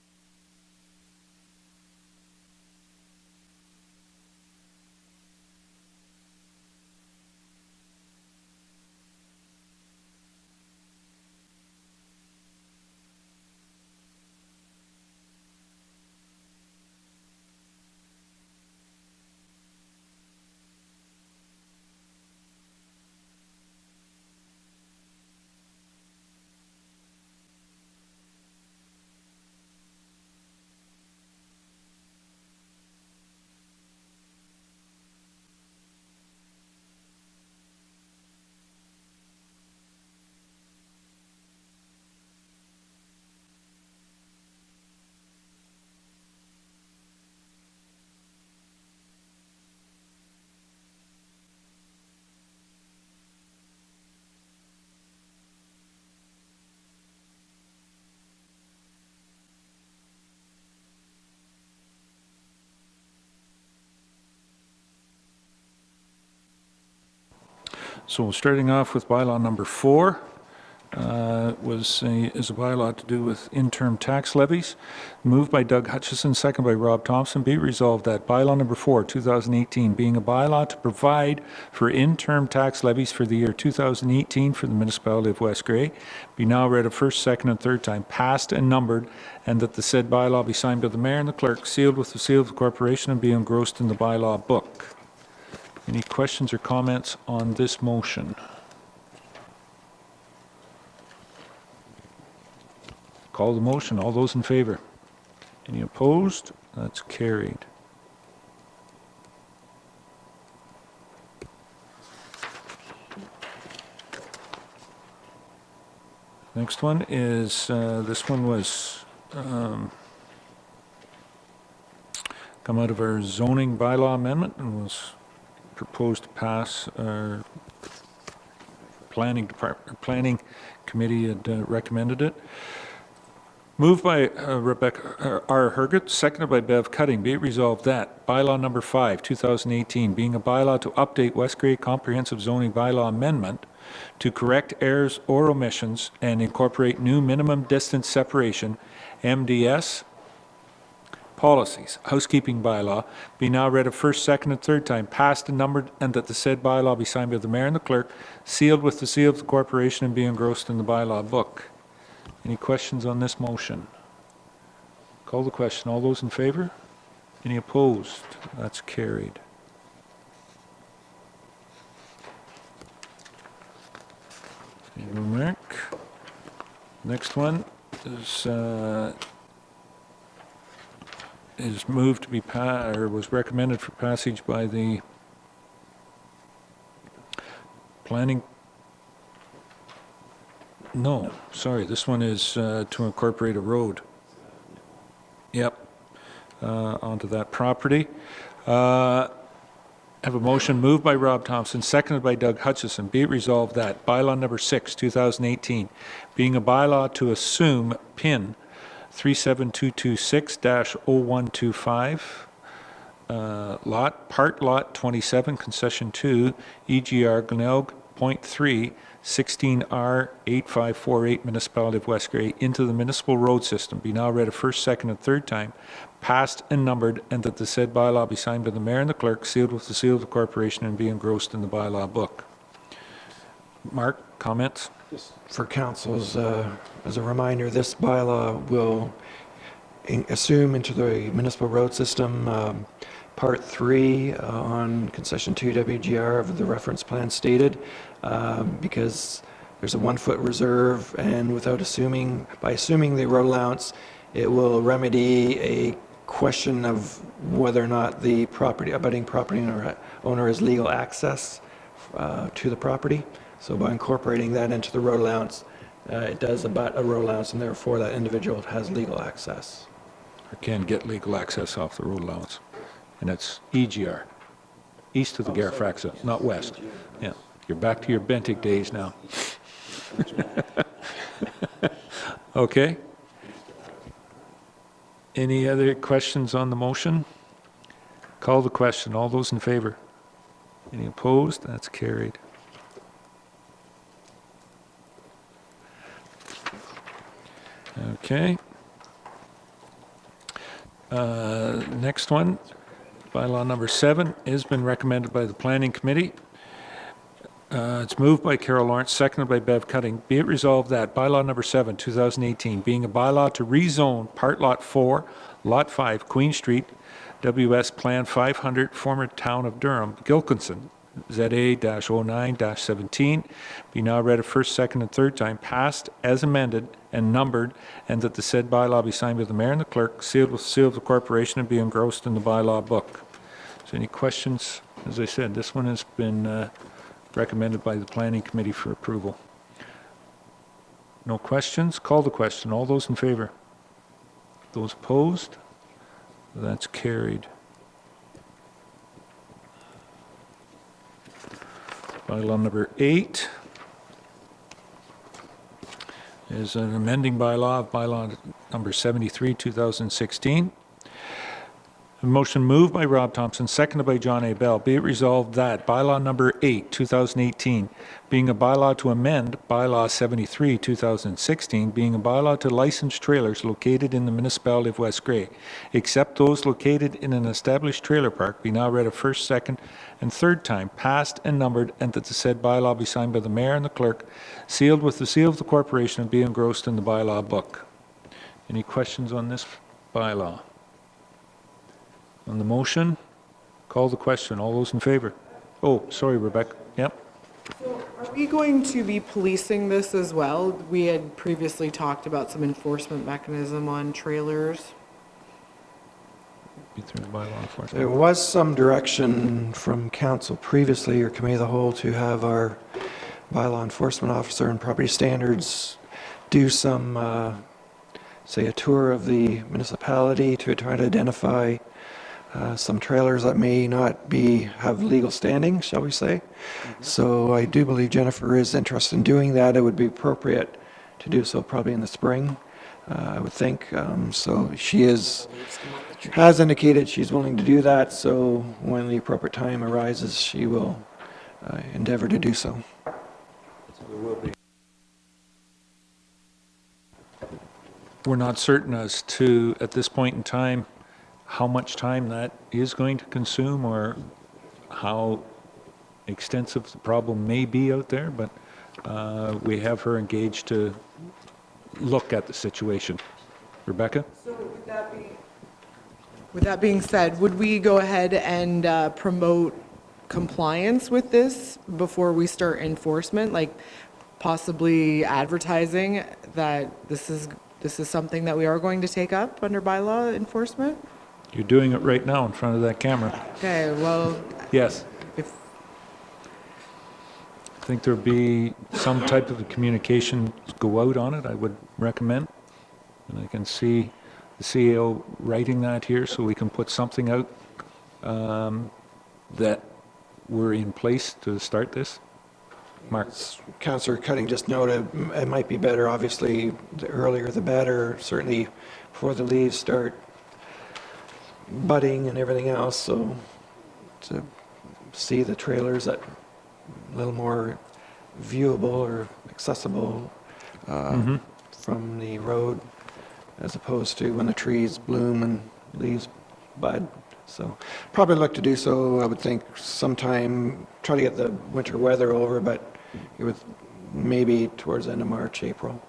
So starting off with bylaw number 4, is a bylaw to do with interim tax levies. Moved by Doug Hutchison, second by Rob Thompson. Be it resolved that bylaw number 4, 2018, being a bylaw to provide for interim tax levies for the year 2018 for the Municipality of West Grey, be now read a first, second, and third time, passed and numbered, and that the said bylaw be signed by the mayor and the clerk, sealed with the seal of the corporation, and be engrossed in the bylaw book. Any questions or comments on this motion? Call the motion. All those in favor? Any opposed? That's carried. Next one is, this one was come out of our zoning bylaw amendment and was proposed to pass our planning committee had recommended it. Moved by Rebecca R. Herget, seconded by Bev Cutting. Be it resolved that bylaw number 5, 2018, being a bylaw to update West Grey Comprehensive Zoning Bylaw Amendment to correct errors or omissions and incorporate new minimum distance separation, MDS, policies, housekeeping bylaw, be now read a first, second, and third time, passed and numbered, and that the said bylaw be signed by the mayor and the clerk, sealed with the seal of the corporation, and be engrossed in the bylaw book. Any questions on this motion? Call the question. All those in favor? Any opposed? That's carried. Thank you, Mark. Next one is moved to be was recommended for passage by the planning. No, sorry, this one is to incorporate a road. Yep, onto that property. Have a motion moved by Rob Thompson, seconded by Doug Hutchison. Be it resolved that bylaw number 6, 2018, being a bylaw to assume PIN 37226-0125, Part Lot 27, Concession 2, EGR Glenelg, Point 3, 16R 8548, Municipality of West Grey, into the municipal road system, be now read a first, second, and third time, passed and numbered, and that the said bylaw be signed by the mayor and the clerk, sealed with the seal of the corporation, and be engrossed in the bylaw book. Mark, comments? For councils, as a reminder, this bylaw will assume into the municipal road system Part 3 on Concession 2 WGR of the reference plan stated, because there's a 1-foot reserve, and by assuming the road allowance, it will remedy a question of whether or not the abutting property owner has legal access to the property. So by incorporating that into the road allowance, it does abut a road allowance, and therefore that individual has legal access. Or can get legal access off the road allowance. And it's EGR, east of the Garifraxa, not west. Yeah, you're back to your Bentic days now. Okay. Any other questions on the motion? Call the question. All those in favor? Any opposed? That's carried. Okay. Next one, bylaw number 7, has been recommended by the Planning Committee. It's moved by Carol Lawrence, seconded by Bev Cutting. Be it resolved that bylaw number 7, 2018, being a bylaw to rezone Part Lot 4, Lot 5, Queen Street, WS Plan 500, former town of Durham, Gilkinson, ZA-09-17, be now read a first, second, and third time, passed as amended and numbered, and that the said bylaw be signed by the mayor and the clerk, sealed with the seal of the corporation, and be engrossed in the bylaw book. So any questions? As I said, this one has been recommended by the Planning Committee for approval. No questions? Call the question. All those in favor? Those opposed? That's carried. Bylaw number 8 is an amending bylaw of bylaw number 73, 2016. A motion moved by Rob Thompson, seconded by John A. Bell. Be it resolved that bylaw number 8, 2018, being a bylaw to amend bylaw 73, 2016, being a bylaw to license trailers located in the municipality of West Grey, except those located in an established trailer park, be now read a first, second, and third time, passed and numbered, and that the said bylaw be signed by the mayor and the clerk, sealed with the seal of the corporation, and be engrossed in the bylaw book. Any questions on this bylaw? On the motion, call the question. All those in favor? Oh, sorry, Rebecca. Yep. So are we going to be policing this as well? We had previously talked about some enforcement mechanism on trailers. Be through the bylaw enforcement. There was some direction from council previously, or committee of the whole, to have our bylaw enforcement officer and property standards do some, say, a tour of the municipality to try to identify some trailers that may not have legal standing, shall we say. So I do believe Jennifer is interested in doing that. It would be appropriate to do so probably in the spring, I would think. So she has indicated she's willing to do that. So when the appropriate time arises, she will endeavor to do so. We're not certain as to, at this point in time, how much time that is going to consume or how extensive the problem may be out there, but we have her engaged to look at the situation. Rebecca? So with that being said, would we go ahead and promote compliance with this before we start enforcement, like possibly advertising that this is something that we are going to take up under bylaw enforcement? You're doing it right now in front of that camera. Okay, well, Yes. if, I think there'd be some type of a communication go out on it, I would recommend. And I can see the CEO writing that here, so we can put something out that we're in place to start this. Mark? Councillor Cutting just noted, it might be better, obviously, the earlier the better, certainly before the leaves start budding and everything else, so to see the trailers that a little more viewable or accessible from the road, as opposed to when the trees bloom and leaves bud. So probably look to do so, I would think, sometime, try to get the winter weather over, but it would maybe towards the end of March, April.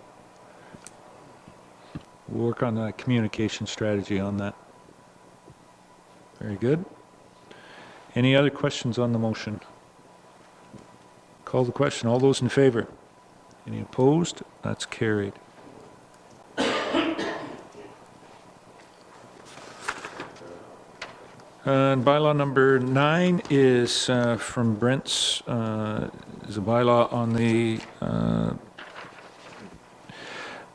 We'll work on the communication strategy on that. Very good. Any other questions on the motion? Call the question. All those in favor? Any opposed? That's carried. And bylaw number 9 is from Brent's, is a bylaw on the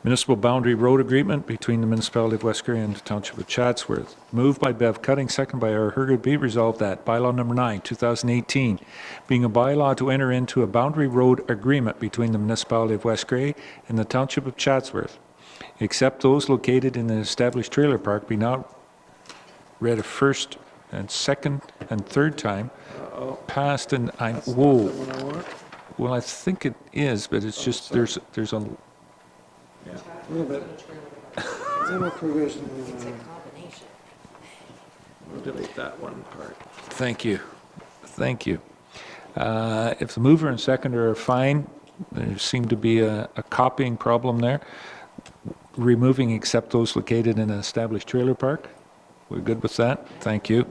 Municipal Boundary Road Agreement between the Municipality of West Grey and the Township of Chatsworth. Moved by Bev Cutting, second by R. Hergood. Be resolved that bylaw number 9, 2018, being a bylaw to enter into a boundary road agreement between the Municipality of West Grey and the Township of Chatsworth, except those located in an established trailer park, be now read a first and second and third time, passed and I, whoa. Well, I think it is, but it's just, there's a, Yeah, a little bit. Zero provision. We'll delete that one part. thank you. Thank you. If the mover and seconder are fine, there seemed to be a copying problem there. Removing except those located in an established trailer park. We're good with that? Thank you.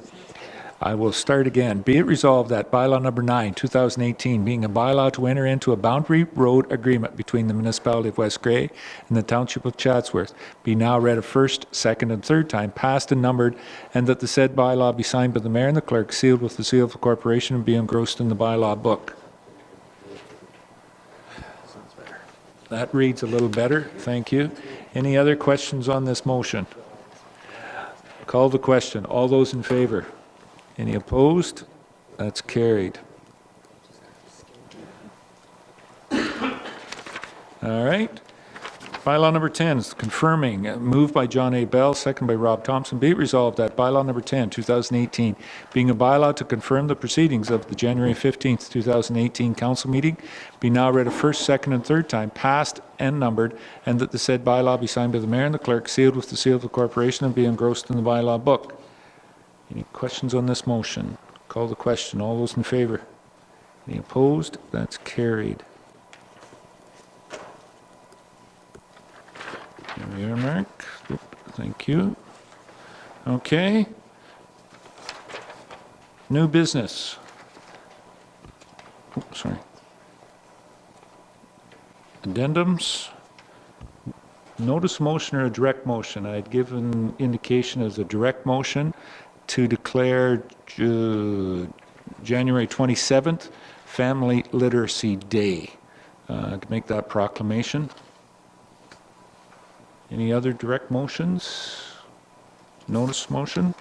I will start again. Be it resolved that bylaw number 9, 2018, being a bylaw to enter into a boundary road agreement between the Municipality of West Grey and the Township of Chatsworth, be now read a first, second, and third time, passed and numbered, and that the said bylaw be signed by the mayor and the clerk, sealed with the seal of the corporation, and be engrossed in the bylaw book. That reads a little better. Thank you. Any other questions on this motion? Call the question. All those in favor? Any opposed? That's carried. All right. Bylaw number 10 is confirming, moved by John A. Bell, second by Rob Thompson. Be it resolved that bylaw number 10, 2018, being a bylaw to confirm the proceedings of the January 15th, 2018 council meeting, be now read a first, second, and third time, passed and numbered, and that the said bylaw be signed by the mayor and the clerk, sealed with the seal of the corporation, and be engrossed in the bylaw book. Any questions on this motion? Call the question. All those in favor? Any opposed? That's carried. Here we are, Mark. Thank you. Okay. New business. Oh, sorry. Addendums. Notice motion or a direct motion. I had given indication as a direct motion to declare January 27th Family Literacy Day. To make that proclamation. Any other direct motions? Notice motion?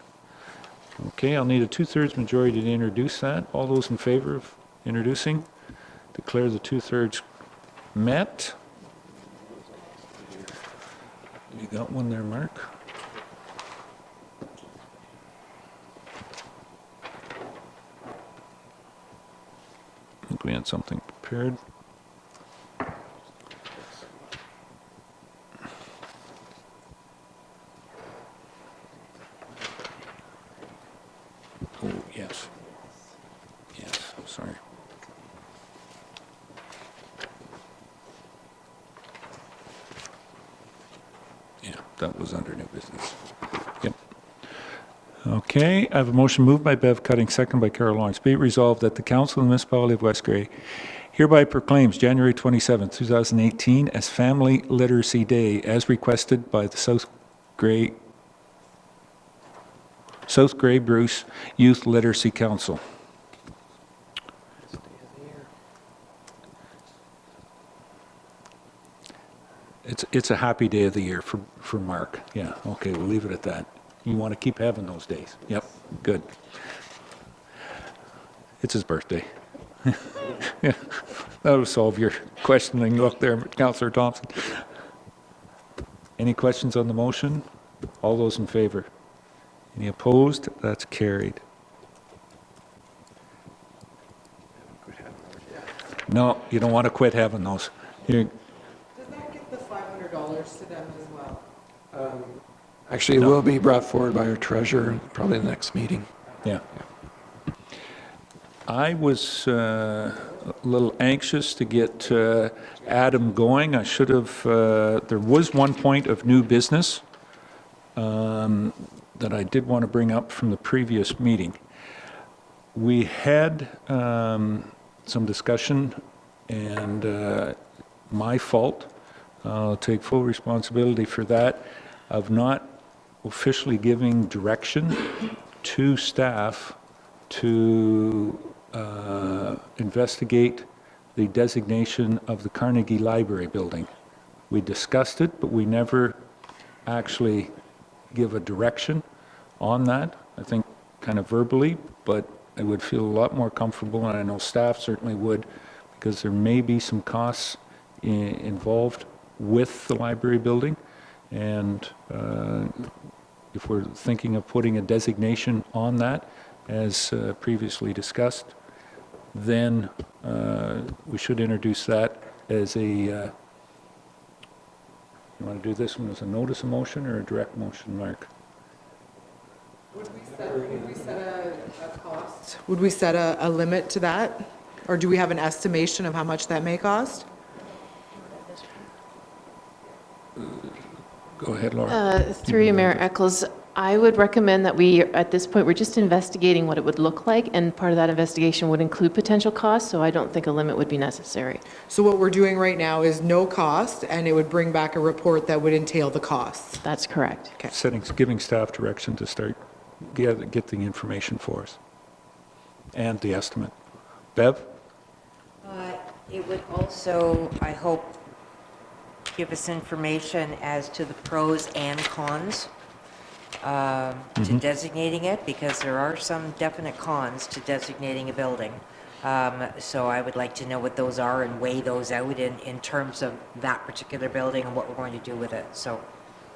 Okay, I'll need a 2/3 majority to introduce that. All those in favor of introducing? Declare the 2/3 met. You got one there, Mark? I think we had something prepared. Oh, yes. Yes, sorry. Yeah, that was under new business. Yep. Okay, I have a motion moved by Bev Cutting, second by Carol Lawrence. Be it resolved that the Council of the Municipality of West Grey hereby proclaims January 27, 2018 as Family Literacy Day as requested by the South Grey Bruce Youth Literacy Council. It's a happy day of the year for Mark. Yeah, okay, we'll leave it at that. You want to keep having those days. Yep, good. It's his birthday. Yeah. That'll solve your questioning look there, Councillor Thompson. Any questions on the motion? All those in favor? Any opposed? That's carried. No, you don't want to quit having those. Does that get the $500 to them as well? Actually, it will be brought forward by our treasurer, probably the next meeting. Yeah. I was a little anxious to get Adam going. I should have, there was one point of new business that I did want to bring up from the previous meeting. We had some discussion, and my fault, I'll take full responsibility for that, of not officially giving direction to staff to investigate the designation of the Carnegie Library building. We discussed it, but we never actually give a direction on that. I think kind of verbally, but I would feel a lot more comfortable, and I know staff certainly would, because there may be some costs involved with the library building, and if we're thinking of putting a designation on that, as previously discussed, then we should introduce that as a, you want to do this one as a notice of motion or a direct motion, Mark? Would we set a cost? Would we set a limit to that? Or do we have an estimation of how much that may cost? Go ahead, Laura. Through you, Mayor Eccles, I would recommend that we, at this point, we're just investigating what it would look like, and part of that investigation would include potential costs, so I don't think a limit would be necessary. So what we're doing right now is no cost, and it would bring back a report that would entail the costs. That's correct. Giving staff direction to start, get the information for us, and the estimate. Bev? It would also, I hope, give us information as to the pros and cons to designating it, because there are some definite cons to designating a building. So I would like to know what those are and weigh those out in terms of that particular building and what we're going to do with it. So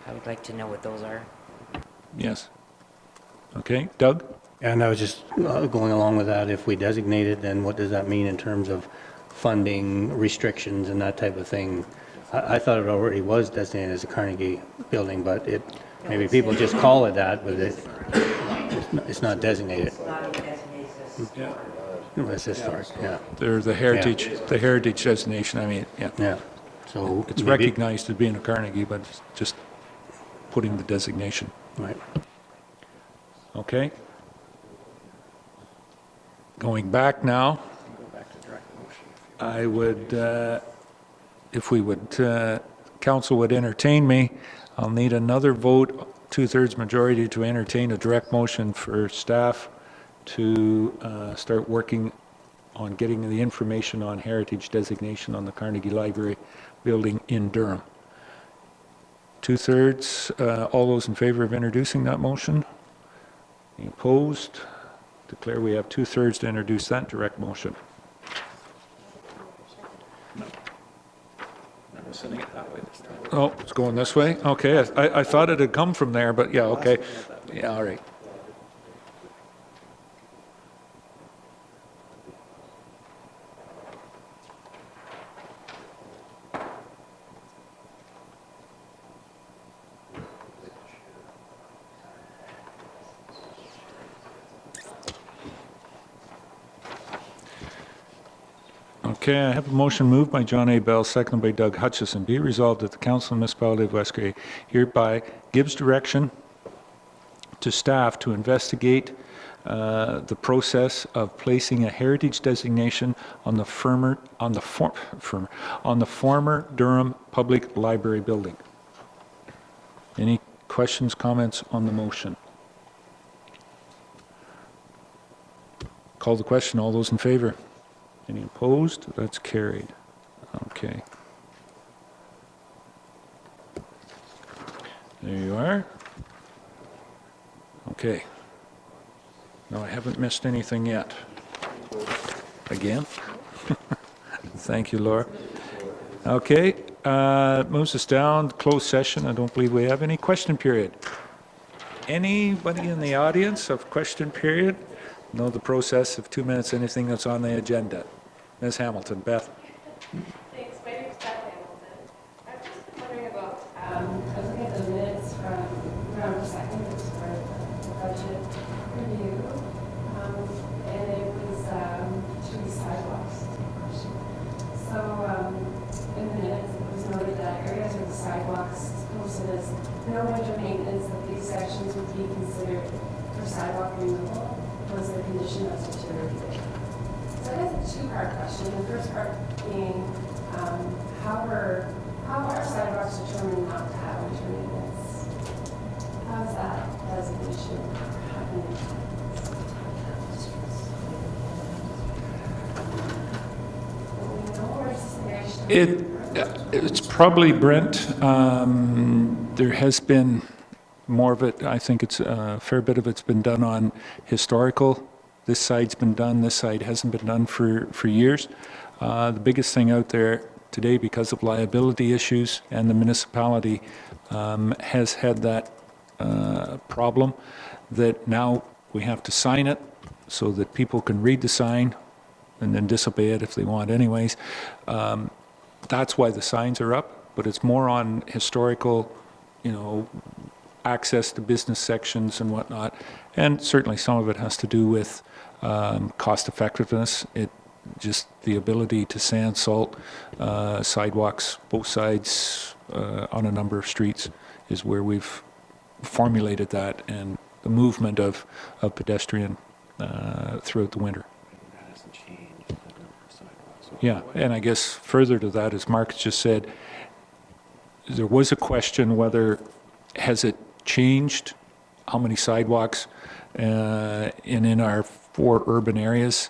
I would like to know what those are. Yes. Okay, Doug? And I was just going along with that. If we designate it, then what does that mean in terms of funding restrictions and that type of thing? I thought it already was designated as a Carnegie building, but maybe people just call it that, but it's not designated. It's not designated as Yeah. No, it's historic, yeah. They're the heritage designation, I mean, yeah. Yeah. So It's maybe- recognized as being a Carnegie, but it's just putting the designation. Right. Okay? Going back now, I would, if we would, council would entertain me, I'll need another vote, 2/3 majority, to entertain a direct motion for staff to start working on getting the information on heritage designation on the Carnegie Library building in Durham. 2/3, all those in favor of introducing that motion? Any opposed? Declare we have 2/3 to introduce that direct motion. Oh, it's going this way? Okay, I thought it had come from there, but yeah, okay. Yeah, all right. Okay, I have a motion moved by John A. Bell, seconded by Doug Hutchison. Be resolved that the Council of the Municipality of West Grey hereby gives direction to staff to investigate the process of placing a heritage designation on the former Durham Public Library building. Any questions, comments on the motion? Call the question. All those in favor? Any opposed? That's carried. Okay. There you are. Okay. No, I haven't missed anything yet. Again? Thank you, Laura. Okay, moves us down, closed session. I don't believe we have any. Question period. Anybody in the audience of question period know the process of 2 minutes, anything that's on the agenda? Ms. Hamilton, Beth. Thanks. My name is Beth Hamilton. I've just been wondering about, I was looking at the minutes from November 2nd, which is for the budget review, and it was to the sidewalks question. So in the minutes, it was noted that areas where the sidewalks posted as no winter maintenance, that these sections would be considered for sidewalk removal was the condition of deterioration. So I guess it's a two-part question. The first part being how are sidewalks determined not to have winter maintenance? How is that designation happening? It's probably, Brent, there has been more of it. I think it's a fair bit of it's been done on historical. This side's been done, this side hasn't been done for years. The biggest thing out there today, because of liability issues, and the municipality has had that problem, that now we have to sign it so that people can read the sign and then disobey it if they want anyways. That's why the signs are up, but it's more on historical, access to business sections and whatnot. And certainly some of it has to do with cost effectiveness. Just the ability to sand, salt, sidewalks, both sides on a number of streets is where we've formulated that, and the movement of pedestrian throughout the winter. Yeah, and I guess further to that, as Mark just said, there was a question whether has it changed how many sidewalks in our 4 urban areas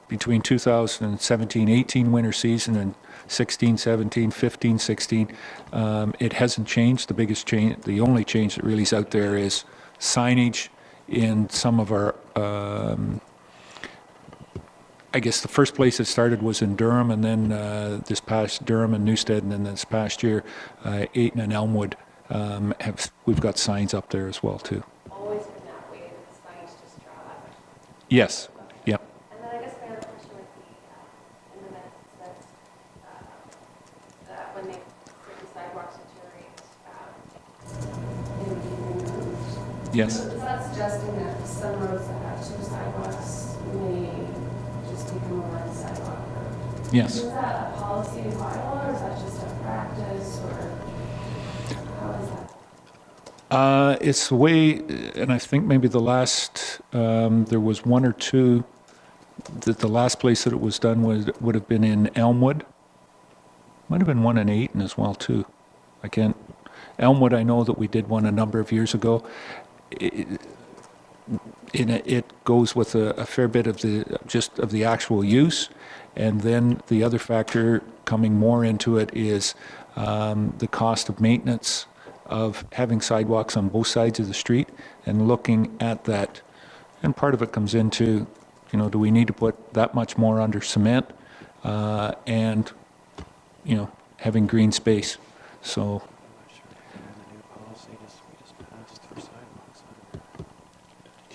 between 2017-18 winter season and 16-17, 15-16. It hasn't changed. The biggest change, the only change that really is out there is signage in some of our I guess the first place it started was in Durham, and then this past Durham and Newstead, and then this past year, Ayton and Elmwood, we've got signs up there as well too. Always been that way, the signs just draw that much. Yes. Yep. And then I guess my other question would be, in the minutes that when certain sidewalks deteriorate, they would be removed. Yes. So is that suggesting that some roads that have 2 sidewalks may just become a 1 sidewalk road? Yes. Is that a policy in bylaw, or is that just a practice, or how is that? It's the way, and I think maybe the last, there was 1 or 2, that the last place that it was done would have been in Elmwood. Might have been 1 in Ayton as well too. Elmwood, I know that we did one a number of years ago. It goes with a fair bit of the actual use, and then the other factor coming more into it is the cost of maintenance of having sidewalks on both sides of the street and looking at that. And part of it comes into, do we need to put that much more under cement and, having green space. So.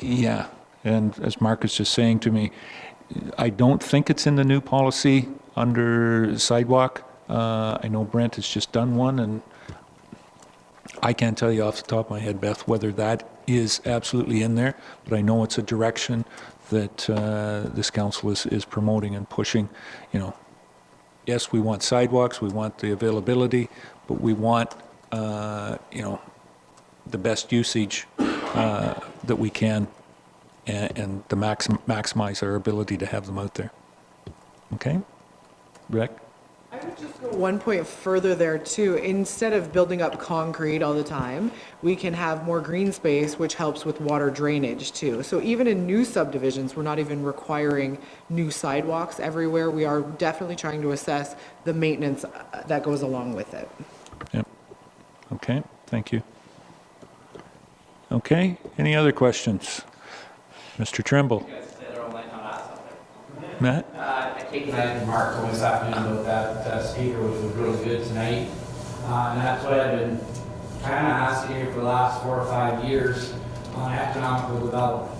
Yeah, and as Mark is just saying to me, I don't think it's in the new policy under sidewalk. I know Brent has just done one, and I can't tell you off the top of my head, Beth, whether that is absolutely in there, but I know it's a direction that this council is promoting and pushing. Yes, we want sidewalks, we want the availability, but we want, the best usage that we can, and to maximize our ability to have them out there. Okay? Rick? I would just go one point further there too. Instead of building up concrete all the time, we can have more green space, which helps with water drainage too. So even in new subdivisions, we're not even requiring new sidewalks everywhere. We are definitely trying to assess the maintenance that goes along with it. Yep. Okay, thank you. Okay, any other questions? Mr. Trimble? Matt? patronizing remark this afternoon about that speaker, which was really good tonight. And that's what I've been kind of asking you for the last 4 or 5 years on economical development.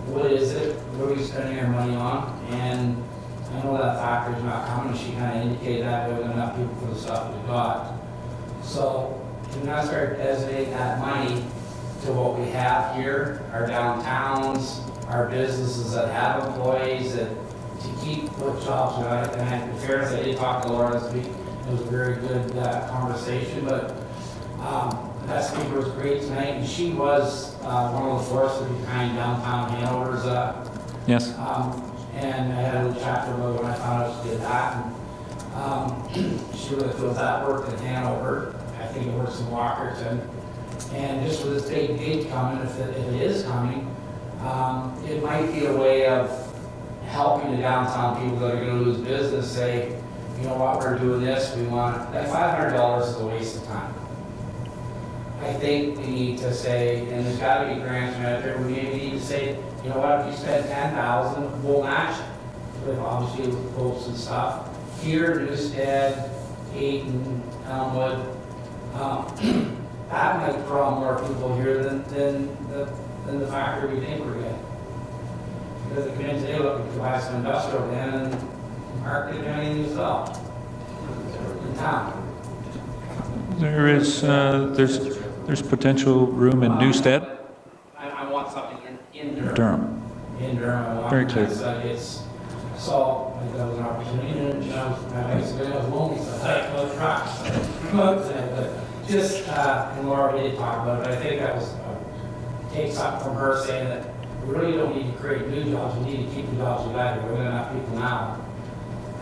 What is it? What are we spending our money on? And I know that factory's not coming. She kind of indicated that we have enough people for the stuff we got. So can we now start designating that money to what we have here, our downtowns, our businesses that have employees, that to keep what jobs we got? And in fairness, I did talk to Laura this week. It was a very good conversation, but that speaker was great tonight, and she was one of the forces behind downtown Hanover's. Yes. And I had a little chapter about when I found out she did that. And she really feels that worked in Hanover. I think it works in Walkerton. And just with this big gate coming, if it is coming, it might be a way of helping the downtown people that are going to lose business say, you know what, we're doing this, we want, that $500 is a waste of time. I think we need to say, and there's got to be grants out there, we maybe need to say, you know what, if you spend $10,000, we'll match it. With obviously with quotes and stuff. Here, Newstead, Ayton, Elmwood, that might draw more people here than the factory we think we're getting. Because they come in today looking to buy some industrial then, and Mark didn't have anything to sell in town. There is, there's potential room in Newstead. I want something in Durham. Durham. In Durham, I want Very clear. So I think that was an opportunity, and you know, I was lonely, so I thought, well, trucks. But just, and Laura, we did talk about it, I think that was, takes up from her saying that we really don't need to create new jobs, we need to keep the jobs we got here, we've got enough people now.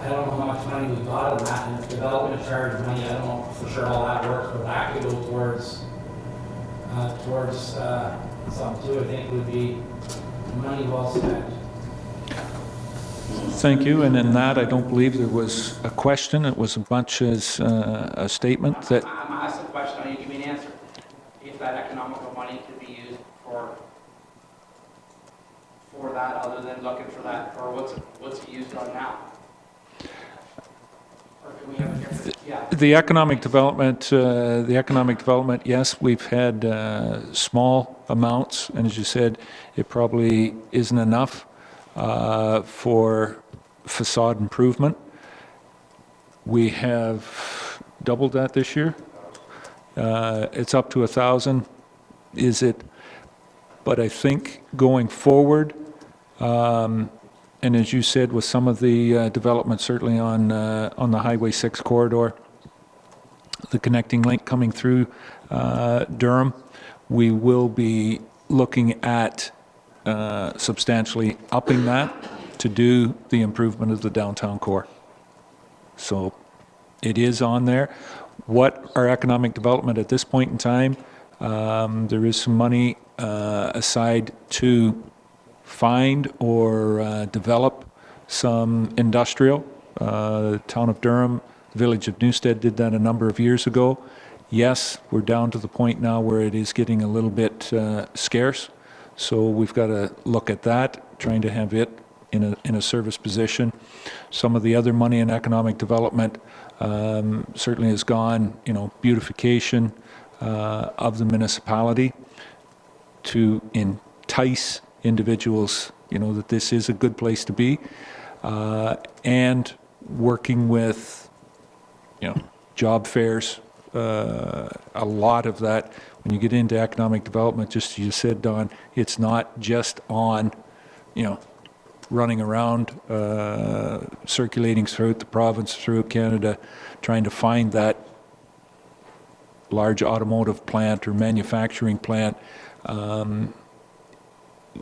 I don't know how much money we got on that, and if development charge money, I don't know for sure how that works, but that could go towards something too, I think would be money well spent. Thank you, and in that, I don't believe there was a question, it was as much as a statement that, I'm asking a question, I need to give me an answer. If that economical money could be used for that, other than looking for that, or what's it used on now? Or can we have a different, yeah. the economic development, yes, we've had small amounts, and as you said, it probably isn't enough for facade improvement. We have doubled that this year. It's up to 1,000, is it? But I think going forward, and as you said, with some of the development, certainly on the Highway 6 corridor, the connecting link coming through Durham, we will be looking at substantially upping that to do the improvement of the downtown core. So it is on there. What our economic development at this point in time, there is some money aside to find or develop some industrial. Town of Durham, Village of Newstead did that a number of years ago. Yes, we're down to the point now where it is getting a little bit scarce. So we've got to look at that, trying to have it in a service position. Some of the other money in economic development certainly has gone, beautification of the municipality to entice individuals, that this is a good place to be, and working with, job fairs. A lot of that, when you get into economic development, just as you said, Don, it's not just on, running around, circulating throughout the province, throughout Canada, trying to find that large automotive plant or manufacturing plant.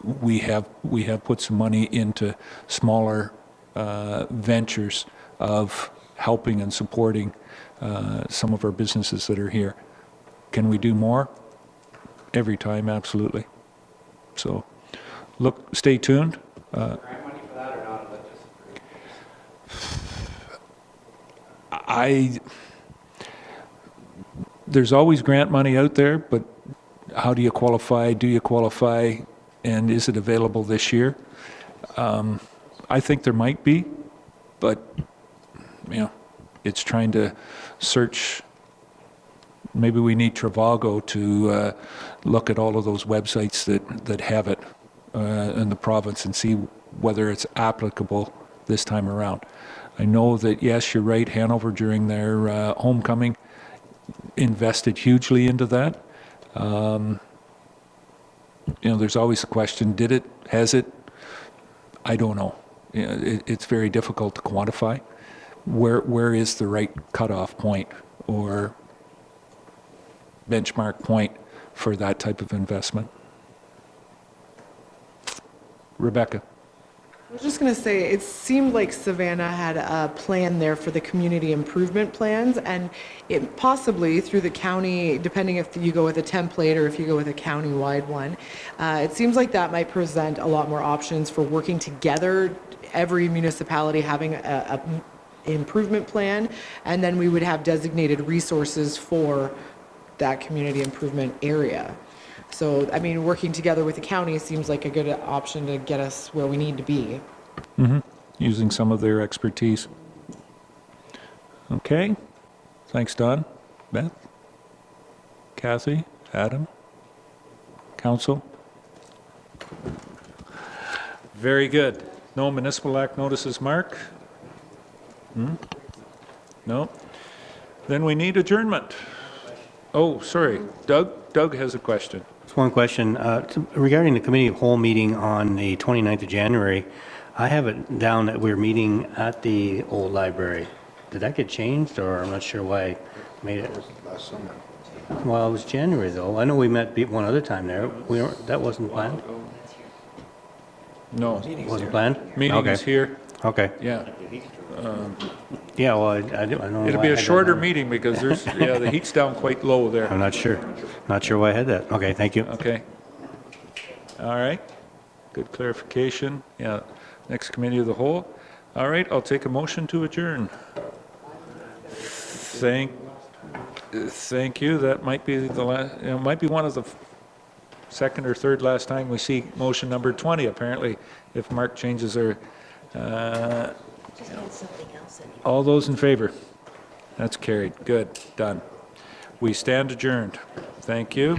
We have put some money into smaller ventures of helping and supporting some of our businesses that are here. Can we do more? Every time, absolutely. So, look, stay tuned. Grant money for that or not? There's always grant money out there, but how do you qualify? Do you qualify? And is it available this year? I think there might be. but, it's trying to search. Maybe we need Trivago to look at all of those websites that have it in the province and see whether it's applicable this time around. I know that, yes, you're right, Hanover during their homecoming invested hugely into that. There's always the question, did it, has it? I don't know. It's very difficult to quantify. Where is the right cutoff point or benchmark point for that type of investment? Rebecca. I was just going to say, it seemed like Savannah had a plan there for the community improvement plans, and it possibly through the county, depending if you go with a template or if you go with a county-wide one, it seems like that might present a lot more options for working together, every municipality having a improvement plan, and then we would have designated resources for that community improvement area. So, I mean, working together with the county seems like a good option to get us where we need to be. Using some of their expertise. Okay. Thanks, Don. Beth? Kathy? Adam? Council? Very good. No Municipal Act notices, Mark? No? Then we need adjournment. Oh, sorry. Doug has a question. Just one question. Regarding the Committee of Whole meeting on the 29th of January, I have it down that we're meeting at the old library. Did that get changed, or I'm not sure why I made it? Well, it was January, though. I know we met one other time there. That wasn't planned? No. Wasn't planned? Meeting Okay. is here. Okay. Yeah. Yeah, well, I don't know. It'll why be I a had shorter that. meeting because the heat's down quite low there. I'm not sure. Not sure why I had that. Okay, thank you. Okay. All right. Good clarification. Yeah. Next Committee of the Whole. All right, I'll take a motion to adjourn. Thank you. That might be the last, might be one of the second or third last time we see motion number 20, apparently, if Mark changes our, all those in favor? That's carried. Good. Done. We stand adjourned. Thank you.